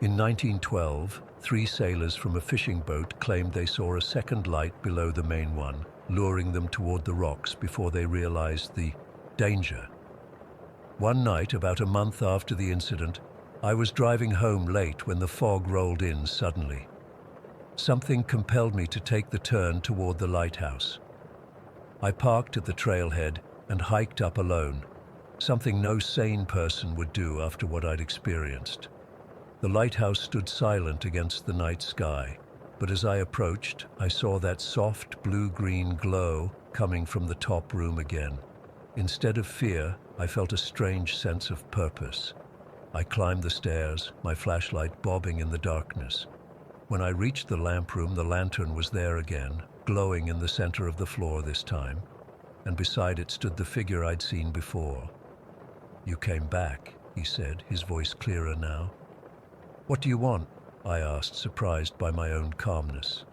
In 1912, 3 sailors from a fishing boat claimed they saw a second light below the main one, luring them toward the rocks before they realized the danger. One night, about a month after the incident, I was driving home late when the fog rolled in suddenly. Something compelled me to take the turn toward the lighthouse. I parked at the trailhead and hiked up alone, something no sane person would do after what I'd experienced. The lighthouse stood silent against the night sky, but as I approached, I saw that soft blue-green glow coming from the top room again. Instead of fear, I felt a strange sense of purpose. I climbed the stairs, my flashlight bobbing in the darkness. When I reached the lamp room, the lantern was there again, glowing in the center of the floor this time, and beside it stood the figure I'd seen before. "You came back," he said, his voice clearer now. "What do you want?" I asked, surprised by my own calmness.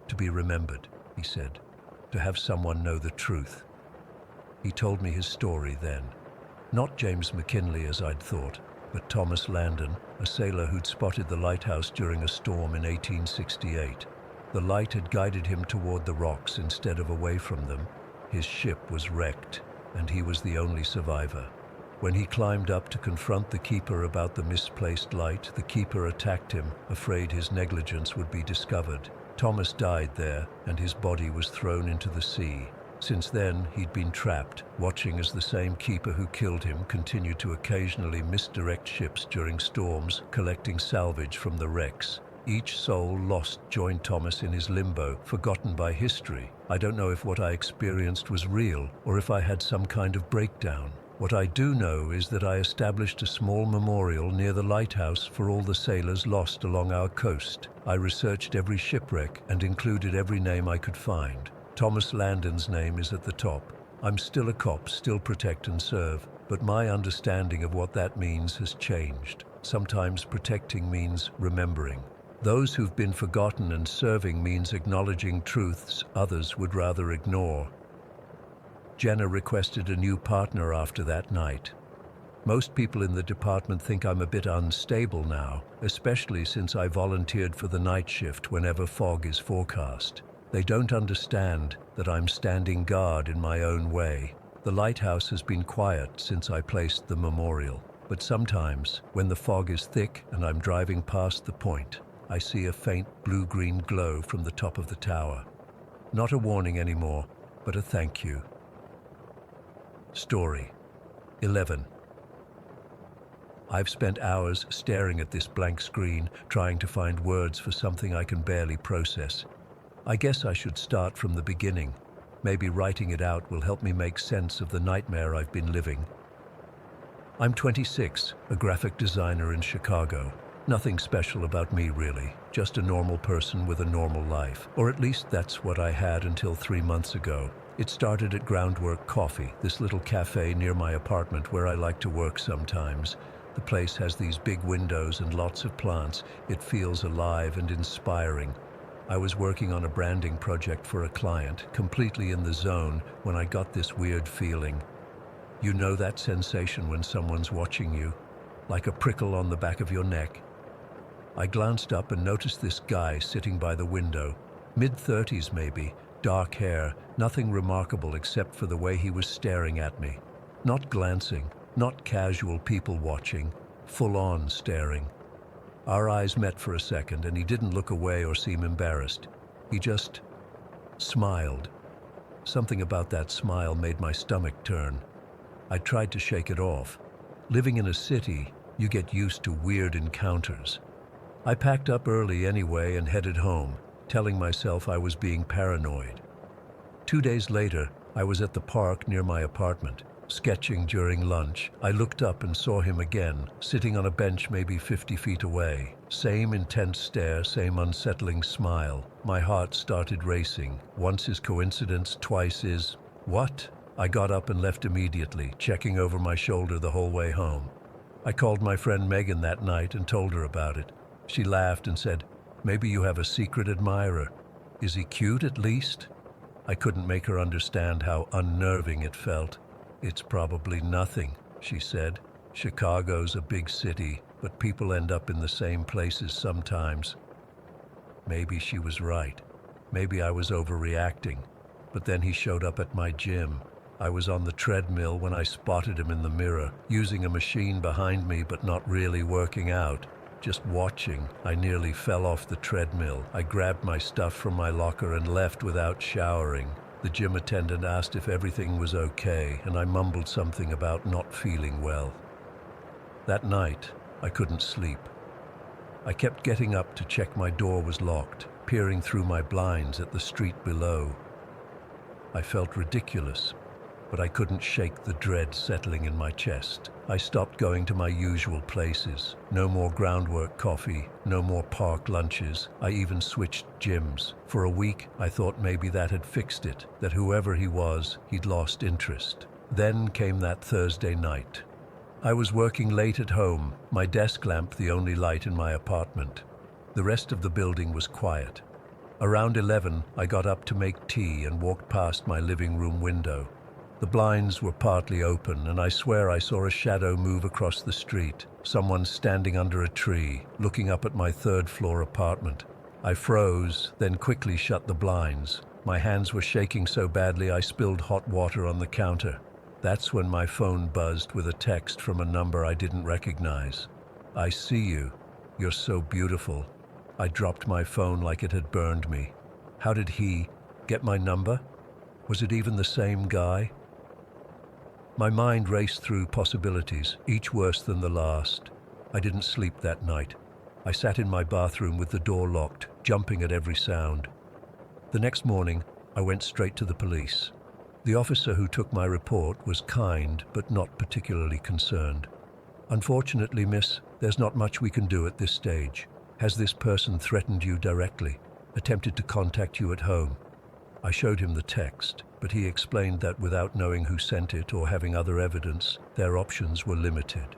"To be remembered," he said, "to have someone know the truth." He told me his story then. Not James McKinley as I'd thought, but Thomas Landon, a sailor who'd spotted the lighthouse during a storm in 1868. The light had guided him toward the rocks instead of away from them. His ship was wrecked, and he was the only survivor. When he climbed up to confront the keeper about the misplaced light, the keeper attacked him, afraid his negligence would be discovered. Thomas died there, and his body was thrown into the sea. Since then, he'd been trapped, watching as the same keeper who killed him continued to occasionally misdirect ships during storms, collecting salvage from the wrecks. Each soul lost joined Thomas in his limbo, forgotten by history. I don't know if what I experienced was real, or if I had some kind of breakdown. What I do know is that I established a small memorial near the lighthouse for all the sailors lost along our coast. I researched every shipwreck and included every name I could find. Thomas Landon's name is at the top. I'm still a cop, still protect and serve, but my understanding of what that means has changed. Sometimes protecting means remembering. Those who've been forgotten, and serving means acknowledging truths others would rather ignore. Jenna requested a new partner after that night. Most people in the department think I'm a bit unstable now, especially since I volunteered for the night shift whenever fog is forecast. They don't understand that I'm standing guard in my own way. The lighthouse has been quiet since I placed the memorial, but sometimes, when the fog is thick and I'm driving past the point, I see a faint blue-green glow from the top of the tower. Not a warning anymore, but a thank you. Story 11. I've spent hours staring at this blank screen, trying to find words for something I can barely process. I guess I should start from the beginning. Maybe writing it out will help me make sense of the nightmare I've been living. I'm 26, a graphic designer in Chicago. Nothing special about me, really. Just a normal person with a normal life. Or at least that's what I had until 3 months ago. It started at Groundwork Coffee, this little cafe near my apartment where I like to work sometimes. The place has these big windows and lots of plants. It feels alive and inspiring. I was working on a branding project for a client, completely in the zone, when I got this weird feeling. You know that sensation when someone's watching you? Like a prickle on the back of your neck? I glanced up and noticed this guy sitting by the window. Mid-30s maybe, dark hair, nothing remarkable except for the way he was staring at me. Not glancing, not casual people watching, full-on staring. Our eyes met for a second and he didn't look away or seem embarrassed. He just smiled. Something about that smile made my stomach turn. I tried to shake it off. Living in a city, you get used to weird encounters. I packed up early anyway and headed home, telling myself I was being paranoid. 2 days later, I was at the park near my apartment, sketching during lunch. I looked up and saw him again, sitting on a bench maybe 50 feet away. Same intense stare, same unsettling smile. My heart started racing. Once is coincidence, twice is... What? I got up and left immediately, checking over my shoulder the whole way home. I called my friend Megan that night and told her about it. She laughed and said, "Maybe you have a secret admirer. Is he cute at least?" I couldn't make her understand how unnerving it felt. "It's probably nothing," she said. "Chicago's a big city, but people end up in the same places sometimes." Maybe she was right. Maybe I was overreacting. But then he showed up at my gym. I was on the treadmill when I spotted him in the mirror, using a machine behind me but not really working out. Just watching. I nearly fell off the treadmill. I grabbed my stuff from my locker and left without showering. The gym attendant asked if everything was okay, and I mumbled something about not feeling well. That night, I couldn't sleep. I kept getting up to check my door was locked, peering through my blinds at the street below. I felt ridiculous, but I couldn't shake the dread settling in my chest. I stopped going to my usual places. No more Groundwork Coffee, no more park lunches. I even switched gyms. For a week, I thought maybe that had fixed it, that whoever he was, he'd lost interest. Then came that Thursday night. I was working late at home, my desk lamp the only light in my apartment. The rest of the building was quiet. Around 11, I got up to make tea and walked past my living room window. The blinds were partly open, and I swear I saw a shadow move across the street. Someone standing under a tree, looking up at my third-floor apartment. I froze, then quickly shut the blinds. My hands were shaking so badly I spilled hot water on the counter. That's when my phone buzzed with a text from a number I didn't recognize. "I see you. You're so beautiful." I dropped my phone like it had burned me. How did he get my number? Was it even the same guy? My mind raced through possibilities, each worse than the last. I didn't sleep that night. I sat in my bathroom with the door locked, jumping at every sound. The next morning, I went straight to the police. The officer who took my report was kind, but not particularly concerned. "Unfortunately, miss, there's not much we can do at this stage. Has this person threatened you directly? Attempted to contact you at home?" I showed him the text, but he explained that without knowing who sent it or having other evidence, their options were limited.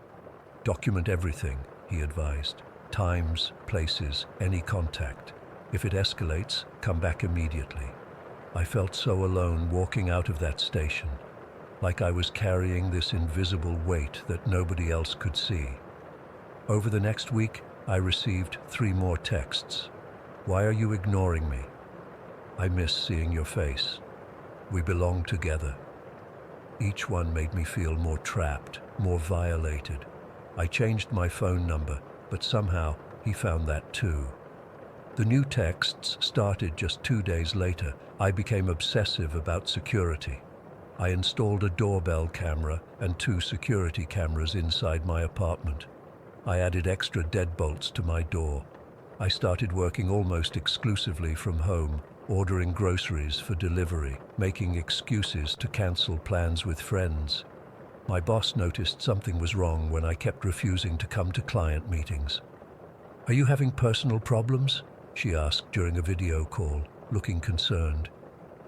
"Document everything," he advised. "Times, places, any contact. If it escalates, come back immediately." I felt so alone walking out of that station, like I was carrying this invisible weight that nobody else could see. Over the next week, I received 3 more texts. "Why are you ignoring me? I miss seeing your face. We belong together." Each one made me feel more trapped, more violated. I changed my phone number, but somehow he found that too. The new texts started just 2 days later. I became obsessive about security. I installed a doorbell camera and 2 security cameras inside my apartment. I added extra deadbolts to my door. I started working almost exclusively from home, ordering groceries for delivery, making excuses to cancel plans with friends. My boss noticed something was wrong when I kept refusing to come to client meetings. "Are you having personal problems?" she asked during a video call, looking concerned.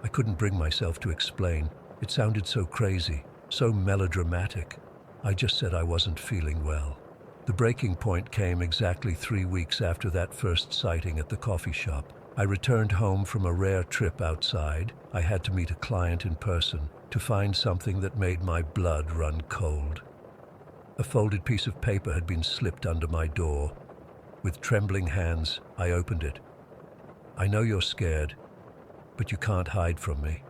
I couldn't bring myself to explain. It sounded so crazy, so melodramatic. I just said I wasn't feeling well. The breaking point came exactly 3 weeks after that first sighting at the coffee shop. I returned home from a rare trip outside. I had to meet a client in person to find something that made my blood run cold. A folded piece of paper had been slipped under my door. With trembling hands, I opened it. "I know you're scared, but you can't hide from me.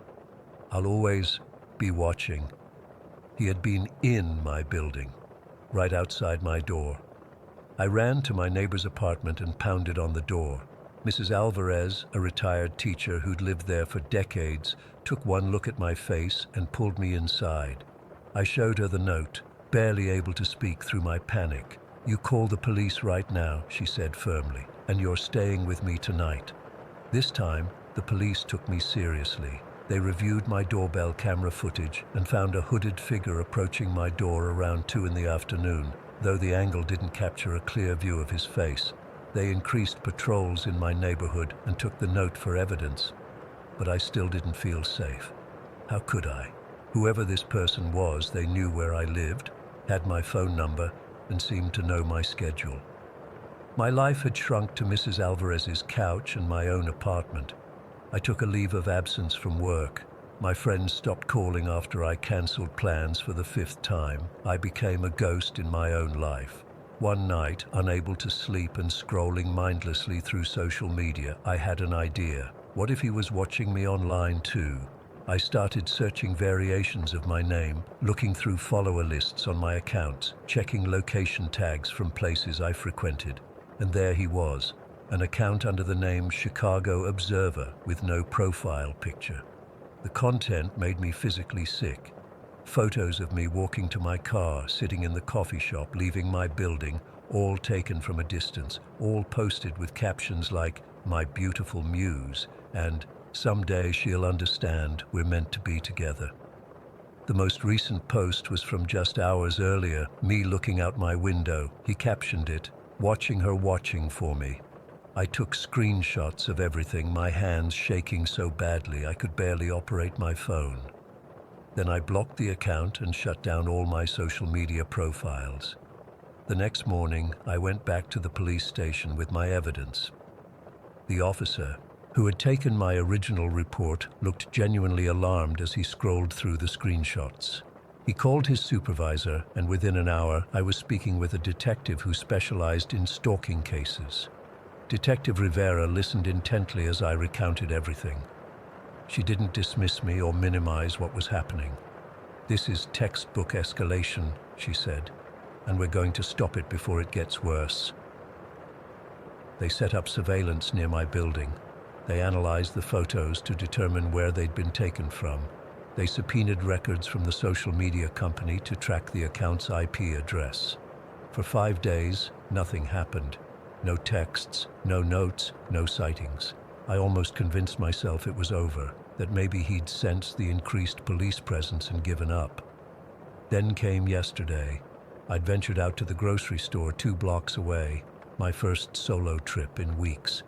I'll always be watching." He had been in my building, right outside my door. I ran to my neighbor's apartment and pounded on the door. Mrs. Alvarez, a retired teacher who'd lived there for decades, took one look at my face and pulled me inside. I showed her the note, barely able to speak through my panic. "You call the police right now," she said firmly, "and you're staying with me tonight." This time, the police took me seriously. They reviewed my doorbell camera footage and found a hooded figure approaching my door around 2 in the afternoon, though the angle didn't capture a clear view of his face. They increased patrols in my neighborhood and took the note for evidence. But I still didn't feel safe. How could I? Whoever this person was, they knew where I lived, had my phone number, and seemed to know my schedule. My life had shrunk to Mrs. Alvarez's couch and my own apartment. I took a leave of absence from work. My friends stopped calling after I cancelled plans for the 5th time. I became a ghost in my own life. One night, unable to sleep and scrolling mindlessly through social media, I had an idea. What if he was watching me online too? I started searching variations of my name, looking through follower lists on my accounts, checking location tags from places I frequented. And there he was, an account under the name Chicago Observer with no profile picture. The content made me physically sick. Photos of me walking to my car, sitting in the coffee shop, leaving my building, all taken from a distance, all posted with captions like, "My beautiful muse," and "Someday she'll understand, we're meant to be together." The most recent post was from just hours earlier, me looking out my window. He captioned it, "Watching her watching for me." I took screenshots of everything, my hands shaking so badly I could barely operate my phone. Then I blocked the account and shut down all my social media profiles. The next morning, I went back to the police station with my evidence. The officer, who had taken my original report, looked genuinely alarmed as he scrolled through the screenshots. He called his supervisor, and within an hour, I was speaking with a detective who specialized in stalking cases. Detective Rivera listened intently as I recounted everything. She didn't dismiss me or minimize what was happening. "This is textbook escalation," she said, "and we're going to stop it before it gets worse." They set up surveillance near my building. They analyzed the photos to determine where they'd been taken from. They subpoenaed records from the social media company to track the account's IP address. For 5 days, nothing happened. No texts, no notes, no sightings. I almost convinced myself it was over, that maybe he'd sensed the increased police presence and given up. Then came yesterday. I'd ventured out to the grocery store 2 blocks away, my first solo trip in weeks.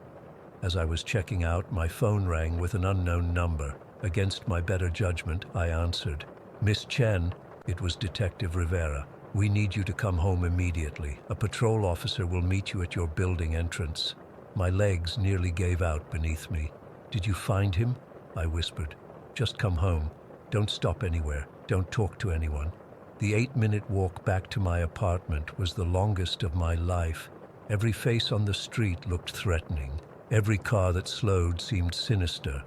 As I was checking out, my phone rang with an unknown number. Against my better judgment, I answered. "Miss Chen," it was Detective Rivera. "We need you to come home immediately. A patrol officer will meet you at your building entrance." My legs nearly gave out beneath me. "Did you find him?" I whispered. "Just come home. Don't stop anywhere. Don't talk to anyone." The 8-minute walk back to my apartment was the longest of my life. Every face on the street looked threatening. Every car that slowed seemed sinister.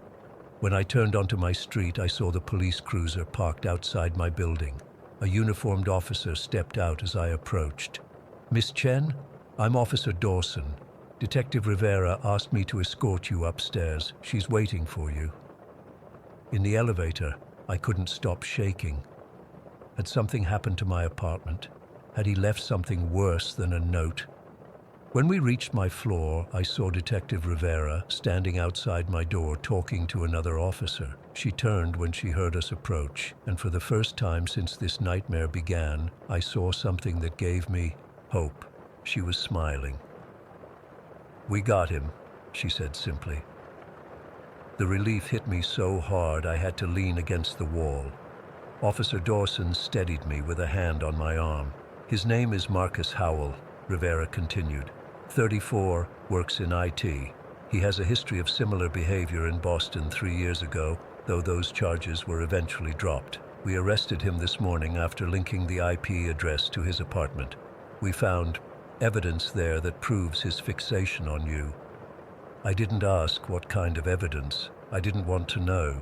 When I turned onto my street, I saw the police cruiser parked outside my building. A uniformed officer stepped out as I approached. "Miss Chen, I'm Officer Dawson. Detective Rivera asked me to escort you upstairs. She's waiting for you." In the elevator, I couldn't stop shaking. Had something happened to my apartment? Had he left something worse than a note? When we reached my floor, I saw Detective Rivera standing outside my door talking to another officer. She turned when she heard us approach, and for the first time since this nightmare began, I saw something that gave me hope. She was smiling. "We got him," she said simply. The relief hit me so hard I had to lean against the wall. Officer Dawson steadied me with a hand on my arm. "His name is Marcus Howell," Rivera continued. 34, works in IT. He has a history of similar behavior in Boston 3 years ago, though those charges were eventually dropped. We arrested him this morning after linking the IP address to his apartment. We found evidence there that proves his fixation on you. I didn't ask what kind of evidence. I didn't want to know.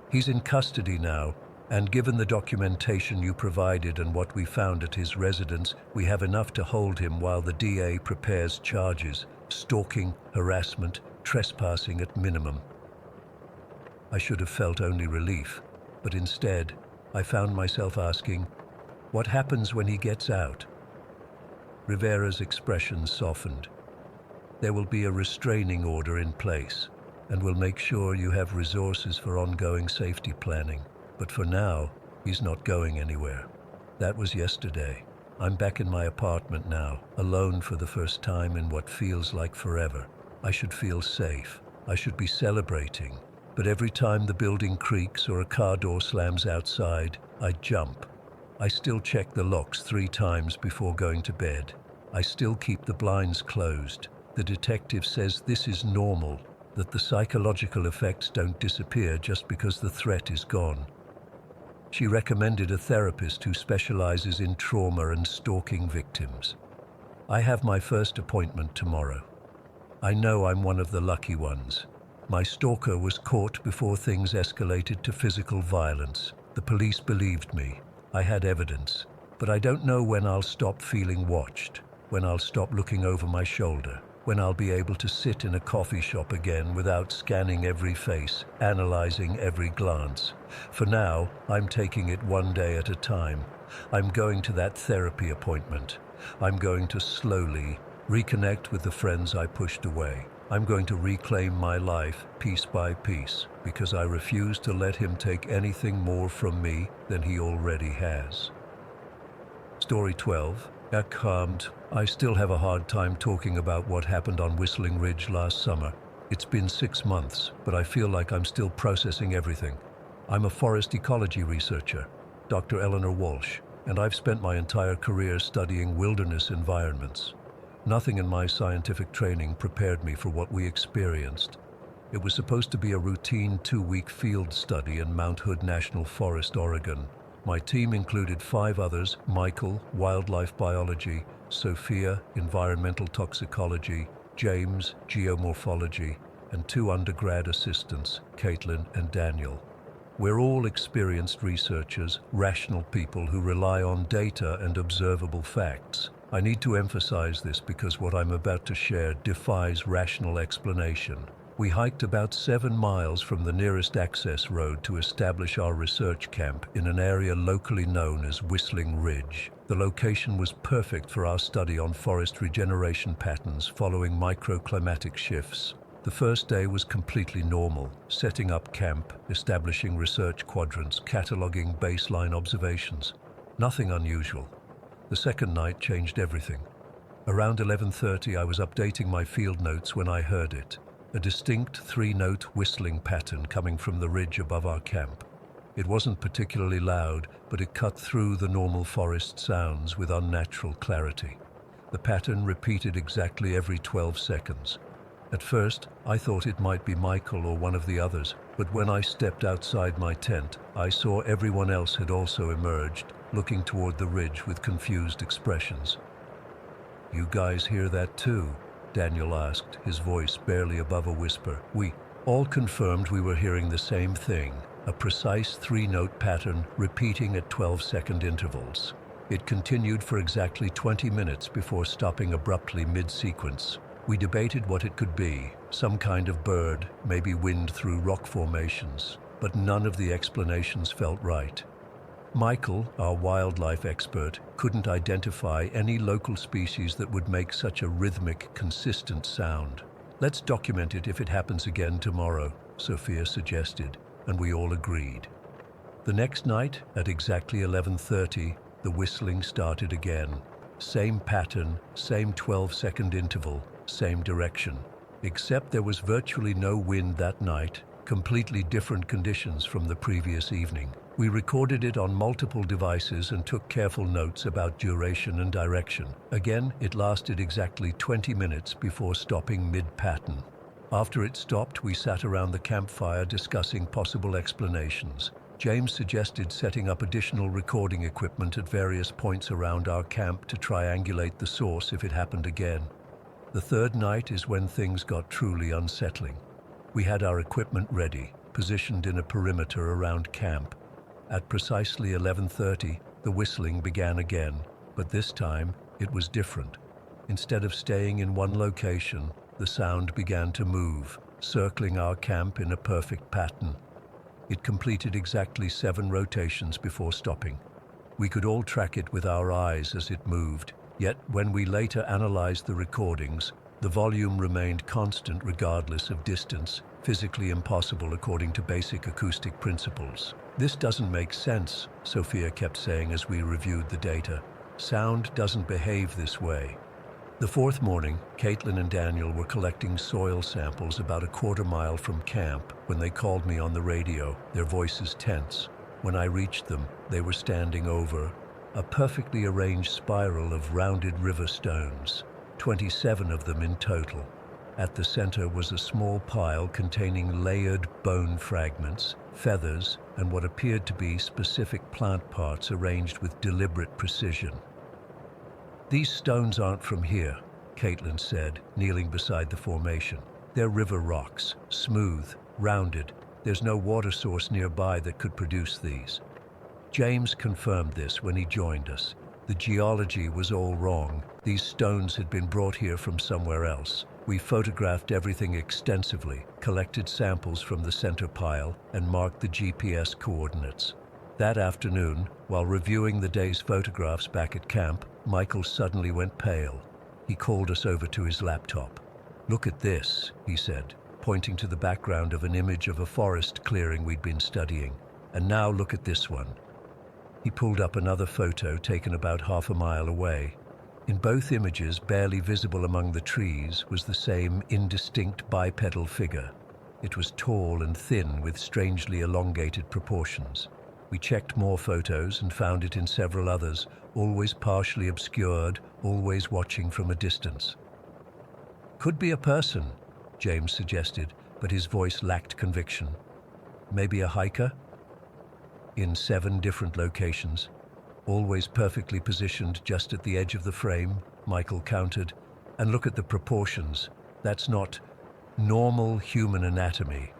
He's in custody now, and given the documentation you provided and what we found at his residence, we have enough to hold him while the DA prepares charges: stalking, harassment, trespassing at minimum. I should have felt only relief, but instead, I found myself asking, what happens when he gets out? Rivera's expression softened. There will be a restraining order in place, and we'll make sure you have resources for ongoing safety planning. But for now, he's not going anywhere. That was yesterday. I'm back in my apartment now, alone for the first time in what feels like forever. I should feel safe. I should be celebrating. But every time the building creaks or a car door slams outside, I jump. I still check the locks 3 times before going to bed. I still keep the blinds closed. The detective says this is normal, that the psychological effects don't disappear just because the threat is gone. She recommended a therapist who specializes in trauma and stalking victims. I have my first appointment tomorrow. I know I'm one of the lucky ones. My stalker was caught before things escalated to physical violence. The police believed me. I had evidence. But I don't know when I'll stop feeling watched, when I'll stop looking over my shoulder, when I'll be able to sit in a coffee shop again without scanning every face, analyzing every glance. For now, I'm taking it one day at a time. I'm going to that therapy appointment. I'm going to slowly reconnect with the friends I pushed away. I'm going to reclaim my life piece by piece, because I refuse to let him take anything more from me than he already has. Story 12. Calmed. I still have a hard time talking about what happened on Whistling Ridge last summer. It's been 6 months, but I feel like I'm still processing everything. I'm a forest ecology researcher, Dr. Eleanor Walsh, and I've spent my entire career studying wilderness environments. Nothing in my scientific training prepared me for what we experienced. It was supposed to be a routine 2-week field study in Mount Hood National Forest, Oregon. My team included 5 others: Michael, wildlife biology; Sophia, environmental toxicology; James, geomorphology; and 2 undergrad assistants, Caitlin and Daniel. We're all experienced researchers, rational people who rely on data and observable facts. I need to emphasize this because what I'm about to share defies rational explanation. We hiked about 7 miles from the nearest access road to establish our research camp in an area locally known as Whistling Ridge. The location was perfect for our study on forest regeneration patterns following microclimatic shifts. The first day was completely normal, setting up camp, establishing research quadrants, cataloging baseline observations. Nothing unusual. The second night changed everything. Around 11:30, I was updating my field notes when I heard it. A distinct 3-note whistling pattern coming from the ridge above our camp. It wasn't particularly loud, but it cut through the normal forest sounds with unnatural clarity. The pattern repeated exactly every 12 seconds. At first, I thought it might be Michael or one of the others, but when I stepped outside my tent, I saw everyone else had also emerged, looking toward the ridge with confused expressions. "You guys hear that too?" Daniel asked, his voice barely above a whisper. We all confirmed we were hearing the same thing, a precise 3-note pattern repeating at 12-second intervals. It continued for exactly 20 minutes before stopping abruptly mid-sequence. We debated what it could be, some kind of bird, maybe wind through rock formations, but none of the explanations felt right. Michael, our wildlife expert, couldn't identify any local species that would make such a rhythmic, consistent sound. "Let's document it if it happens again tomorrow," Sophia suggested, and we all agreed. The next night, at exactly 11:30, the whistling started again. Same pattern, same 12-second interval, same direction. Except there was virtually no wind that night, completely different conditions from the previous evening. We recorded it on multiple devices and took careful notes about duration and direction. Again, it lasted exactly 20 minutes before stopping mid-pattern. After it stopped, we sat around the campfire discussing possible explanations. James suggested setting up additional recording equipment at various points around our camp to triangulate the source if it happened again. The third night is when things got truly unsettling. We had our equipment ready, positioned in a perimeter around camp. At precisely 11:30, the whistling began again, but this time it was different. Instead of staying in one location, the sound began to move, circling our camp in a perfect pattern. It completed exactly 7 rotations before stopping. We could all track it with our eyes as it moved, yet when we later analyzed the recordings, the volume remained constant regardless of distance, physically impossible according to basic acoustic principles. "This doesn't make sense," Sophia kept saying as we reviewed the data. "Sound doesn't behave this way." The fourth morning, Caitlin and Daniel were collecting soil samples about a quarter-mile from camp when they called me on the radio, their voices tense. When I reached them, they were standing over a perfectly arranged spiral of rounded river stones, 27 of them in total. At the center was a small pile containing layered bone fragments, feathers, and what appeared to be specific plant parts arranged with deliberate precision. "These stones aren't from here," Caitlin said, kneeling beside the formation. "They're river rocks, smooth, rounded. There's no water source nearby that could produce these." James confirmed this when he joined us. The geology was all wrong. These stones had been brought here from somewhere else. We photographed everything extensively, collected samples from the center pile, and marked the GPS coordinates. That afternoon, while reviewing the day's photographs back at camp, Michael suddenly went pale. He called us over to his laptop. "Look at this," he said, pointing to the background of an image of a forest clearing we'd been studying. "And now look at this one." He pulled up another photo taken about half a mile away. In both images, barely visible among the trees, was the same indistinct bipedal figure. It was tall and thin with strangely elongated proportions. We checked more photos and found it in several others, always partially obscured, always watching from a distance. "Could be a person," James suggested, but his voice lacked conviction. "Maybe a hiker?" In 7 different locations, always perfectly positioned just at the edge of the frame, Michael countered. "And look at the proportions. That's not normal human anatomy."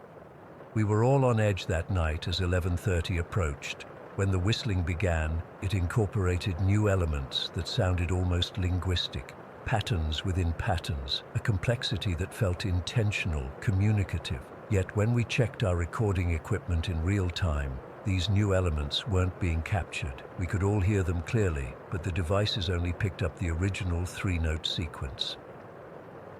We were all on edge that night as 11:30 approached. When the whistling began, it incorporated new elements that sounded almost linguistic, patterns within patterns, a complexity that felt intentional, communicative. Yet when we checked our recording equipment in real time, these new elements weren't being captured. We could all hear them clearly, but the devices only picked up the original 3-note sequence.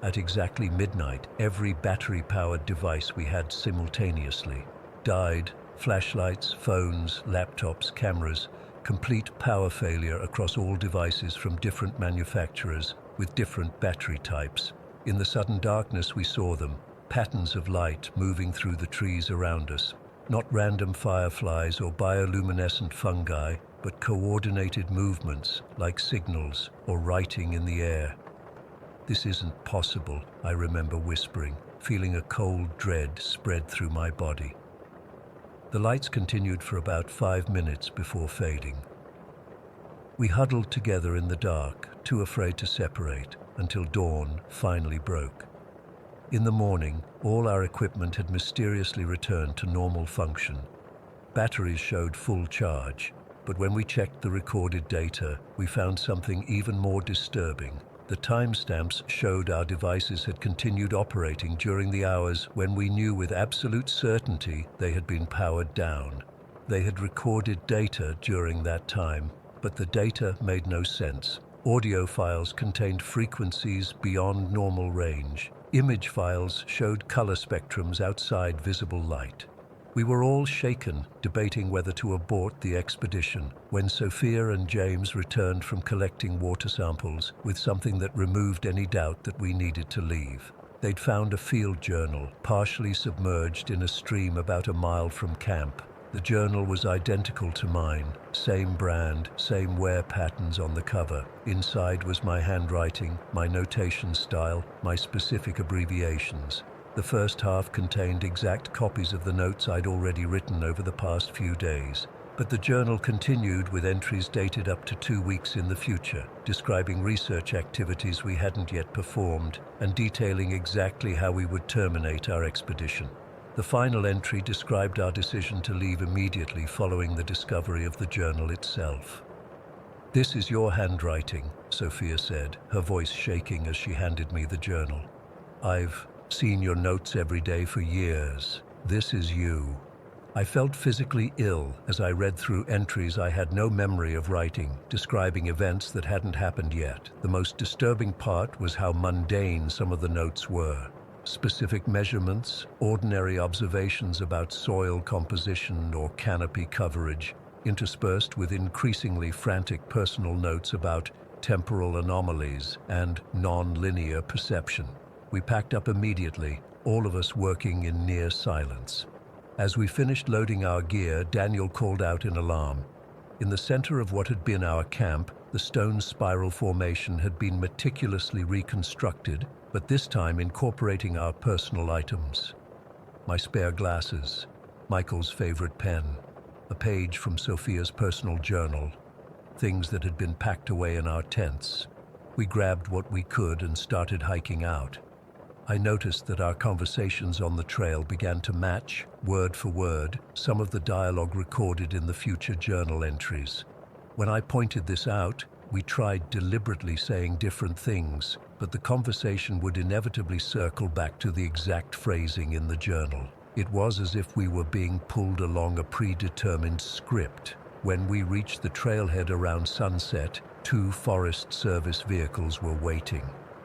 At exactly midnight, every battery-powered device we had simultaneously died. Flashlights, phones, laptops, cameras, complete power failure across all devices from different manufacturers with different battery types. In the sudden darkness we saw them, patterns of light moving through the trees around us. Not random fireflies or bioluminescent fungi, but coordinated movements like signals or writing in the air. "This isn't possible," I remember whispering, feeling a cold dread spread through my body. The lights continued for about 5 minutes before fading. We huddled together in the dark, too afraid to separate, until dawn finally broke. In the morning, all our equipment had mysteriously returned to normal function. Batteries showed full charge, but when we checked the recorded data, we found something even more disturbing. The timestamps showed our devices had continued operating during the hours when we knew with absolute certainty they had been powered down. They had recorded data during that time, but the data made no sense. Audio files contained frequencies beyond normal range. Image files showed color spectrums outside visible light. We were all shaken, debating whether to abort the expedition, when Sophia and James returned from collecting water samples with something that removed any doubt that we needed to leave. They'd found a field journal, partially submerged in a stream about a mile from camp. The journal was identical to mine, same brand, same wear patterns on the cover. Inside was my handwriting, my notation style, my specific abbreviations. The first half contained exact copies of the notes I'd already written over the past few days. But the journal continued with entries dated up to 2 weeks in the future, describing research activities we hadn't yet performed and detailing exactly how we would terminate our expedition. The final entry described our decision to leave immediately following the discovery of the journal itself. "This is your handwriting," Sophia said, her voice shaking as she handed me the journal. "I've seen your notes every day for years. This is you." I felt physically ill as I read through entries I had no memory of writing, describing events that hadn't happened yet. The most disturbing part was how mundane some of the notes were. Specific measurements, ordinary observations about soil composition or canopy coverage, interspersed with increasingly frantic personal notes about temporal anomalies and non-linear perception. We packed up immediately, all of us working in near silence. As we finished loading our gear, Daniel called out in alarm. In the center of what had been our camp, the stone spiral formation had been meticulously reconstructed, but this time incorporating our personal items. My spare glasses, Michael's favorite pen, a page from Sophia's personal journal, things that had been packed away in our tents. We grabbed what we could and started hiking out. I noticed that our conversations on the trail began to match, word for word, some of the dialogue recorded in the future journal entries. When I pointed this out, we tried deliberately saying different things, but the conversation would inevitably circle back to the exact phrasing in the journal. It was as if we were being pulled along a predetermined script. When we reached the trailhead around sunset, 2 Forest Service vehicles were waiting.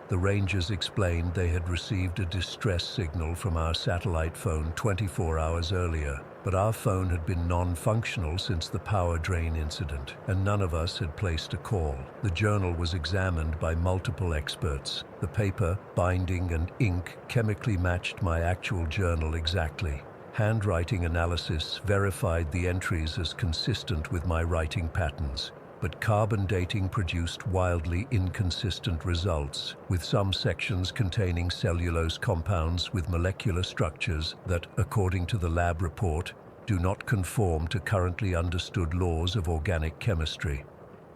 The rangers explained they had received a distress signal from our satellite phone 24 hours earlier, but our phone had been non-functional since the power drain incident, and none of us had placed a call. The journal was examined by multiple experts. The paper, binding, and ink chemically matched my actual journal exactly. Handwriting analysis verified the entries as consistent with my writing patterns. But carbon dating produced wildly inconsistent results, with some sections containing cellulose compounds with molecular structures that, according to the lab report, do not conform to currently understood laws of organic chemistry.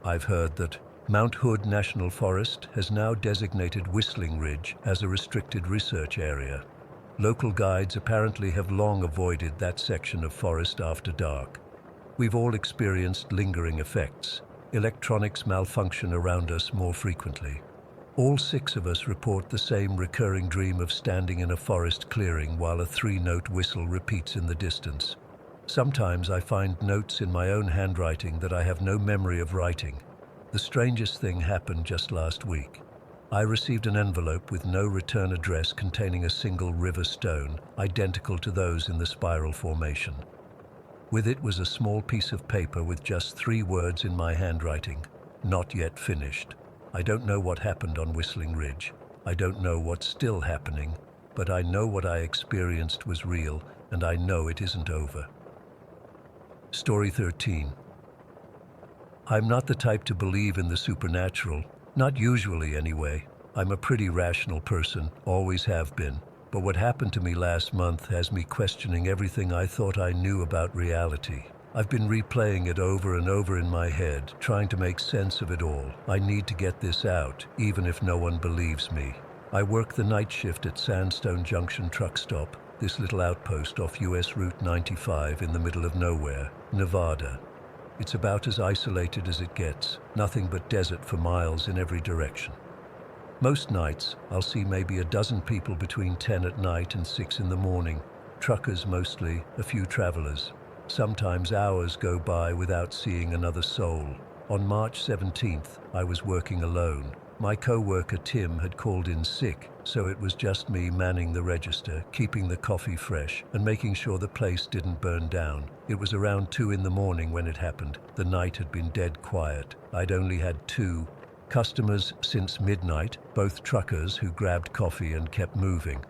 I've heard that Mount Hood National Forest has now designated Whistling Ridge as a restricted research area. Local guides apparently have long avoided that section of forest after dark. We've all experienced lingering effects. Electronics malfunction around us more frequently. All 6 of us report the same recurring dream of standing in a forest clearing while a 3-note whistle repeats in the distance. Sometimes I find notes in my own handwriting that I have no memory of writing. The strangest thing happened just last week. I received an envelope with no return address containing a single river stone, identical to those in the spiral formation. With it was a small piece of paper with just 3 words in my handwriting, "Not yet finished." I don't know what happened on Whistling Ridge. I don't know what's still happening, but I know what I experienced was real, and I know it isn't over. Story 13. I'm not the type to believe in the supernatural, not usually anyway. I'm a pretty rational person, always have been. But what happened to me last month has me questioning everything I thought I knew about reality. I've been replaying it over and over in my head, trying to make sense of it all. I need to get this out, even if no one believes me. I work the night shift at Sandstone Junction truck stop, this little outpost off US Route 95 in the middle of nowhere, Nevada. It's about as isolated as it gets, nothing but desert for miles in every direction. Most nights, I'll see maybe a dozen people between 10 at night and 6 in the morning. Truckers mostly, a few travelers. Sometimes hours go by without seeing another soul. On March 17th, I was working alone. My co-worker Tim had called in sick, so it was just me manning the register, keeping the coffee fresh, and making sure the place didn't burn down. It was around 2 in the morning when it happened. The night had been dead quiet. I'd only had 2 customers since midnight, both truckers who grabbed coffee and kept moving.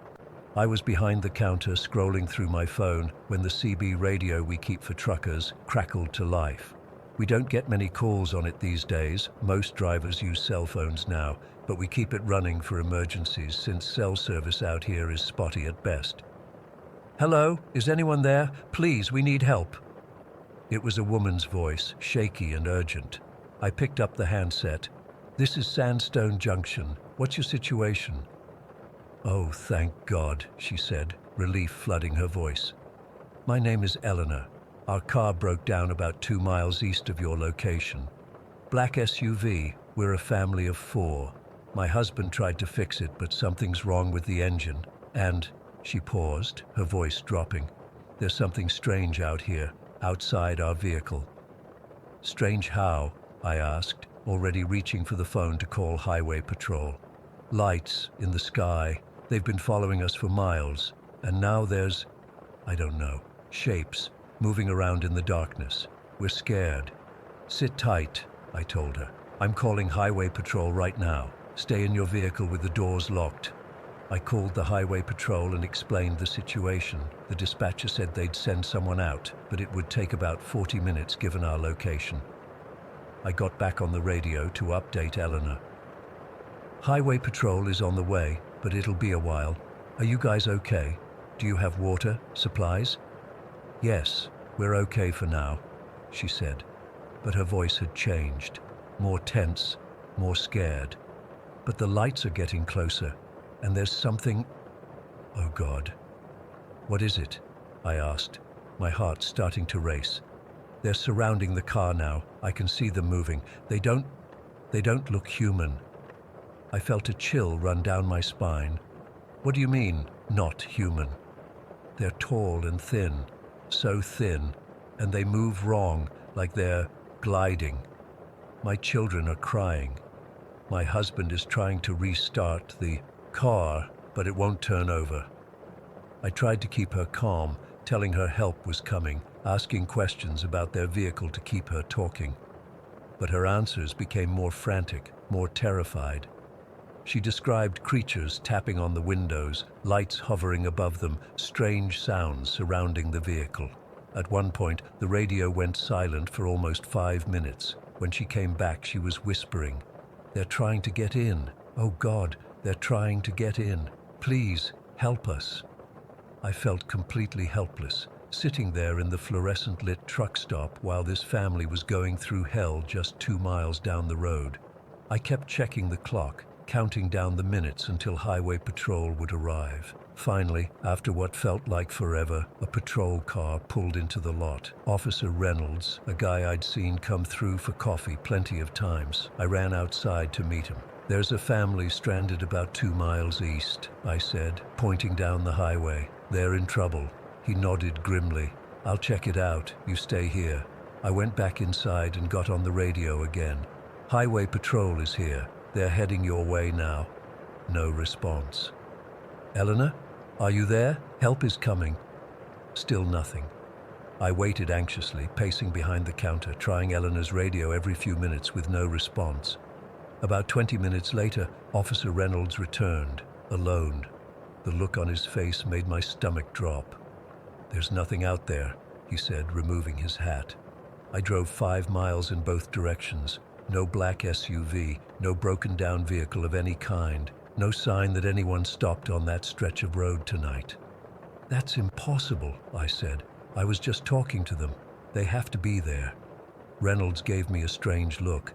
I was behind the counter scrolling through my phone when the CB radio we keep for truckers crackled to life. We don't get many calls on it these days. Most drivers use cell phones now, but we keep it running for emergencies since cell service out here is spotty at best. "Hello, is anyone there? Please, we need help." It was a woman's voice, shaky and urgent. I picked up the handset. "This is Sandstone Junction. What's your situation?" "Oh, thank God," she said, relief flooding her voice. "My name is Eleanor. Our car broke down about 2 miles east of your location. Black SUV. We're a family of 4. My husband tried to fix it, but something's wrong with the engine. And," she paused, her voice dropping, "there's something strange out here, outside our vehicle." "Strange how?" I asked, already reaching for the phone to call Highway Patrol. "Lights in the sky. They've been following us for miles. And now there's, I don't know, shapes moving around in the darkness. We're scared." "Sit tight," I told her. "I'm calling Highway Patrol right now. Stay in your vehicle with the doors locked." I called the Highway Patrol and explained the situation. The dispatcher said they'd send someone out, but it would take about 40 minutes given our location. I got back on the radio to update Eleanor. "Highway Patrol is on the way, but it'll be a while. Are you guys okay? Do you have water, supplies?" "Yes, we're okay for now," she said, but her voice had changed, more tense, more scared. "But the lights are getting closer, and there's something—" "Oh God." "What is it?" I asked, my heart starting to race. "They're surrounding the car now. I can see them moving. They don't look human." I felt a chill run down my spine. "What do you mean, not human?" "They're tall and thin, so thin, and they move wrong, like they're gliding. My children are crying. My husband is trying to restart the car, but it won't turn over." I tried to keep her calm, telling her help was coming, asking questions about their vehicle to keep her talking. But her answers became more frantic, more terrified. She described creatures tapping on the windows, lights hovering above them, strange sounds surrounding the vehicle. At one point, the radio went silent for almost 5 minutes. When she came back, she was whispering, "They're trying to get in. Oh God, they're trying to get in. Please, help us." I felt completely helpless, sitting there in the fluorescent-lit truck stop while this family was going through hell just 2 miles down the road. I kept checking the clock, counting down the minutes until Highway Patrol would arrive. Finally, after what felt like forever, a patrol car pulled into the lot. Officer Reynolds, a guy I'd seen come through for coffee plenty of times. I ran outside to meet him. "There's a family stranded about 2 miles east," I said, pointing down the highway. "They're in trouble." He nodded grimly. "I'll check it out. You stay here." I went back inside and got on the radio again. "Highway Patrol is here. They're heading your way now." No response. "Eleanor, are you there? Help is coming." Still nothing. I waited anxiously, pacing behind the counter, trying Eleanor's radio every few minutes with no response. About 20 minutes later, Officer Reynolds returned, alone. The look on his face made my stomach drop. "There's nothing out there," he said, removing his hat. I drove 5 miles in both directions. No black SUV, no broken-down vehicle of any kind, no sign that anyone stopped on that stretch of road tonight. "That's impossible," I said. "I was just talking to them. They have to be there." Reynolds gave me a strange look.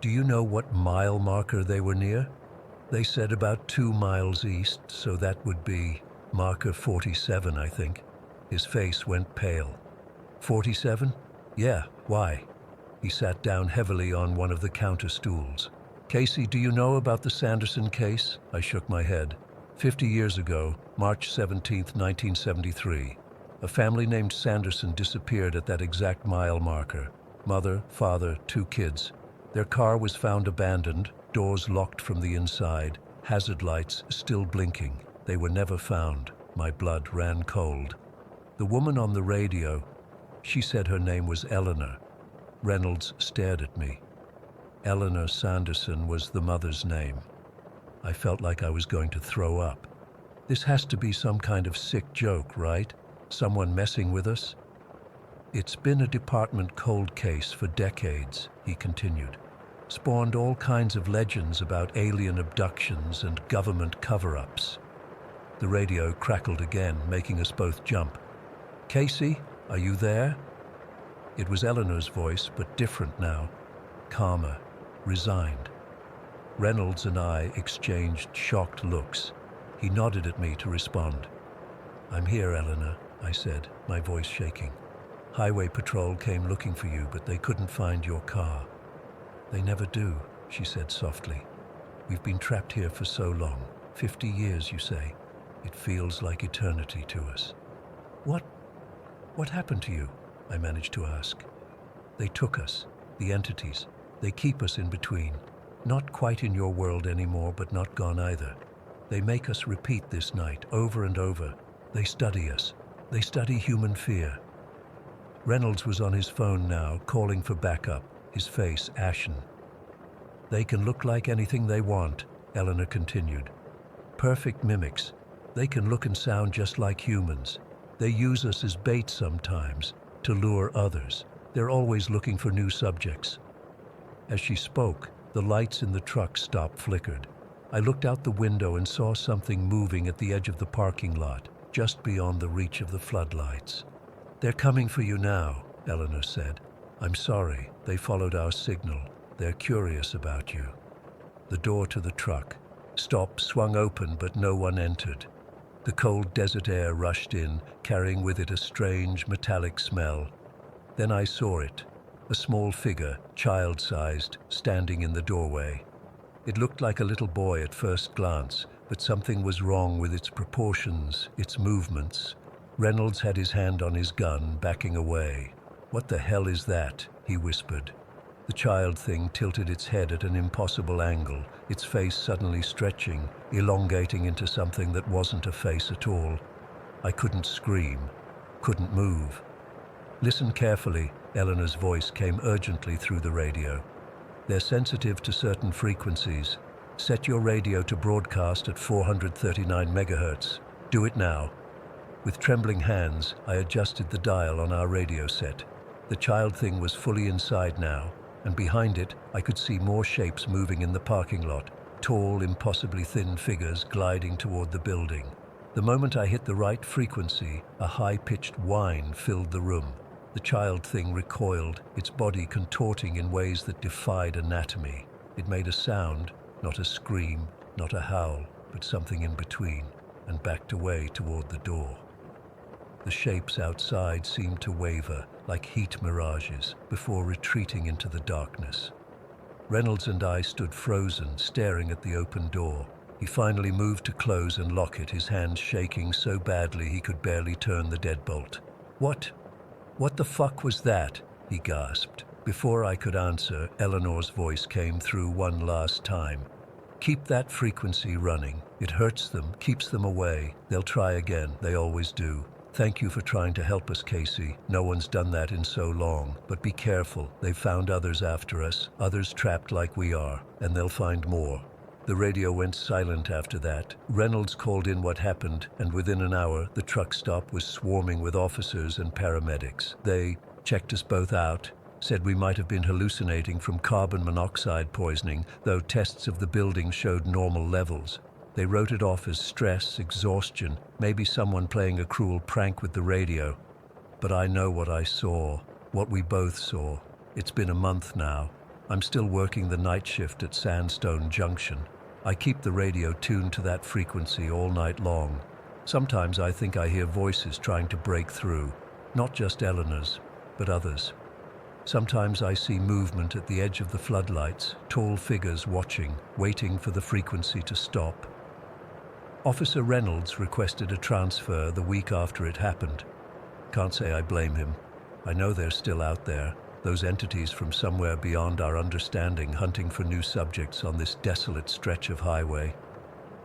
"Do you know what mile marker they were near?" "They said about 2 miles east, so that would be marker 47, I think." His face went pale. "47? Yeah, why?" He sat down heavily on one of the counter stools. "Casey, do you know about the Sanderson case?" I shook my head. 50 years ago, March 17, 1973, a family named Sanderson disappeared at that exact mile marker. Mother, father, 2 kids. Their car was found abandoned, doors locked from the inside, hazard lights still blinking. They were never found. My blood ran cold. The woman on the radio, she said her name was Eleanor. Reynolds stared at me. Eleanor Sanderson was the mother's name. I felt like I was going to throw up. This has to be some kind of sick joke, right? Someone messing with us? It's been a department cold case for decades, he continued. Spawned all kinds of legends about alien abductions and government cover-ups. The radio crackled again, making us both jump. Casey, are you there? It was Eleanor's voice, but different now. Calmer, resigned. Reynolds and I exchanged shocked looks. He nodded at me to respond. I'm here, Eleanor, I said, my voice shaking. Highway patrol came looking for you, but they couldn't find your car. They never do, she said softly. We've been trapped here for so long. 50 years, you say. It feels like eternity to us. What happened to you? I managed to ask. They took us, the entities. They keep us in between. Not quite in your world anymore, but not gone either. They make us repeat this night over and over. They study us. They study human fear. Reynolds was on his phone now, calling for backup, his face ashen. They can look like anything they want, Eleanor continued. Perfect mimics. They can look and sound just like humans. They use us as bait sometimes, to lure others. They're always looking for new subjects. As she spoke, the lights in the truck stop flickered. I looked out the window and saw something moving at the edge of the parking lot, just beyond the reach of the floodlights. They're coming for you now, Eleanor said. I'm sorry, they followed our signal. They're curious about you. The door to the truck stop swung open, but no one entered. The cold desert air rushed in, carrying with it a strange metallic smell. Then I saw it, a small figure, child-sized, standing in the doorway. It looked like a little boy at first glance, but something was wrong with its proportions, its movements. Reynolds had his hand on his gun, backing away. What the hell is that? He whispered. The child thing tilted its head at an impossible angle, its face suddenly stretching, elongating into something that wasn't a face at all. I couldn't scream, couldn't move. Listen carefully, Eleanor's voice came urgently through the radio. They're sensitive to certain frequencies. Set your radio to broadcast at 439 megahertz. Do it now. With trembling hands, I adjusted the dial on our radio set. The child thing was fully inside now, and behind it, I could see more shapes moving in the parking lot, tall, impossibly thin figures gliding toward the building. The moment I hit the right frequency, a high-pitched whine filled the room. The child thing recoiled, its body contorting in ways that defied anatomy. It made a sound, not a scream, not a howl, but something in between, and backed away toward the door. The shapes outside seemed to waver, like heat mirages, before retreating into the darkness. Reynolds and I stood frozen, staring at the open door. He finally moved to close and lock it, his hands shaking so badly he could barely turn the deadbolt. What the fuck was that? He gasped. Before I could answer, Eleanor's voice came through one last time. Keep that frequency running. It hurts them, keeps them away. They'll try again, they always do. Thank you for trying to help us, Casey. No one's done that in so long. But be careful. They've found others after us, others trapped like we are, and they'll find more. The radio went silent after that. Reynolds called in what happened, and within an hour, the truck stop was swarming with officers and paramedics. They checked us both out, said we might have been hallucinating from carbon monoxide poisoning, though tests of the building showed normal levels. They wrote it off as stress, exhaustion, maybe someone playing a cruel prank with the radio. But I know what I saw, what we both saw. It's been a month now. I'm still working the night shift at Sandstone Junction. I keep the radio tuned to that frequency all night long. Sometimes I think I hear voices trying to break through, not just Eleanor's, but others. Sometimes I see movement at the edge of the floodlights, tall figures watching, waiting for the frequency to stop. Officer Reynolds requested a transfer the week after it happened. Can't say I blame him. I know they're still out there. those entities from somewhere beyond our understanding hunting for new subjects on this desolate stretch of highway.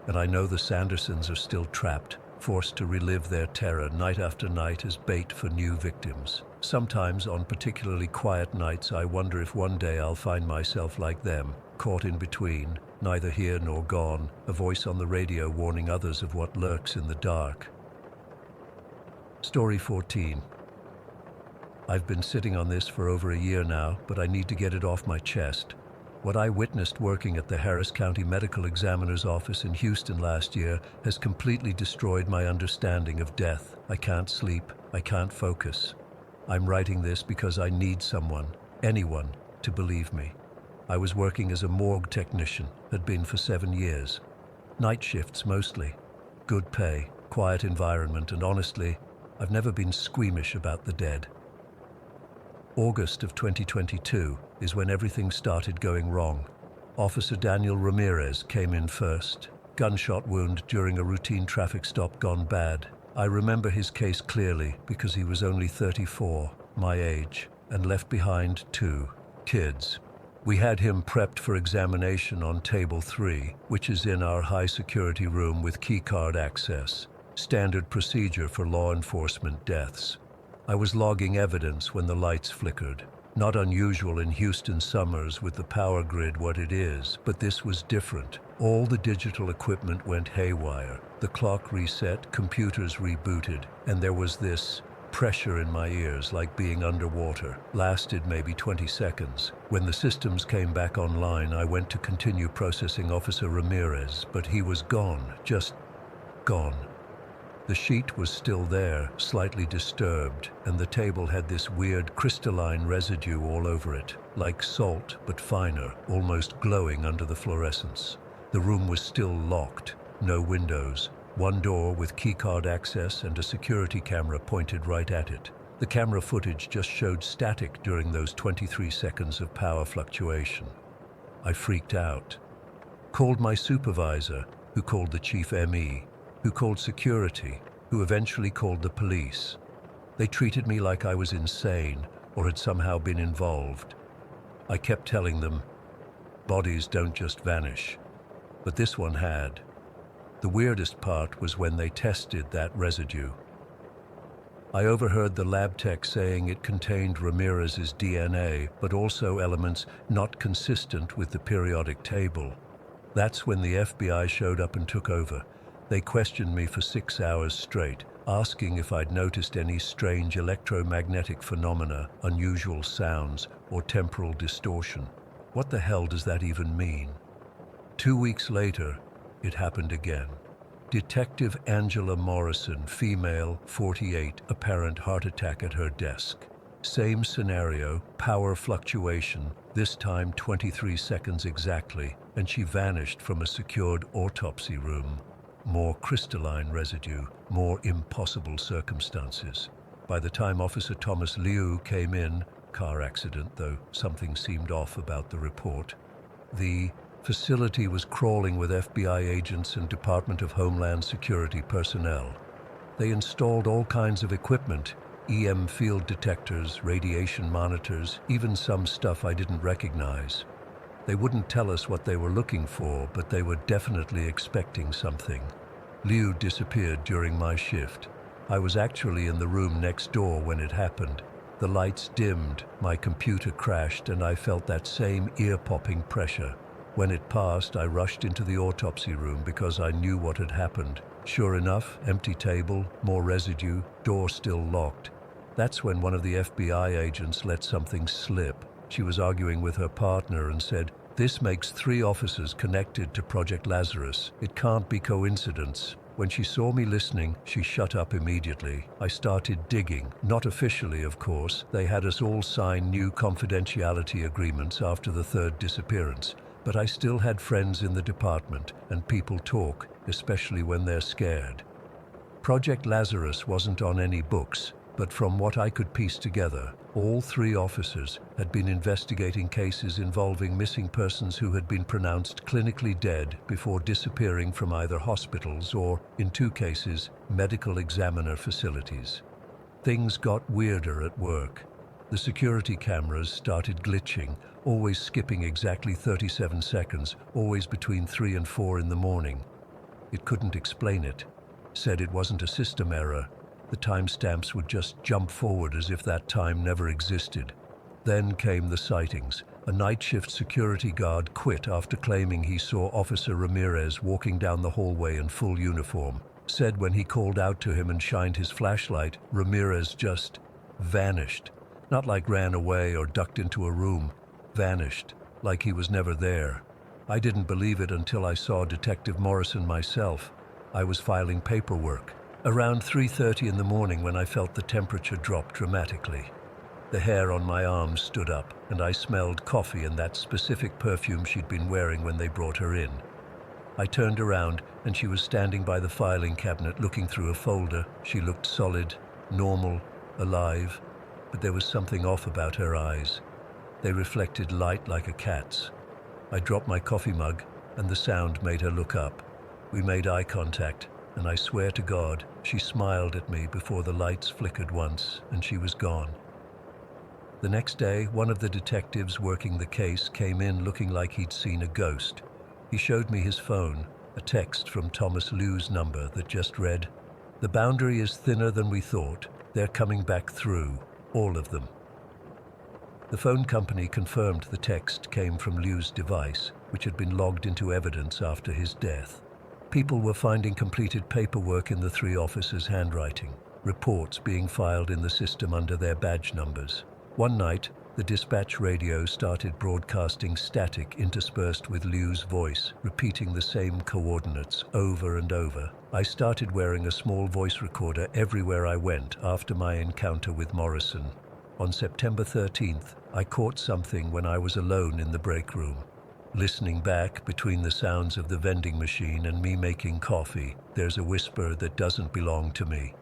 And I know the Sandersons are still trapped, forced to relive their terror night after night as bait for new victims. Sometimes, on particularly quiet nights, I wonder if one day I'll find myself like them, caught in between, neither here nor gone, a voice on the radio warning others of what lurks in the dark. Story 14. I've been sitting on this for over a year now, but I need to get it off my chest. What I witnessed working at the Harris County Medical Examiner's office in Houston last year has completely destroyed my understanding of death. I can't sleep. I can't focus. I'm writing this because I need someone, anyone, to believe me. I was working as a morgue technician, had been for 7 years. Night shifts mostly. Good pay, quiet environment, and honestly, I've never been squeamish about the dead. August of 2022 is when everything started going wrong. Officer Daniel Ramirez came in first. Gunshot wound during a routine traffic stop gone bad. I remember his case clearly because he was only 34, my age, and left behind 2 kids. We had him prepped for examination on table 3, which is in our high security room with keycard access. Standard procedure for law enforcement deaths. I was logging evidence when the lights flickered. Not unusual in Houston summers with the power grid what it is, but this was different. All the digital equipment went haywire. The clock reset, computers rebooted, and there was this pressure in my ears like being underwater. Lasted maybe 20 seconds. When the systems came back online, I went to continue processing Officer Ramirez, but he was gone, just gone. The sheet was still there, slightly disturbed, and the table had this weird crystalline residue all over it, like salt but finer, almost glowing under the fluorescence. The room was still locked, no windows, one door with keycard access and a security camera pointed right at it. The camera footage just showed static during those 23 seconds of power fluctuation. I freaked out. Called my supervisor, who called the chief ME, who called security, who eventually called the police. They treated me like I was insane or had somehow been involved. I kept telling them, bodies don't just vanish. But this one had. The weirdest part was when they tested that residue. I overheard the lab tech saying it contained Ramirez's DNA, but also elements not consistent with the periodic table. That's when the FBI showed up and took over. They questioned me for 6 hours straight, asking if I'd noticed any strange electromagnetic phenomena, unusual sounds, or temporal distortion. What the hell does that even mean? 2 weeks later, it happened again. Detective Angela Morrison, female, 48, apparent heart attack at her desk. Same scenario, power fluctuation, this time 23 seconds exactly, and she vanished from a secured autopsy room. More crystalline residue, more impossible circumstances. By the time Officer Thomas Liu came in, car accident though something seemed off about the report, the facility was crawling with FBI agents and Department of Homeland Security personnel. They installed all kinds of equipment, EM field detectors, radiation monitors, even some stuff I didn't recognize. They wouldn't tell us what they were looking for, but they were definitely expecting something. Liu disappeared during my shift. I was actually in the room next door when it happened. The lights dimmed, my computer crashed, and I felt that same ear-popping pressure. When it passed, I rushed into the autopsy room because I knew what had happened. Sure enough, empty table, more residue, door still locked. That's when one of the FBI agents let something slip. She was arguing with her partner and said, "This makes 3 officers connected to Project Lazarus. It can't be coincidence." When she saw me listening, she shut up immediately. I started digging. Not officially, of course. They had us all sign new confidentiality agreements after the 3rd disappearance. But I still had friends in the department, and people talk, especially when they're scared. Project Lazarus wasn't on any books, but from what I could piece together, all 3 officers had been investigating cases involving missing persons who had been pronounced clinically dead before disappearing from either hospitals or, in 2 cases, medical examiner facilities. Things got weirder at work. The security cameras started glitching, always skipping exactly 37 seconds, always between 3 and 4 in the morning. It couldn't explain it. Said it wasn't a system error. The timestamps would just jump forward as if that time never existed. Then came the sightings. A night shift security guard quit after claiming he saw Officer Ramirez walking down the hallway in full uniform. Said when he called out to him and shined his flashlight, Ramirez just vanished. Not like ran away or ducked into a room. Vanished, like he was never there. I didn't believe it until I saw Detective Morrison myself. I was filing paperwork. Around 3:30 in the morning when I felt the temperature drop dramatically. The hair on my arms stood up, and I smelled coffee and that specific perfume she'd been wearing when they brought her in. I turned around, and she was standing by the filing cabinet looking through a folder. She looked solid, normal, alive, but there was something off about her eyes. They reflected light like a cat's. I dropped my coffee mug, and the sound made her look up. We made eye contact, and I swear to God, she smiled at me before the lights flickered once, and she was gone. The next day, one of the detectives working the case came in looking like he'd seen a ghost. He showed me his phone, a text from Thomas Liu's number that just read, "The boundary is thinner than we thought. They're coming back through, all of them." The phone company confirmed the text came from Liu's device, which had been logged into evidence after his death. People were finding completed paperwork in the three officers' handwriting, reports being filed in the system under their badge numbers. One night, the dispatch radio started broadcasting static interspersed with Liu's voice, repeating the same coordinates over and over. I started wearing a small voice recorder everywhere I went after my encounter with Morrison. On September 13th, I caught something when I was alone in the break room. Listening back between the sounds of the vending machine and me making coffee, there's a whisper that doesn't belong to me.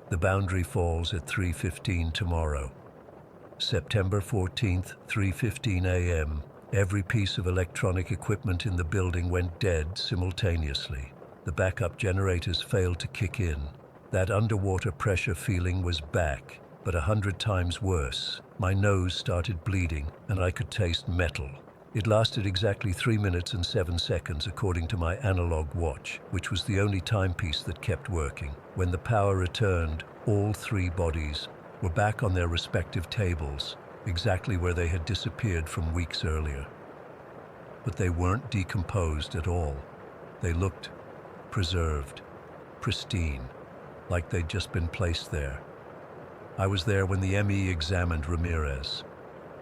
The boundary falls at 3:15 tomorrow. September 14th, 3:15 a.m. Every piece of electronic equipment in the building went dead simultaneously. The backup generators failed to kick in. That underwater pressure feeling was back, but 100 times worse. My nose started bleeding, and I could taste metal. It lasted exactly 3 minutes and 7 seconds according to my analog watch, which was the only timepiece that kept working. When the power returned, all three bodies were back on their respective tables, exactly where they had disappeared from weeks earlier. But they weren't decomposed at all. They looked preserved, pristine, like they'd just been placed there. I was there when the ME examined Ramirez.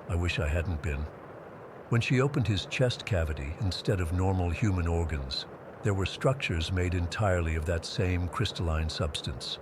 I wish I hadn't been. When she opened his chest cavity instead of normal human organs, there were structures made entirely of that same crystalline substance.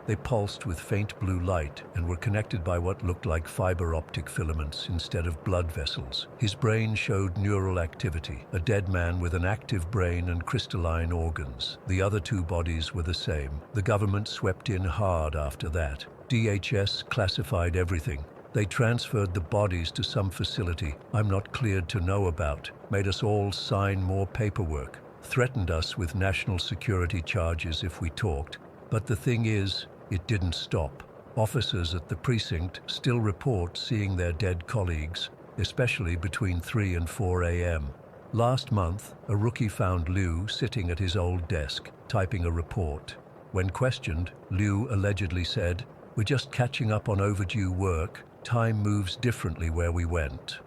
They pulsed with faint blue light and were connected by what looked like fiber optic filaments instead of blood vessels. His brain showed neural activity, a dead man with an active brain and crystalline organs. The other two bodies were the same. The government swept in hard after that. DHS classified everything. They transferred the bodies to some facility I'm not cleared to know about, made us all sign more paperwork, threatened us with national security charges if we talked. But the thing is, it didn't stop. Officers at the precinct still report seeing their dead colleagues, especially between 3 and 4 a.m. Last month, a rookie found Liu sitting at his old desk, typing a report. When questioned, Liu allegedly said, "We're just catching up on overdue work. Time moves differently where we went."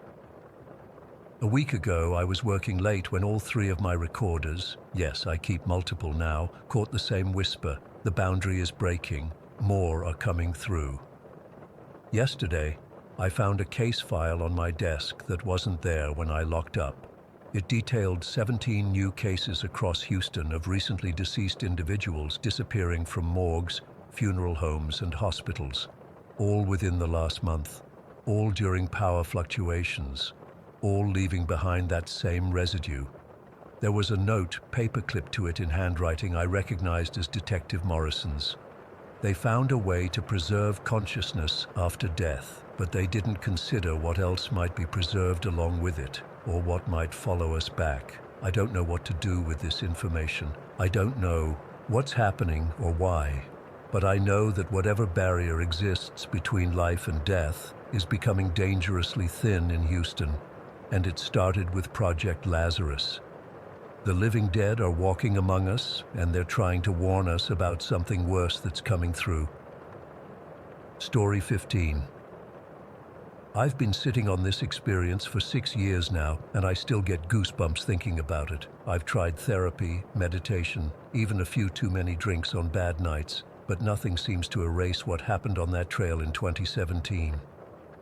A week ago, I was working late when all three of my recorders, yes, I keep multiple now, caught the same whisper. The boundary is breaking. More are coming through. Yesterday, I found a case file on my desk that wasn't there when I locked up. It detailed 17 new cases across Houston of recently deceased individuals disappearing from morgues, funeral homes, and hospitals, all within the last month, all during power fluctuations, all leaving behind that same residue. There was a note paperclipped to it in handwriting I recognized as Detective Morrison's. They found a way to preserve consciousness after death, but they didn't consider what else might be preserved along with it, or what might follow us back. I don't know what to do with this information. I don't know what's happening or why, but I know that whatever barrier exists between life and death, is becoming dangerously thin in Houston, and it started with Project Lazarus. The living dead are walking among us, and they're trying to warn us about something worse that's coming through. Story 15. I've been sitting on this experience for 6 years now, and I still get goosebumps thinking about it. I've tried therapy, meditation, even a few too many drinks on bad nights, but nothing seems to erase what happened on that trail in 2017.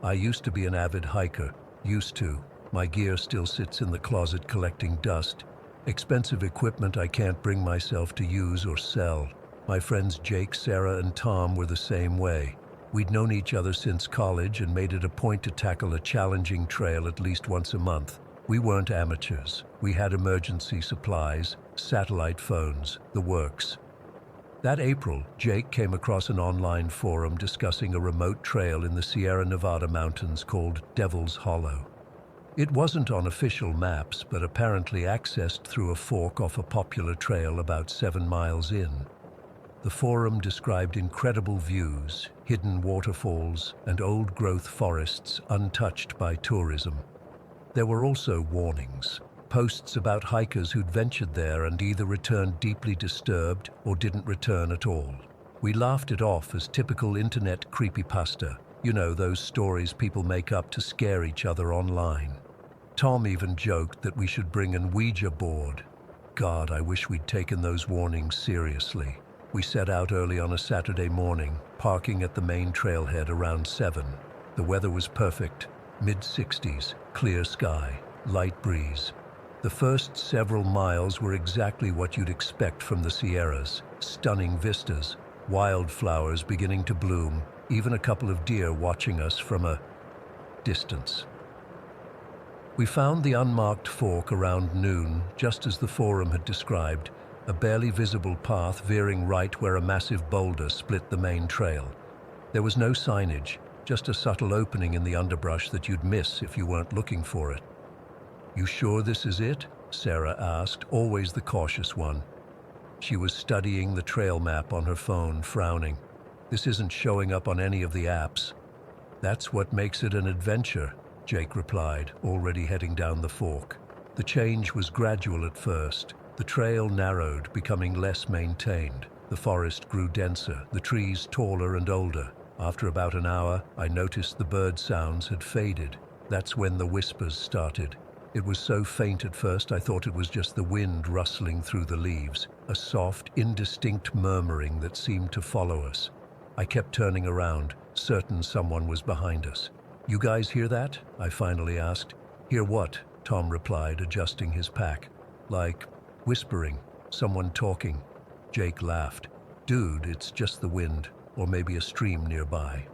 I used to be an avid hiker. Used to. My gear still sits in the closet collecting dust. Expensive equipment I can't bring myself to use or sell. My friends Jake, Sarah, and Tom were the same way. We'd known each other since college and made it a point to tackle a challenging trail at least once a month. We weren't amateurs. We had emergency supplies, satellite phones, the works. That April, Jake came across an online forum discussing a remote trail in the Sierra Nevada mountains called Devil's Hollow. It wasn't on official maps, but apparently accessed through a fork off a popular trail about 7 miles in. The forum described incredible views, hidden waterfalls, and old-growth forests untouched by tourism. There were also warnings, posts about hikers who'd ventured there and either returned deeply disturbed or didn't return at all. We laughed it off as typical internet creepypasta, you know, those stories people make up to scare each other online. Tom even joked that we should bring an Ouija board. God, I wish we'd taken those warnings seriously. We set out early on a Saturday morning, parking at the main trailhead around 7. The weather was perfect, mid-60s, clear sky, light breeze. The first several miles were exactly what you'd expect from the Sierras. Stunning vistas, wildflowers beginning to bloom, even a couple of deer watching us from a distance. We found the unmarked fork around noon, just as the forum had described, a barely visible path veering right where a massive boulder split the main trail. There was no signage, just a subtle opening in the underbrush that you'd miss if you weren't looking for it. "You sure this is it?" Sarah asked, always the cautious one. She was studying the trail map on her phone, frowning. "This isn't showing up on any of the apps." "That's what makes it an adventure," Jake replied, already heading down the fork. The change was gradual at first. The trail narrowed, becoming less maintained. The forest grew denser, the trees taller and older. After about an hour, I noticed the bird sounds had faded. That's when the whispers started. It was so faint at first I thought it was just the wind rustling through the leaves, a soft, indistinct murmuring that seemed to follow us. I kept turning around, certain someone was behind us. "You guys hear that?" I finally asked. "Hear what?" Tom replied, adjusting his pack. "Like whispering, someone talking." Jake laughed. "Dude, it's just the wind, or maybe a stream nearby."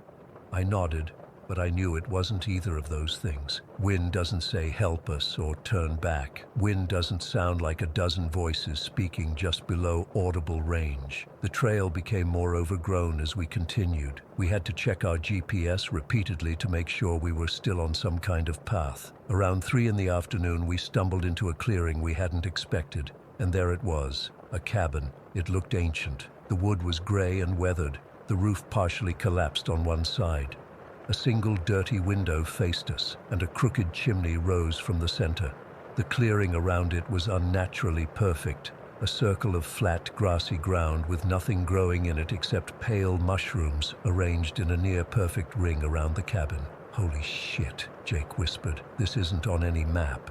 I nodded, but I knew it wasn't either of those things. Wind doesn't say help us or turn back. Wind doesn't sound like a dozen voices speaking just below audible range. The trail became more overgrown as we continued. We had to check our GPS repeatedly to make sure we were still on some kind of path. Around 3 in the afternoon, we stumbled into a clearing we hadn't expected, and there it was, a cabin. It looked ancient. The wood was gray and weathered, the roof partially collapsed on one side. A single dirty window faced us, and a crooked chimney rose from the center. The clearing around it was unnaturally perfect, a circle of flat, grassy ground with nothing growing in it except pale mushrooms arranged in a near-perfect ring around the cabin. "Holy shit," Jake whispered. "This isn't on any map."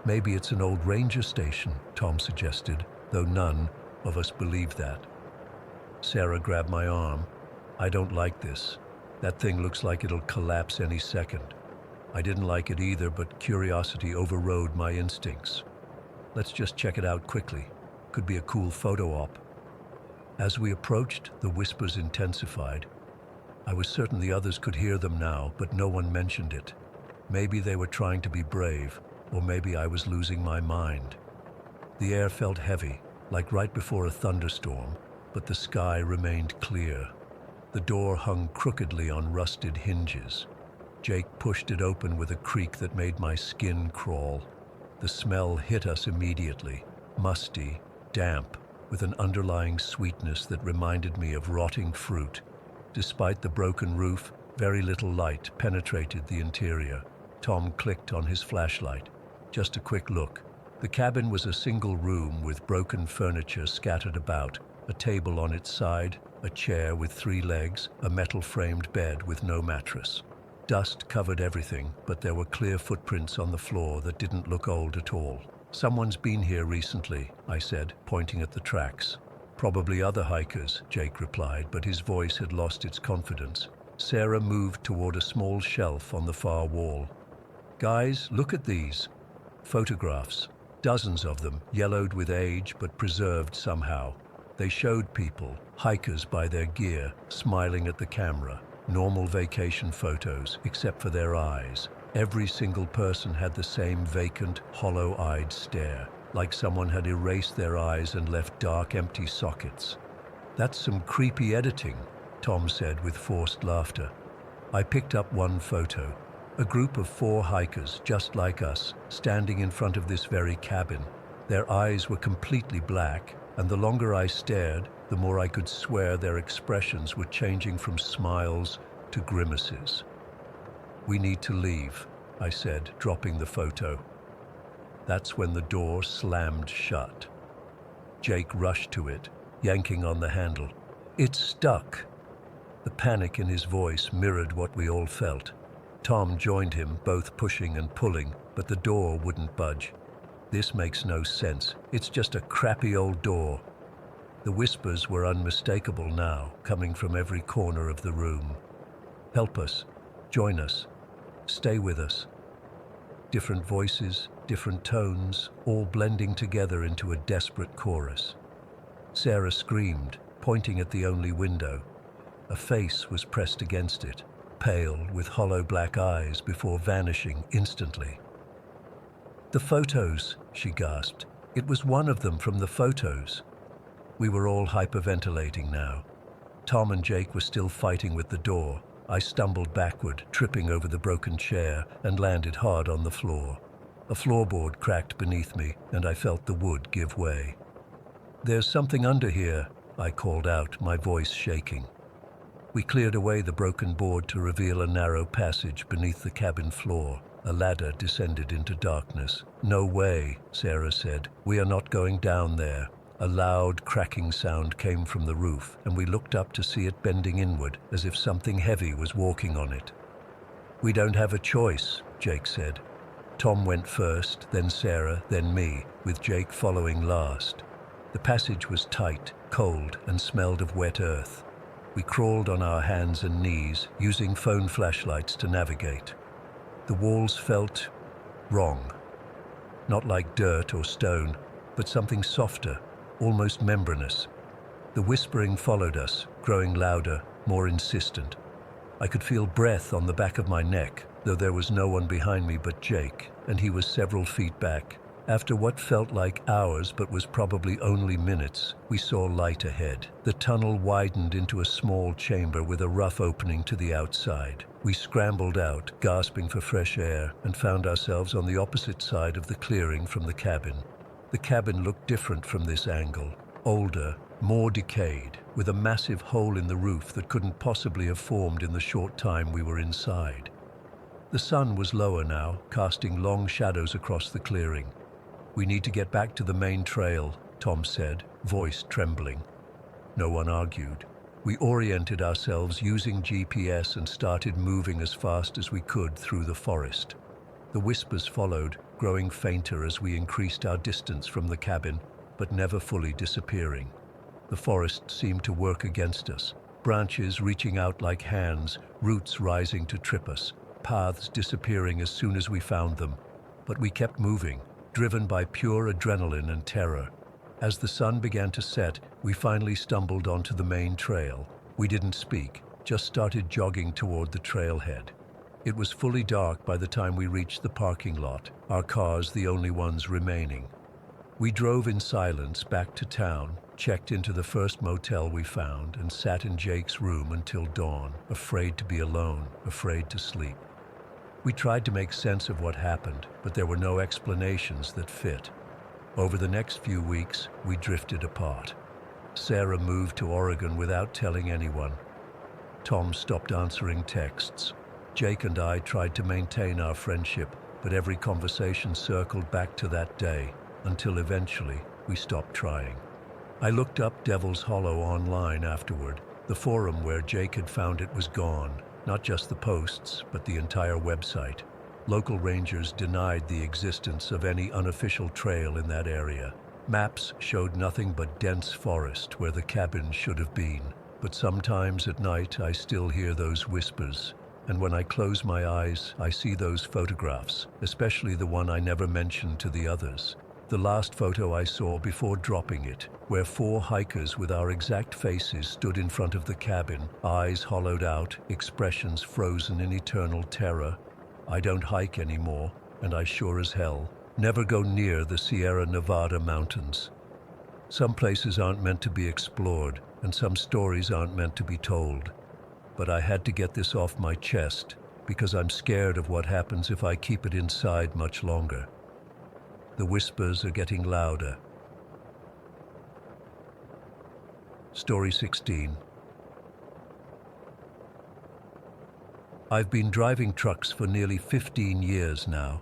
"Maybe it's an old ranger station," Tom suggested, though none of us believed that. Sarah grabbed my arm. "I don't like this. That thing looks like it'll collapse any second." I didn't like it either, but curiosity overrode my instincts. "Let's just check it out quickly. Could be a cool photo op." As we approached, the whispers intensified. I was certain the others could hear them now, but no one mentioned it. Maybe they were trying to be brave, or maybe I was losing my mind. The air felt heavy, like right before a thunderstorm, but the sky remained clear. The door hung crookedly on rusted hinges. Jake pushed it open with a creak that made my skin crawl. The smell hit us immediately, musty, damp, with an underlying sweetness that reminded me of rotting fruit. Despite the broken roof, Very little light penetrated the interior. Tom clicked on his flashlight. Just a quick look. The cabin was a single room with broken furniture scattered about, a table on its side, a chair with 3 legs, a metal-framed bed with no mattress. Dust covered everything, but there were clear footprints on the floor that didn't look old at all. "Someone's been here recently," I said, pointing at the tracks. "Probably other hikers," Jake replied, but his voice had lost its confidence. Sarah moved toward a small shelf on the far wall. "Guys, look at these." Photographs. Dozens of them, yellowed with age but preserved somehow. They showed people, hikers by their gear, smiling at the camera. Normal vacation photos, except for their eyes. Every single person had the same vacant, hollow-eyed stare, like someone had erased their eyes and left dark, empty sockets. "That's some creepy editing," Tom said with forced laughter. I picked up one photo. A group of 4 hikers, just like us, standing in front of this very cabin. Their eyes were completely black, and the longer I stared, the more I could swear their expressions were changing from smiles to grimaces. "We need to leave," I said, dropping the photo. That's when the door slammed shut. Jake rushed to it, yanking on the handle. "It's stuck." The panic in his voice mirrored what we all felt. Tom joined him, both pushing and pulling, but the door wouldn't budge. "This makes no sense. It's just a crappy old door." The whispers were unmistakable now, coming from every corner of the room. "Help us. Join us. Stay with us." Different voices, different tones, all blending together into a desperate chorus. Sarah screamed, pointing at the only window. A face was pressed against it, pale with hollow black eyes before vanishing instantly. "The photos," she gasped. "It was one of them from the photos." We were all hyperventilating now. Tom and Jake were still fighting with the door. I stumbled backward, tripping over the broken chair, and landed hard on the floor. A floorboard cracked beneath me, and I felt the wood give way. "There's something under here," I called out, my voice shaking. We cleared away the broken board to reveal a narrow passage beneath the cabin floor. A ladder descended into darkness. "No way," Sarah said. "We are not going down there." A loud, cracking sound came from the roof, and we looked up to see it bending inward, as if something heavy was walking on it. "We don't have a choice," Jake said. Tom went first, then Sarah, then me, with Jake following last. The passage was tight, cold, and smelled of wet earth. We crawled on our hands and knees, using phone flashlights to navigate. The walls felt wrong. Not like dirt or stone, but something softer, almost membranous. The whispering followed us, growing louder, more insistent. I could feel breath on the back of my neck, though there was no one behind me but Jake, and he was several feet back. After what felt like hours but was probably only minutes, we saw light ahead. The tunnel widened into a small chamber with a rough opening to the outside. We scrambled out, gasping for fresh air, and found ourselves on the opposite side of the clearing from the cabin. The cabin looked different from this angle. Older, more decayed, with a massive hole in the roof that couldn't possibly have formed in the short time we were inside. The sun was lower now, casting long shadows across the clearing. "We need to get back to the main trail," Tom said, voice trembling. No one argued. We oriented ourselves using GPS and started moving as fast as we could through the forest. The whispers followed, growing fainter as we increased our distance from the cabin, but never fully disappearing. The forest seemed to work against us, branches reaching out like hands, roots rising to trip us, paths disappearing as soon as we found them. But we kept moving, driven by pure adrenaline and terror. As the sun began to set, we finally stumbled onto the main trail. We didn't speak, just started jogging toward the trailhead. It was fully dark by the time we reached the parking lot, our cars the only ones remaining. We drove in silence back to town, checked into the first motel we found, and sat in Jake's room until dawn, afraid to be alone, afraid to sleep. We tried to make sense of what happened, but there were no explanations that fit. Over the next few weeks, we drifted apart. Sarah moved to Oregon without telling anyone. Tom stopped answering texts. Jake and I tried to maintain our friendship, but every conversation circled back to that day, until eventually we stopped trying. I looked up Devil's Hollow online afterward. The forum where Jake had found it was gone, not just the posts, but the entire website. Local rangers denied the existence of any unofficial trail in that area. Maps showed nothing but dense forest where the cabin should have been. But sometimes at night I still hear those whispers, and when I close my eyes, I see those photographs, especially the one I never mentioned to the others. The last photo I saw before dropping it, where 4 hikers with our exact faces stood in front of the cabin, eyes hollowed out, expressions frozen in eternal terror. I don't hike anymore, and I sure as hell never go near the Sierra Nevada mountains. Some places aren't meant to be explored, and some stories aren't meant to be told. But I had to get this off my chest, because I'm scared of what happens if I keep it inside much longer. The whispers are getting louder. Story 16. I've been driving trucks for nearly 15 years now.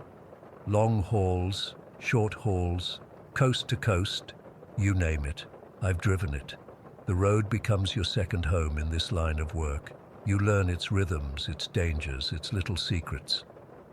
Long hauls, short hauls, coast to coast, you name it. I've driven it. The road becomes your second home in this line of work. You learn its rhythms, its dangers, its little secrets.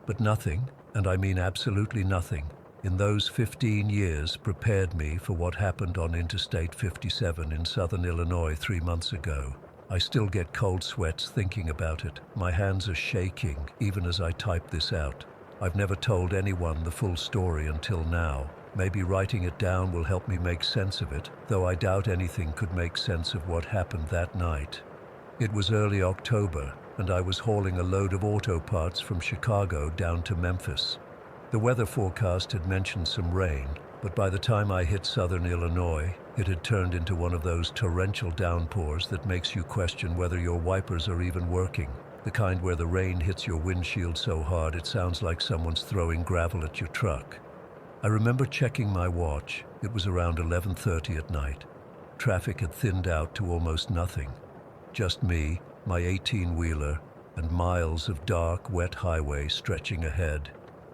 But nothing, and I mean absolutely nothing, in those 15 years prepared me for what happened on Interstate 57 in southern Illinois 3 months ago. I still get cold sweats thinking about it. My hands are shaking even as I type this out. I've never told anyone the full story until now. Maybe writing it down will help me make sense of it, though I doubt anything could make sense of what happened that night. It was early October, and I was hauling a load of auto parts from Chicago down to Memphis. The weather forecast had mentioned some rain, but by the time I hit southern Illinois, it had turned into one of those torrential downpours that makes you question whether your wipers are even working. The kind where the rain hits your windshield so hard it sounds like someone's throwing gravel at your truck. I remember checking my watch. It was around 11:30 at night. Traffic had thinned out to almost nothing. Just me, my 18-wheeler, and miles of dark, wet highway stretching ahead.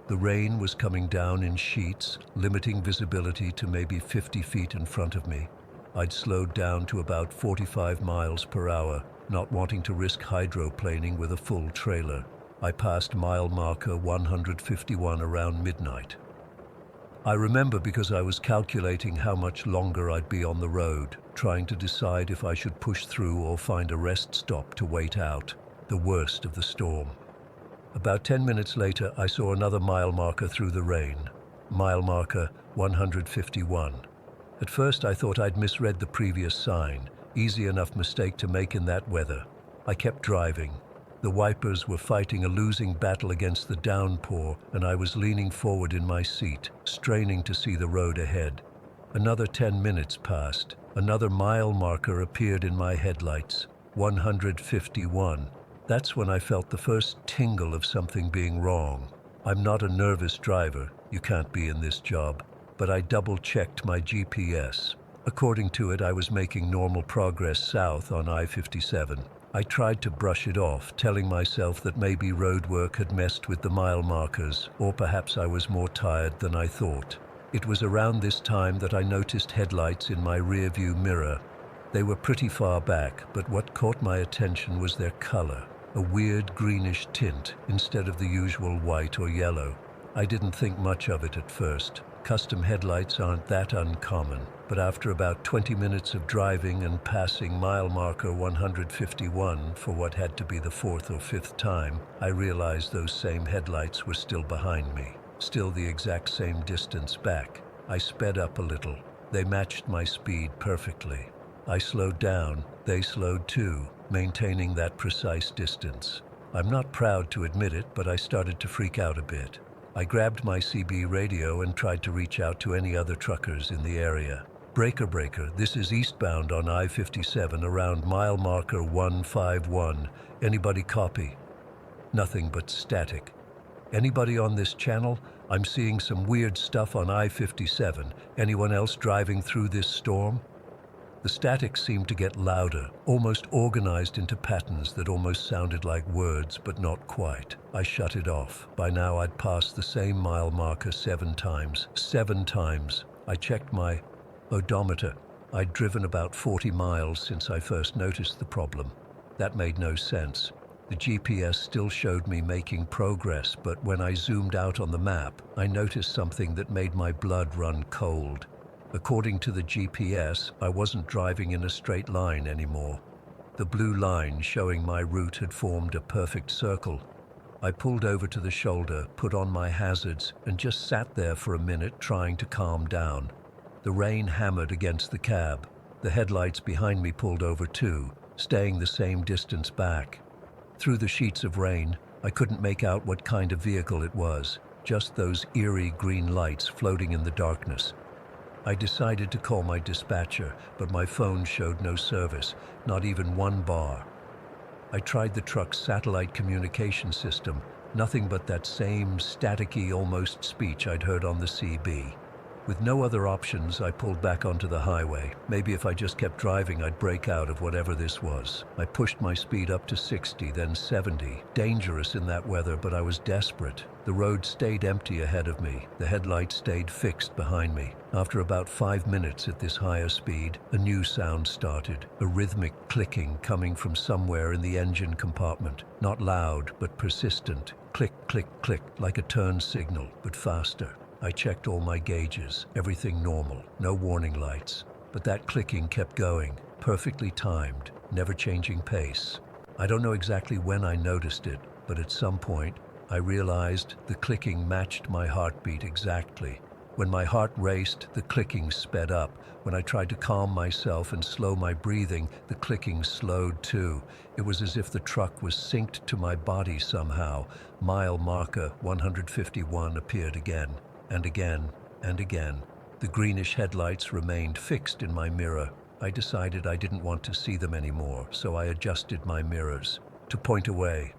The rain was coming down in sheets, limiting visibility to maybe 50 feet in front of me. I'd slowed down to about 45 miles per hour, not wanting to risk hydroplaning with a full trailer. I passed mile marker 151 around midnight. I remember because I was calculating how much longer I'd be on the road, trying to decide if I should push through or find a rest stop to wait out the worst of the storm. About 10 minutes later, I saw another mile marker through the rain, mile marker 151. At first, I thought I'd misread the previous sign, easy enough mistake to make in that weather. I kept driving. The wipers were fighting a losing battle against the downpour, and I was leaning forward in my seat, straining to see the road ahead. Another 10 minutes passed. Another mile marker appeared in my headlights, 151. That's when I felt the first tingle of something being wrong. I'm not a nervous driver, you can't be in this job, but I double-checked my GPS. According to it, I was making normal progress south on I-57. I tried to brush it off, telling myself that maybe roadwork had messed with the mile markers, or perhaps I was more tired than I thought. It was around this time that I noticed headlights in my rearview mirror. They were pretty far back, but what caught my attention was their color, a weird greenish tint instead of the usual white or yellow. I didn't think much of it at first. Custom headlights aren't that uncommon, but after about 20 minutes of driving and passing mile marker 151 for what had to be the 4th or 5th time, I realized those same headlights were still behind me, still the exact same distance back. I sped up a little. They matched my speed perfectly. I slowed down. They slowed too, maintaining that precise distance. I'm not proud to admit it, but I started to freak out a bit. I grabbed my CB radio and tried to reach out to any other truckers in the area. Breaker, breaker, this is eastbound on I-57 around mile marker 151. Anybody copy? Nothing but static. Anybody on this channel? I'm seeing some weird stuff on I-57. Anyone else driving through this storm? The static seemed to get louder, almost organized into patterns that almost sounded like words, but not quite. I shut it off. By now I'd passed the same mile marker 7 times. 7 times. I checked my odometer. I'd driven about 40 miles since I first noticed the problem. That made no sense. The GPS still showed me making progress, but when I zoomed out on the map, I noticed something that made my blood run cold. According to the GPS, I wasn't driving in a straight line anymore. The blue line showing my route had formed a perfect circle. I pulled over to the shoulder, put on my hazards, and just sat there for a minute trying to calm down. The rain hammered against the cab. The headlights behind me pulled over too, staying the same distance back. Through the sheets of rain, I couldn't make out what kind of vehicle it was, just those eerie green lights floating in the darkness. I decided to call my dispatcher, but my phone showed no service, not even one bar. I tried the truck's satellite communication system, nothing but that same staticky, almost speech I'd heard on the CB. With no other options, I pulled back onto the highway. Maybe if I just kept driving, I'd break out of whatever this was. I pushed my speed up to 60, then 70. Dangerous in that weather, but I was desperate. The road stayed empty ahead of me. The headlights stayed fixed behind me. After about 5 minutes at this higher speed, a new sound started, a rhythmic clicking coming from somewhere in the engine compartment. Not loud, but persistent. Click, click, click, like a turn signal, but faster. I checked all my gauges, everything normal, no warning lights. But that clicking kept going, perfectly timed, never changing pace. I don't know exactly when I noticed it, but at some point, I realized the clicking matched my heartbeat exactly. When my heart raced, the clicking sped up. When I tried to calm myself and slow my breathing, the clicking slowed too. It was as if the truck was synced to my body somehow. Mile marker 151 appeared again. And again, and again. The greenish headlights remained fixed in my mirror. I decided I didn't want to see them anymore, so I adjusted my mirrors to point away.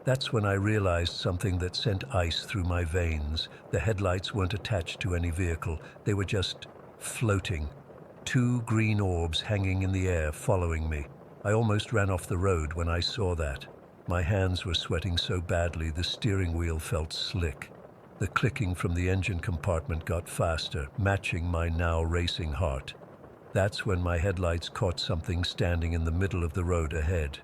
That's when I realized something that sent ice through my veins. The headlights weren't attached to any vehicle. They were just floating. 2 green orbs hanging in the air, following me. I almost ran off the road when I saw that. My hands were sweating so badly the steering wheel felt slick. The clicking from the engine compartment got faster, matching my now racing heart. That's when my headlights caught something standing in the middle of the road ahead.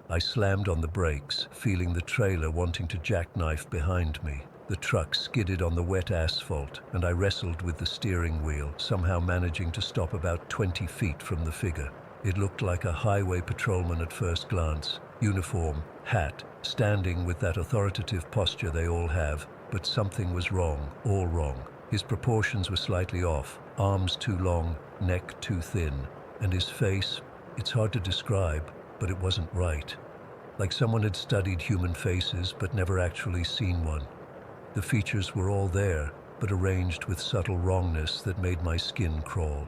I slammed on the brakes, feeling the trailer wanting to jackknife behind me. The truck skidded on the wet asphalt, and I wrestled with the steering wheel, somehow managing to stop about 20 feet from the figure. It looked like a highway patrolman at first glance. Uniform, hat, standing with that authoritative posture they all have. But something was wrong, all wrong. His proportions were slightly off, arms too long, neck too thin, and his face, it's hard to describe, but it wasn't right. Like someone had studied human faces but never actually seen one. The features were all there, but arranged with subtle wrongness that made my skin crawl.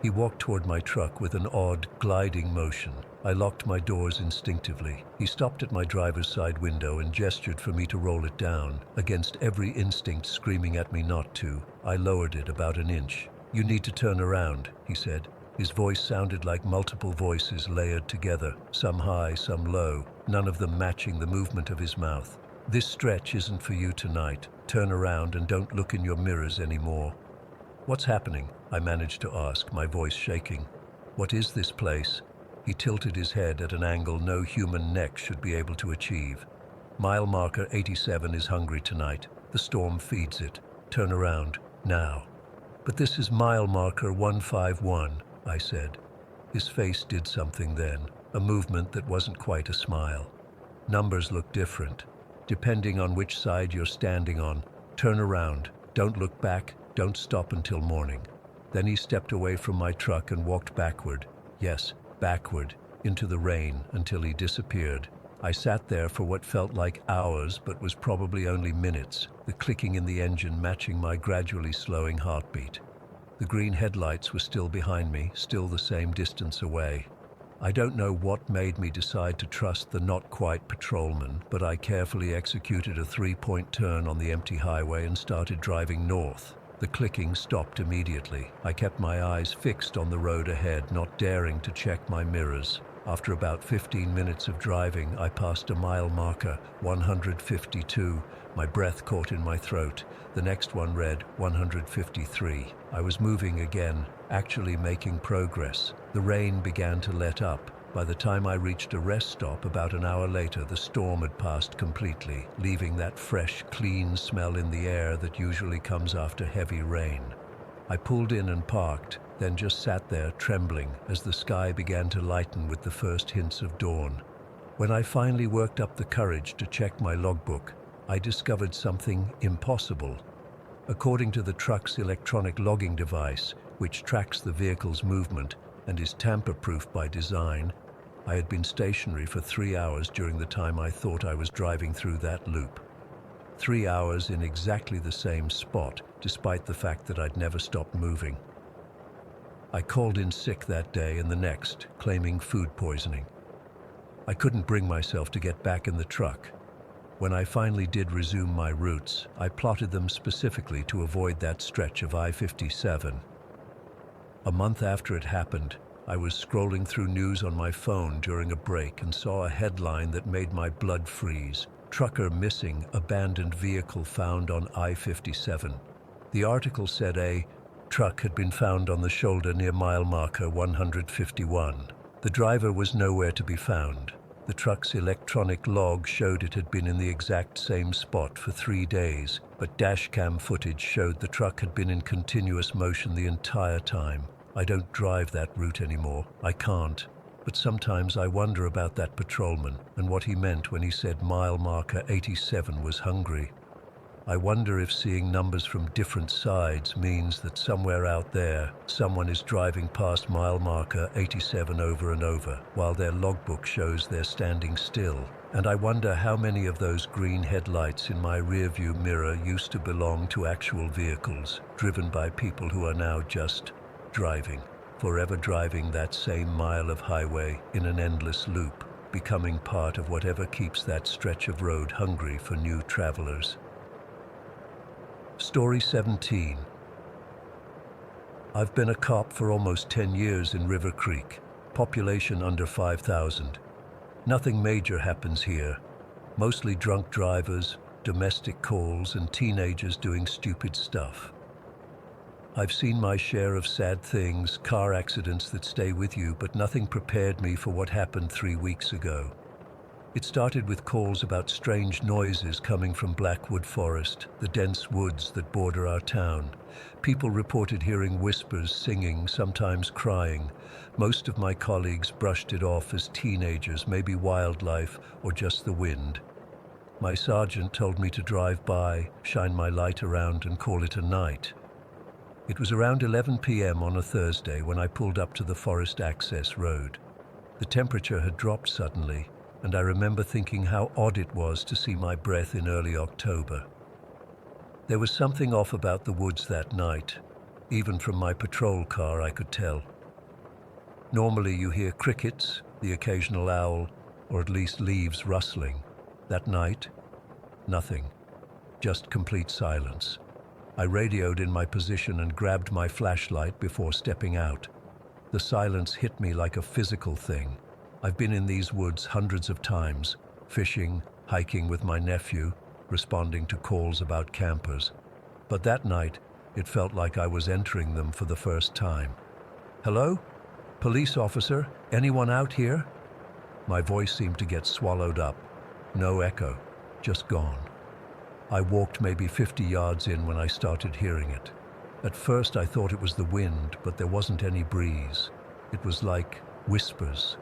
He walked toward my truck with an odd, gliding motion. I locked my doors instinctively. He stopped at my driver's side window and gestured for me to roll it down, against every instinct screaming at me not to. I lowered it about an inch. "You need to turn around," he said. His voice sounded like multiple voices layered together, some high, some low, none of them matching the movement of his mouth. "This stretch isn't for you tonight. Turn around and don't look in your mirrors anymore." "What's happening?" I managed to ask, my voice shaking. "What is this place?" He tilted his head at an angle no human neck should be able to achieve. "Mile marker 87 is hungry tonight. The storm feeds it. Turn around, now." "But this is mile marker 151, I said. His face did something then, a movement that wasn't quite a smile. "Numbers look different, depending on which side you're standing on. Turn around, don't look back, don't stop until morning." Then he stepped away from my truck and walked backward. Yes, backward, into the rain until he disappeared. I sat there for what felt like hours but was probably only minutes, the clicking in the engine matching my gradually slowing heartbeat. The green headlights were still behind me, still the same distance away. I don't know what made me decide to trust the not-quite patrolman, but I carefully executed a 3-point turn on the empty highway and started driving north. The clicking stopped immediately. I kept my eyes fixed on the road ahead, not daring to check my mirrors. After about 15 minutes of driving, I passed a mile marker, 152. My breath caught in my throat. The next one read 153. I was moving again, actually making progress. The rain began to let up. By the time I reached a rest stop about an hour later, the storm had passed completely, leaving that fresh, clean smell in the air that usually comes after heavy rain. I pulled in and parked, then just sat there trembling as the sky began to lighten with the first hints of dawn. When I finally worked up the courage to check my logbook, I discovered something impossible. According to the truck's electronic logging device, which tracks the vehicle's movement and is tamper-proof by design, I had been stationary for 3 hours during the time I thought I was driving through that loop. 3 hours in exactly the same spot, despite the fact that I'd never stopped moving. I called in sick that day and the next, claiming food poisoning. I couldn't bring myself to get back in the truck. When I finally did resume my routes, I plotted them specifically to avoid that stretch of I-57. A month after it happened, I was scrolling through news on my phone during a break and saw a headline that made my blood freeze. Trucker missing, abandoned vehicle found on I-57. The article said a truck had been found on the shoulder near mile marker 151. The driver was nowhere to be found. The truck's electronic log showed it had been in the exact same spot for 3 days, but dashcam footage showed the truck had been in continuous motion the entire time. I don't drive that route anymore. I can't. But sometimes I wonder about that patrolman and what he meant when he said mile marker 87 was hungry. I wonder if seeing numbers from different sides means that somewhere out there, someone is driving past mile marker 87 over and over, while their logbook shows they're standing still. And I wonder how many of those green headlights in my rearview mirror used to belong to actual vehicles, driven by people who are now just driving, forever driving that same mile of highway in an endless loop, becoming part of whatever keeps that stretch of road hungry for new travelers. Story 17. I've been a cop for almost 10 years in River Creek, population under 5,000. Nothing major happens here. Mostly drunk drivers, domestic calls, and teenagers doing stupid stuff. I've seen my share of sad things, car accidents that stay with you, but nothing prepared me for what happened 3 weeks ago. It started with calls about strange noises coming from Blackwood Forest, the dense woods that border our town. People reported hearing whispers, singing, sometimes crying. Most of my colleagues brushed it off as teenagers, maybe wildlife, or just the wind. My sergeant told me to drive by, shine my light around, and call it a night. It was around 11 p.m. on a Thursday when I pulled up to the forest access road. The temperature had dropped suddenly, and I remember thinking how odd it was to see my breath in early October. There was something off about the woods that night. Even from my patrol car I could tell. Normally you hear crickets, the occasional owl, or at least leaves rustling. That night, nothing. Just complete silence. I radioed in my position and grabbed my flashlight before stepping out. The silence hit me like a physical thing. I've been in these woods hundreds of times, fishing, hiking with my nephew, responding to calls about campers. But that night, it felt like I was entering them for the first time. "Hello? Police officer? Anyone out here?" My voice seemed to get swallowed up. No echo, just gone. I walked maybe 50 yards in when I started hearing it. At first I thought it was the wind, but there wasn't any breeze. It was like whispers.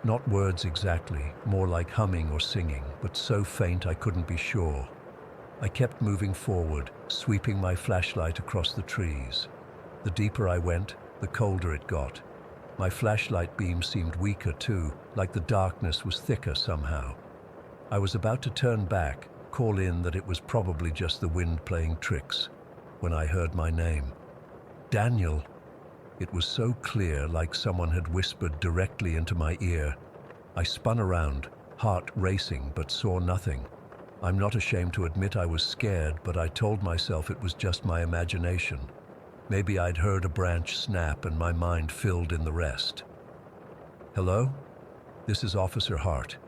Not words exactly, more like humming or singing, but so faint I couldn't be sure. I kept moving forward, sweeping my flashlight across the trees. The deeper I went, the colder it got. My flashlight beam seemed weaker too, like the darkness was thicker somehow. I was about to turn back, call in that it was probably just the wind playing tricks, when I heard my name. Daniel. It was so clear, like someone had whispered directly into my ear. I spun around, heart racing, but saw nothing. I'm not ashamed to admit I was scared, but I told myself it was just my imagination. Maybe I'd heard a branch snap and my mind filled in the rest. Hello? This is Officer Hart.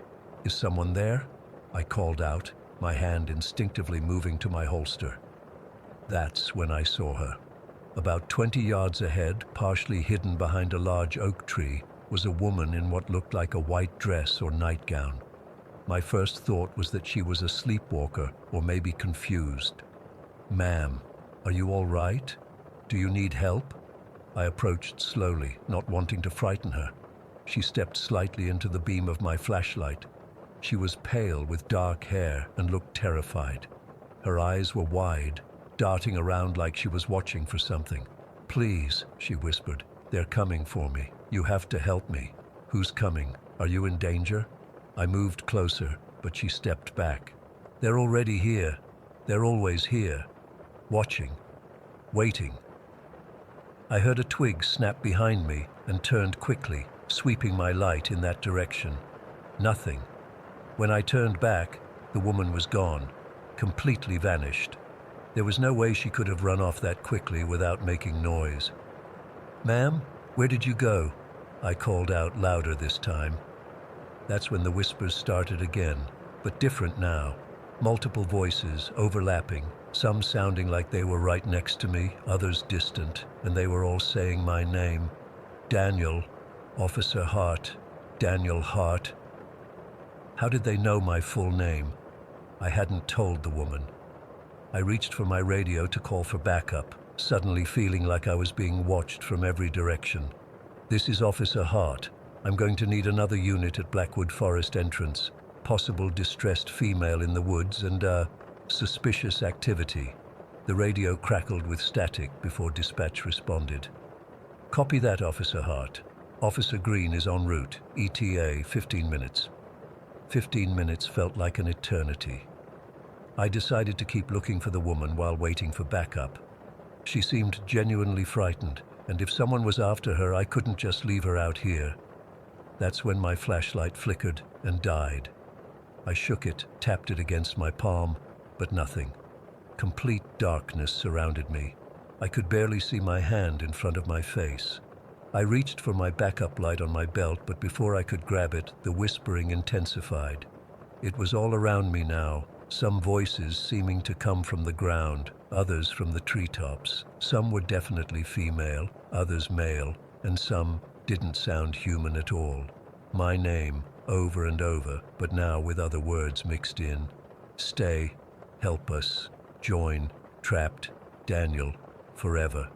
Is someone there? I called out, my hand instinctively moving to my holster. That's when I saw her. About 20 yards ahead, partially hidden behind a large oak tree, was a woman in what looked like a white dress or nightgown. My first thought was that she was a sleepwalker or maybe confused. "Ma'am, are you all right? Do you need help?" I approached slowly, not wanting to frighten her. She stepped slightly into the beam of my flashlight. She was pale with dark hair and looked terrified. Her eyes were wide, darting around like she was watching for something. "Please," she whispered, "they're coming for me. You have to help me." "Who's coming? Are you in danger?" I moved closer, but she stepped back. "They're already here. They're always here. Watching. Waiting." I heard a twig snap behind me and turned quickly, sweeping my light in that direction. Nothing. When I turned back, the woman was gone, completely vanished. There was no way she could have run off that quickly without making noise. "Ma'am, where did you go?" I called out louder this time. That's when the whispers started again, but different now. Multiple voices, overlapping, some sounding like they were right next to me, others distant, and they were all saying my name. "Daniel, Officer Hart, Daniel Hart." How did they know my full name? I hadn't told the woman. I reached for my radio to call for backup, suddenly feeling like I was being watched from every direction. "This is Officer Hart. I'm going to need another unit at Blackwood Forest entrance. Possible distressed female in the woods and, suspicious activity." The radio crackled with static before dispatch responded. "Copy that, Officer Hart. Officer Green is en route. ETA 15 minutes. 15 minutes felt like an eternity. I decided to keep looking for the woman while waiting for backup. She seemed genuinely frightened, and if someone was after her, I couldn't just leave her out here. That's when my flashlight flickered and died. I shook it, tapped it against my palm, but nothing. Complete darkness surrounded me. I could barely see my hand in front of my face. I reached for my backup light on my belt, but before I could grab it, the whispering intensified. It was all around me now, some voices seeming to come from the ground, others from the treetops. Some were definitely female, others male, and some didn't sound human at all. My name, over and over, but now with other words mixed in. "Stay, help us, join, trapped, Daniel, forever."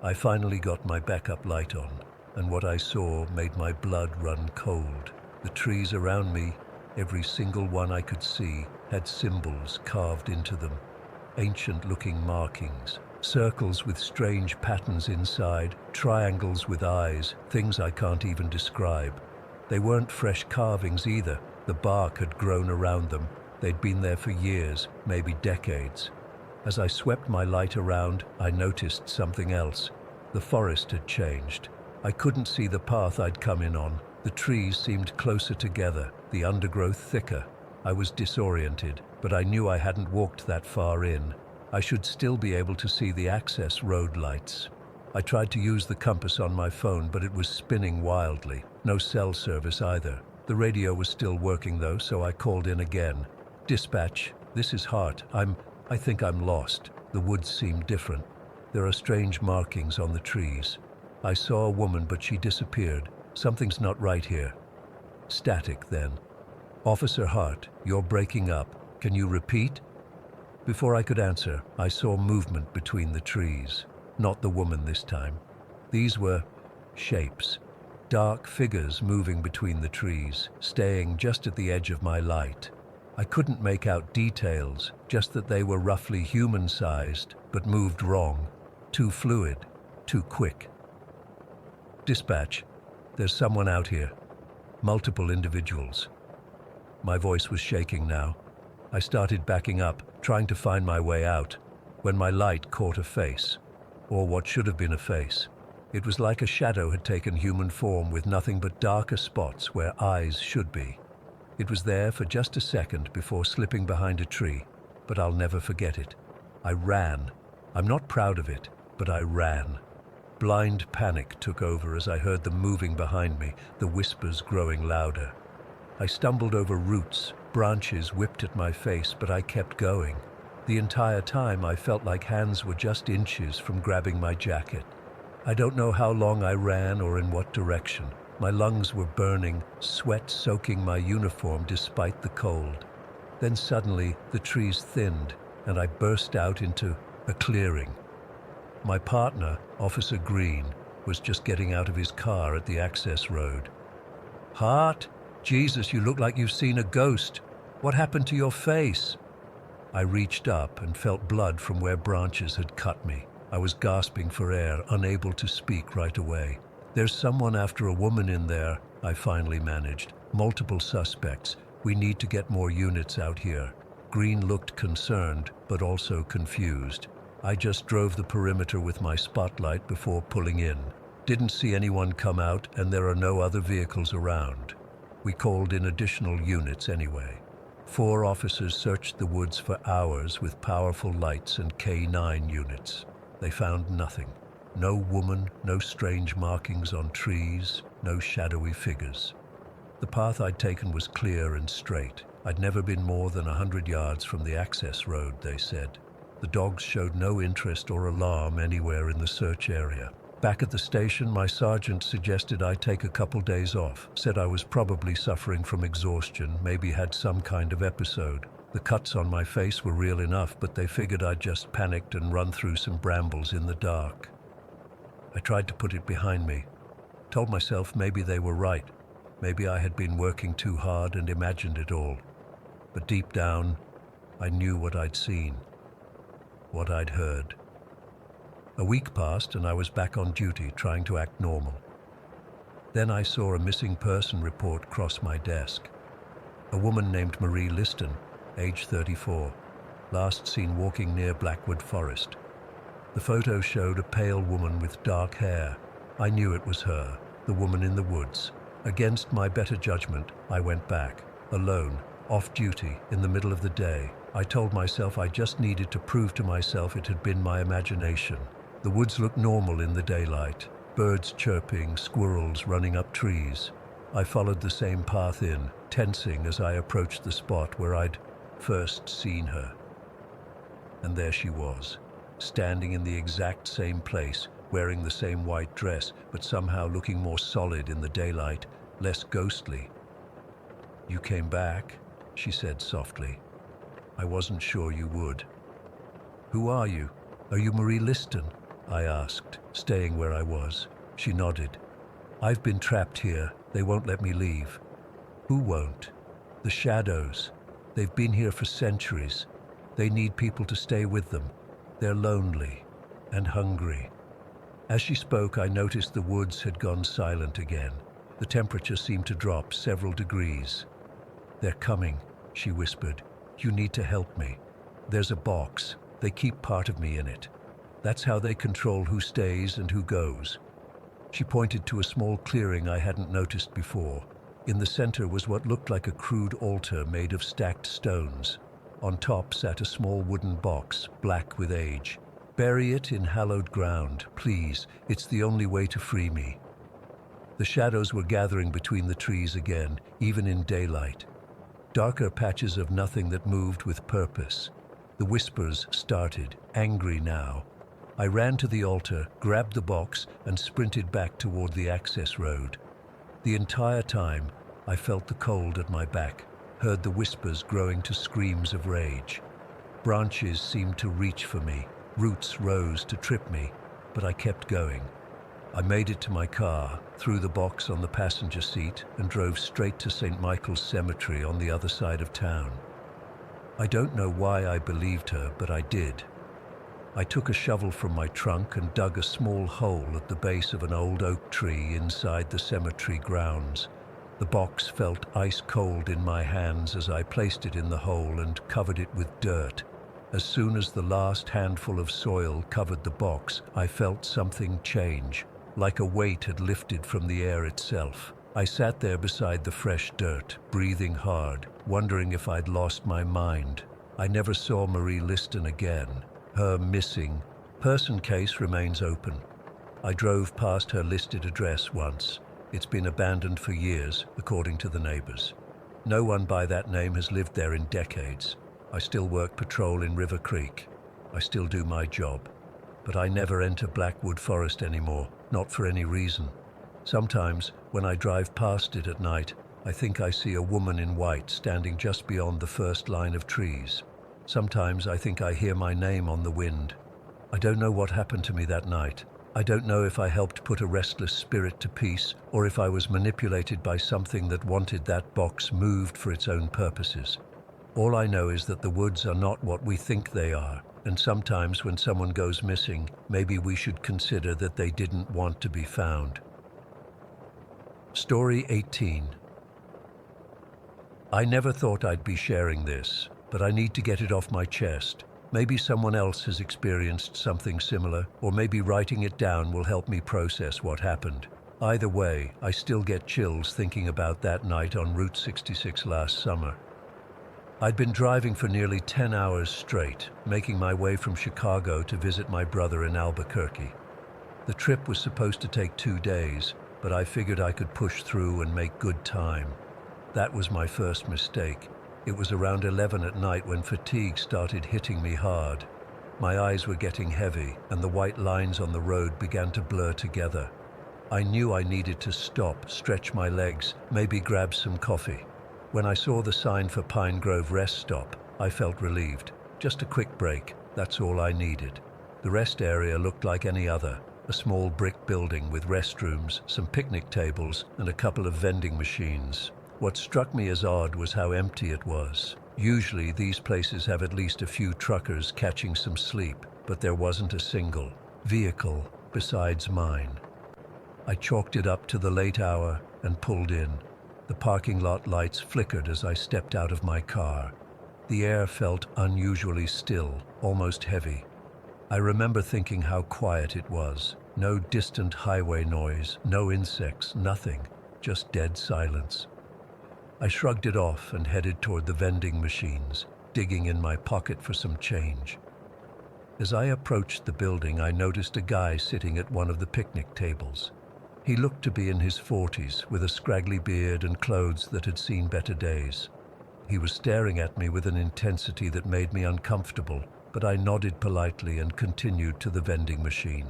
I finally got my backup light on, and what I saw made my blood run cold. The trees around me, every single one I could see, had symbols carved into them. Ancient-looking markings. Circles with strange patterns inside, triangles with eyes, things I can't even describe. They weren't fresh carvings either. The bark had grown around them. They'd been there for years, maybe decades. As I swept my light around, I noticed something else. The forest had changed. I couldn't see the path I'd come in on. The trees seemed closer together, the undergrowth thicker. I was disoriented, but I knew I hadn't walked that far in. I should still be able to see the access road lights. I tried to use the compass on my phone, but it was spinning wildly. No cell service either. The radio was still working though, so I called in again. "Dispatch, this is Hart. I think I'm lost." The woods seem different. There are strange markings on the trees. I saw a woman, but she disappeared. Something's not right here. Static then. "Officer Hart, you're breaking up. Can you repeat?" Before I could answer, I saw movement between the trees. Not the woman this time. These were shapes. Dark figures moving between the trees, staying just at the edge of my light. I couldn't make out details, just that they were roughly human-sized, but moved wrong. Too fluid, too quick. "Dispatch, there's someone out here. Multiple individuals." My voice was shaking now. I started backing up, trying to find my way out, when my light caught a face, or what should have been a face. It was like a shadow had taken human form with nothing but darker spots where eyes should be. It was there for just a second before slipping behind a tree, but I'll never forget it. I ran. I'm not proud of it, but I ran. Blind panic took over as I heard them moving behind me, the whispers growing louder. I stumbled over roots, branches whipped at my face, but I kept going. The entire time I felt like hands were just inches from grabbing my jacket. I don't know how long I ran or in what direction. My lungs were burning, sweat soaking my uniform despite the cold. Then suddenly the trees thinned and I burst out into a clearing. My partner, Officer Green, was just getting out of his car at the access road. "Hart? Jesus, you look like you've seen a ghost. What happened to your face?" I reached up and felt blood from where branches had cut me. I was gasping for air, unable to speak right away. "There's someone after a woman in there," I finally managed. "Multiple suspects. We need to get more units out here." Green looked concerned, but also confused. I just drove the perimeter with my spotlight before pulling in. Didn't see anyone come out, and there are no other vehicles around. We called in additional units anyway. 4 officers searched the woods for hours with powerful lights and K9 units. They found nothing. No woman, no strange markings on trees, no shadowy figures. The path I'd taken was clear and straight. I'd never been more than 100 yards from the access road, they said. The dogs showed no interest or alarm anywhere in the search area. Back at the station, my sergeant suggested I take a couple days off, said I was probably suffering from exhaustion, maybe had some kind of episode. The cuts on my face were real enough, but they figured I'd just panicked and run through some brambles in the dark. I tried to put it behind me. Told myself maybe they were right. Maybe I had been working too hard and imagined it all. But deep down, I knew what I'd seen, what I'd heard. A week passed and I was back on duty, trying to act normal. Then I saw a missing person report cross my desk. A woman named Marie Liston, age 34, last seen walking near Blackwood Forest. The photo showed a pale woman with dark hair. I knew it was her, the woman in the woods. Against my better judgment, I went back, alone, off duty, in the middle of the day. I told myself I just needed to prove to myself it had been my imagination. The woods looked normal in the daylight, birds chirping, squirrels running up trees. I followed the same path in, tensing as I approached the spot where I'd first seen her. And there she was, standing in the exact same place, wearing the same white dress, but somehow looking more solid in the daylight, less ghostly. "You came back," she said softly. "I wasn't sure you would." "Who are you? Are you Marie Liston?" I asked, staying where I was. She nodded. "I've been trapped here. They won't let me leave." "Who won't?" "The shadows. They've been here for centuries. They need people to stay with them. They're lonely and hungry." As she spoke, I noticed the woods had gone silent again. The temperature seemed to drop several degrees. "They're coming," she whispered. "You need to help me. There's a box. They keep part of me in it. That's how they control who stays and who goes." She pointed to a small clearing I hadn't noticed before. In the center was what looked like a crude altar made of stacked stones. On top sat a small wooden box, black with age. "Bury it in hallowed ground, please. It's the only way to free me." The shadows were gathering between the trees again, even in daylight. Darker patches of nothing that moved with purpose. The whispers started, angry now. I ran to the altar, grabbed the box, and sprinted back toward the access road. The entire time, I felt the cold at my back, heard the whispers growing to screams of rage. Branches seemed to reach for me, roots rose to trip me, but I kept going. I made it to my car, threw the box on the passenger seat, and drove straight to St. Michael's Cemetery on the other side of town. I don't know why I believed her, but I did. I took a shovel from my trunk and dug a small hole at the base of an old oak tree inside the cemetery grounds. The box felt ice cold in my hands as I placed it in the hole and covered it with dirt. As soon as the last handful of soil covered the box, I felt something change, like a weight had lifted from the air itself. I sat there beside the fresh dirt, breathing hard, wondering if I'd lost my mind. I never saw Marie Liston again. Her missing person case remains open. I drove past her listed address once. It's been abandoned for years, according to the neighbors. No one by that name has lived there in decades. I still work patrol in River Creek. I still do my job. But I never enter Blackwood Forest anymore, not for any reason. Sometimes, when I drive past it at night, I think I see a woman in white standing just beyond the first line of trees. Sometimes I think I hear my name on the wind. I don't know what happened to me that night. I don't know if I helped put a restless spirit to peace, or if I was manipulated by something that wanted that box moved for its own purposes. All I know is that the woods are not what we think they are, and sometimes when someone goes missing, maybe we should consider that they didn't want to be found. Story 18. I never thought I'd be sharing this, but I need to get it off my chest. Maybe someone else has experienced something similar, or maybe writing it down will help me process what happened. Either way, I still get chills thinking about that night on Route 66 last summer. I'd been driving for nearly 10 hours straight, making my way from Chicago to visit my brother in Albuquerque. The trip was supposed to take 2 days, but I figured I could push through and make good time. That was my first mistake. It was around 11 at night when fatigue started hitting me hard. My eyes were getting heavy, and the white lines on the road began to blur together. I knew I needed to stop, stretch my legs, maybe grab some coffee. When I saw the sign for Pine Grove Rest Stop, I felt relieved. Just a quick break, that's all I needed. The rest area looked like any other. A small brick building with restrooms, some picnic tables, and a couple of vending machines. What struck me as odd was how empty it was. Usually these places have at least a few truckers catching some sleep, but there wasn't a single vehicle besides mine. I chalked it up to the late hour and pulled in. The parking lot lights flickered as I stepped out of my car. The air felt unusually still, almost heavy. I remember thinking how quiet it was. No distant highway noise, no insects, nothing, just dead silence. I shrugged it off and headed toward the vending machines, digging in my pocket for some change. As I approached the building, I noticed a guy sitting at one of the picnic tables. He looked to be in his 40s, with a scraggly beard and clothes that had seen better days. He was staring at me with an intensity that made me uncomfortable, but I nodded politely and continued to the vending machine.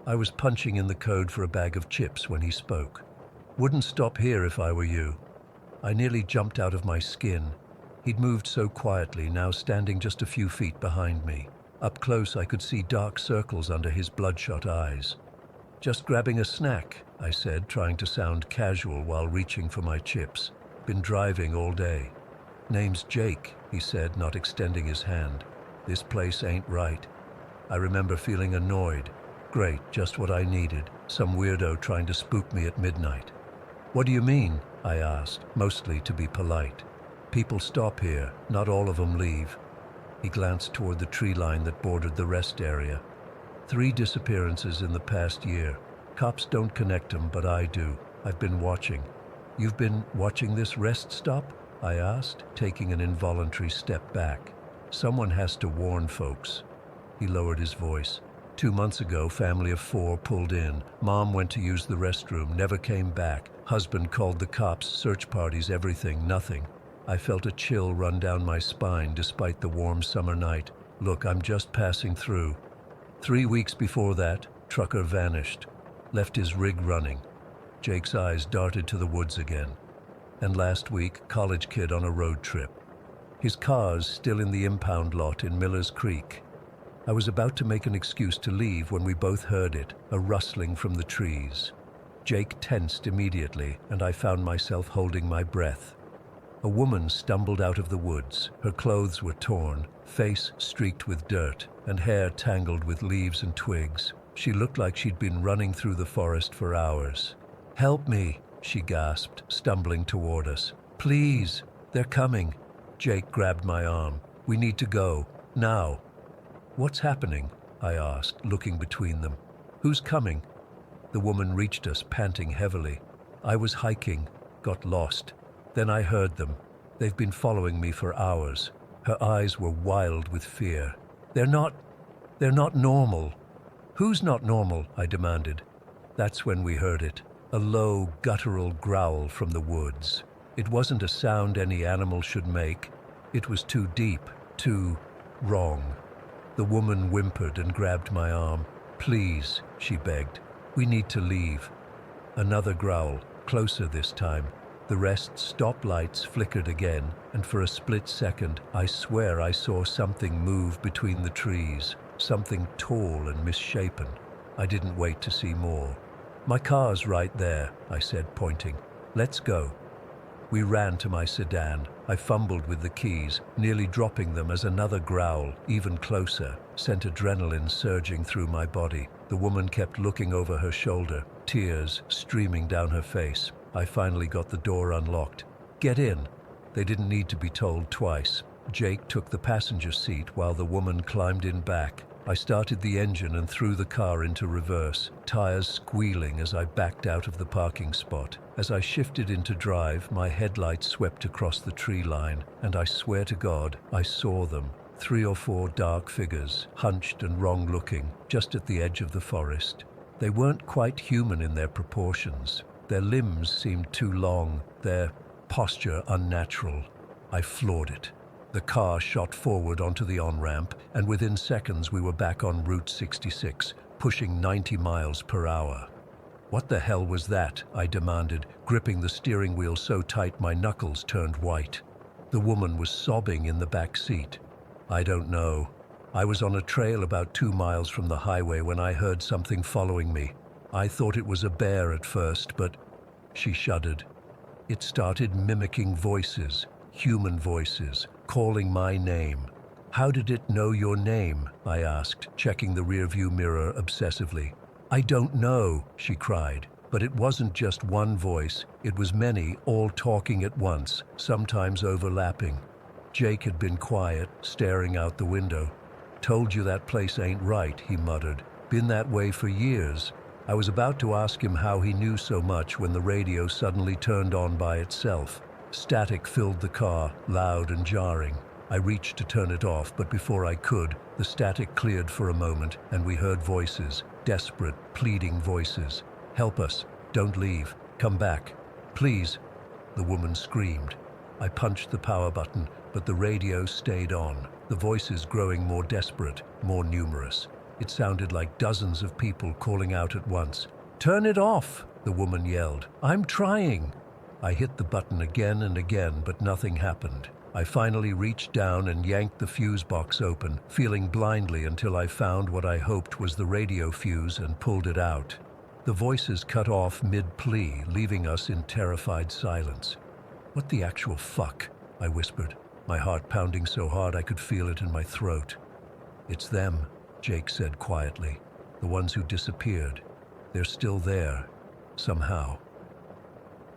I was punching in the code for a bag of chips when he spoke. "Wouldn't stop here if I were you." I nearly jumped out of my skin. He'd moved so quietly, now standing just a few feet behind me. Up close, I could see dark circles under his bloodshot eyes. "Just grabbing a snack," I said, trying to sound casual while reaching for my chips. "Been driving all day." "Name's Jake," he said, not extending his hand. "This place ain't right." I remember feeling annoyed. Great, just what I needed. Some weirdo trying to spook me at midnight. "What do you mean?" I asked, mostly to be polite. "People stop here, not all of them leave." He glanced toward the tree line that bordered the rest area. 3 disappearances in the past year. Cops don't connect them, but I do. I've been watching. "You've been watching this rest stop?" I asked, taking an involuntary step back. "Someone has to warn folks." He lowered his voice. 2 months ago, family of 4 pulled in. Mom went to use the restroom, never came back. Husband called the cops, search parties, everything, nothing. I felt a chill run down my spine despite the warm summer night. "Look, I'm just passing through." 3 weeks before that, trucker vanished. Left his rig running. Jake's eyes darted to the woods again. And last week, college kid on a road trip. His car's still in the impound lot in Miller's Creek. I was about to make an excuse to leave when we both heard it, a rustling from the trees. Jake tensed immediately, and I found myself holding my breath. A woman stumbled out of the woods. Her clothes were torn, face streaked with dirt, and hair tangled with leaves and twigs. She looked like she'd been running through the forest for hours. "Help me," she gasped, stumbling toward us. "Please, they're coming." Jake grabbed my arm. "We need to go, now." "What's happening?" I asked, looking between them. "Who's coming?" The woman reached us, panting heavily. I was hiking, got lost. Then I heard them. They've been following me for hours. Her eyes were wild with fear. They're not normal. Who's not normal? I demanded. That's when we heard it. A low, guttural growl from the woods. It wasn't a sound any animal should make. It was too deep, too wrong. The woman whimpered and grabbed my arm. Please, she begged. We need to leave. Another growl, closer this time. The rest's stoplights flickered again, and for a split second, I swear I saw something move between the trees, something tall and misshapen. I didn't wait to see more. My car's right there, I said, pointing. Let's go. We ran to my sedan. I fumbled with the keys, nearly dropping them as another growl, even closer, sent adrenaline surging through my body. The woman kept looking over her shoulder, tears streaming down her face. I finally got the door unlocked. Get in. They didn't need to be told twice. Jake took the passenger seat while the woman climbed in back. I started the engine and threw the car into reverse, tires squealing as I backed out of the parking spot. As I shifted into drive, my headlights swept across the tree line, and I swear to God, I saw them. 3 or 4 dark figures, hunched and wrong-looking, just at the edge of the forest. They weren't quite human in their proportions. Their limbs seemed too long, their posture unnatural. I floored it. The car shot forward onto the on-ramp, and within seconds we were back on Route 66, pushing 90 miles per hour. What the hell was that? I demanded, gripping the steering wheel so tight my knuckles turned white. The woman was sobbing in the back seat. I don't know. I was on a trail about 2 miles from the highway when I heard something following me. I thought it was a bear at first, but she shuddered. It started mimicking voices, human voices, calling my name. How did it know your name? I asked, checking the rearview mirror obsessively. I don't know, she cried. But it wasn't just one voice. It was many, all talking at once, sometimes overlapping. Jake had been quiet, staring out the window. Told you that place ain't right, he muttered. Been that way for years. I was about to ask him how he knew so much when the radio suddenly turned on by itself. Static filled the car, loud and jarring. I reached to turn it off, but before I could, the static cleared for a moment, and we heard voices, desperate, pleading voices. Help us. Don't leave. Come back. Please. The woman screamed. I punched the power button, but the radio stayed on, the voices growing more desperate, more numerous. It sounded like dozens of people calling out at once. Turn it off, the woman yelled. I'm trying. I hit the button again and again, but nothing happened. I finally reached down and yanked the fuse box open, feeling blindly until I found what I hoped was the radio fuse and pulled it out. The voices cut off mid-plea, leaving us in terrified silence. What the actual fuck? I whispered, my heart pounding so hard I could feel it in my throat. It's them, Jake said quietly. The ones who disappeared. They're still there, somehow.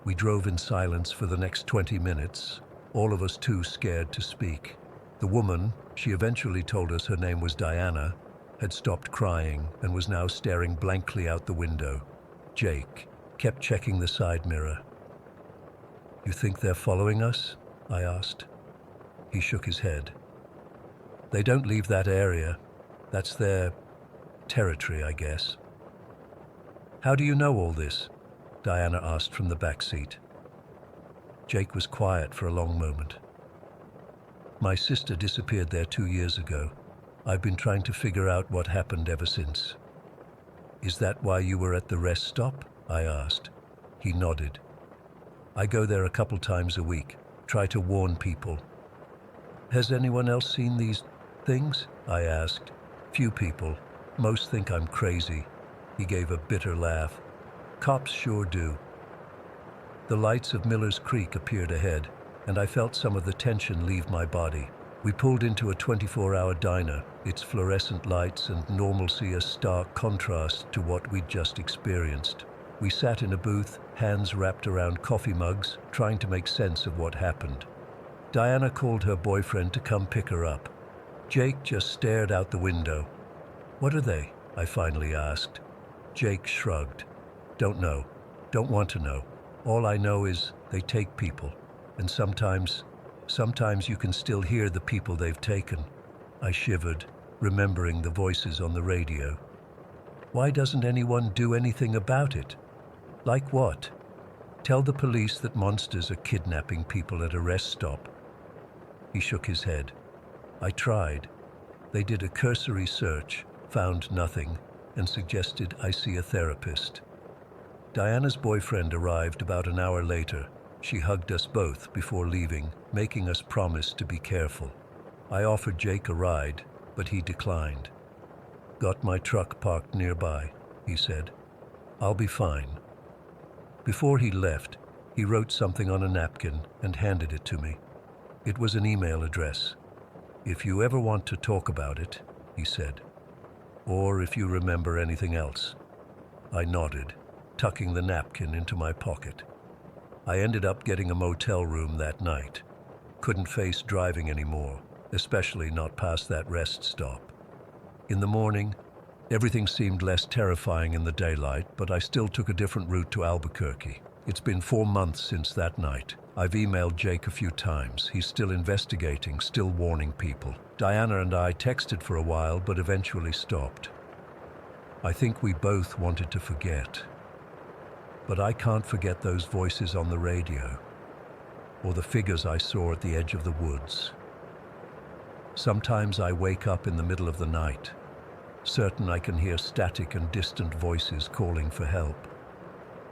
We drove in silence for the next 20 minutes, all of us too scared to speak. The woman, she eventually told us her name was Diana, had stopped crying and was now staring blankly out the window. Jake kept checking the side mirror. You think they're following us? I asked. He shook his head. They don't leave that area. That's their territory, I guess. How do you know all this? Diana asked from the back seat. Jake was quiet for a long moment. My sister disappeared there 2 years ago. I've been trying to figure out what happened ever since. Is that why you were at the rest stop? I asked. He nodded. I go there a couple times a week, try to warn people. Has anyone else seen these things? I asked. Few people. Most think I'm crazy. He gave a bitter laugh. Cops sure do. The lights of Miller's Creek appeared ahead, and I felt some of the tension leave my body. We pulled into a 24-hour diner, its fluorescent lights and normalcy a stark contrast to what we'd just experienced. We sat in a booth, hands wrapped around coffee mugs, trying to make sense of what happened. Diana called her boyfriend to come pick her up. Jake just stared out the window. What are they? I finally asked. Jake shrugged. Don't know. Don't want to know. All I know is they take people, and sometimes you can still hear the people they've taken. I shivered, remembering the voices on the radio. Why doesn't anyone do anything about it? Like what? Tell the police that monsters are kidnapping people at a rest stop. He shook his head. I tried. They did a cursory search, found nothing, and suggested I see a therapist. Diana's boyfriend arrived about an hour later. She hugged us both before leaving, making us promise to be careful. I offered Jake a ride, but he declined. Got my truck parked nearby, he said. I'll be fine. Before he left, he wrote something on a napkin and handed it to me. It was an email address. If you ever want to talk about it, he said. Or if you remember anything else. I nodded, tucking the napkin into my pocket. I ended up getting a motel room that night. Couldn't face driving anymore, especially not past that rest stop. In the morning, everything seemed less terrifying in the daylight, but I still took a different route to Albuquerque. It's been 4 months since that night. I've emailed Jake a few times. He's still investigating, still warning people. Diana and I texted for a while, but eventually stopped. I think we both wanted to forget. But I can't forget those voices on the radio, or the figures I saw at the edge of the woods. Sometimes I wake up in the middle of the night, certain I can hear static and distant voices calling for help.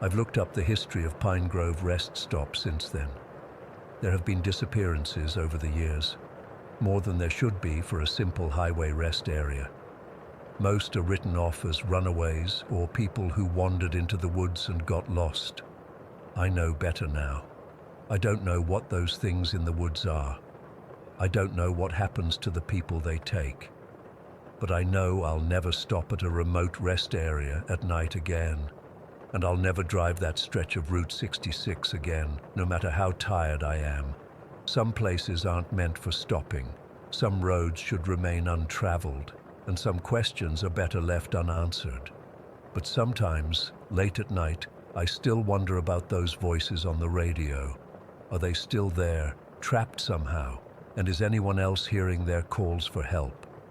I've looked up the history of Pine Grove rest stop since then. There have been disappearances over the years, more than there should be for a simple highway rest area. Most are written off as runaways or people who wandered into the woods and got lost. I know better now. I don't know what those things in the woods are. I don't know what happens to the people they take. But I know I'll never stop at a remote rest area at night again. And I'll never drive that stretch of Route 66 again, no matter how tired I am. Some places aren't meant for stopping. Some roads should remain untraveled, and some questions are better left unanswered. But sometimes, late at night, I still wonder about those voices on the radio. Are they still there, trapped somehow? And is anyone else hearing their calls for help?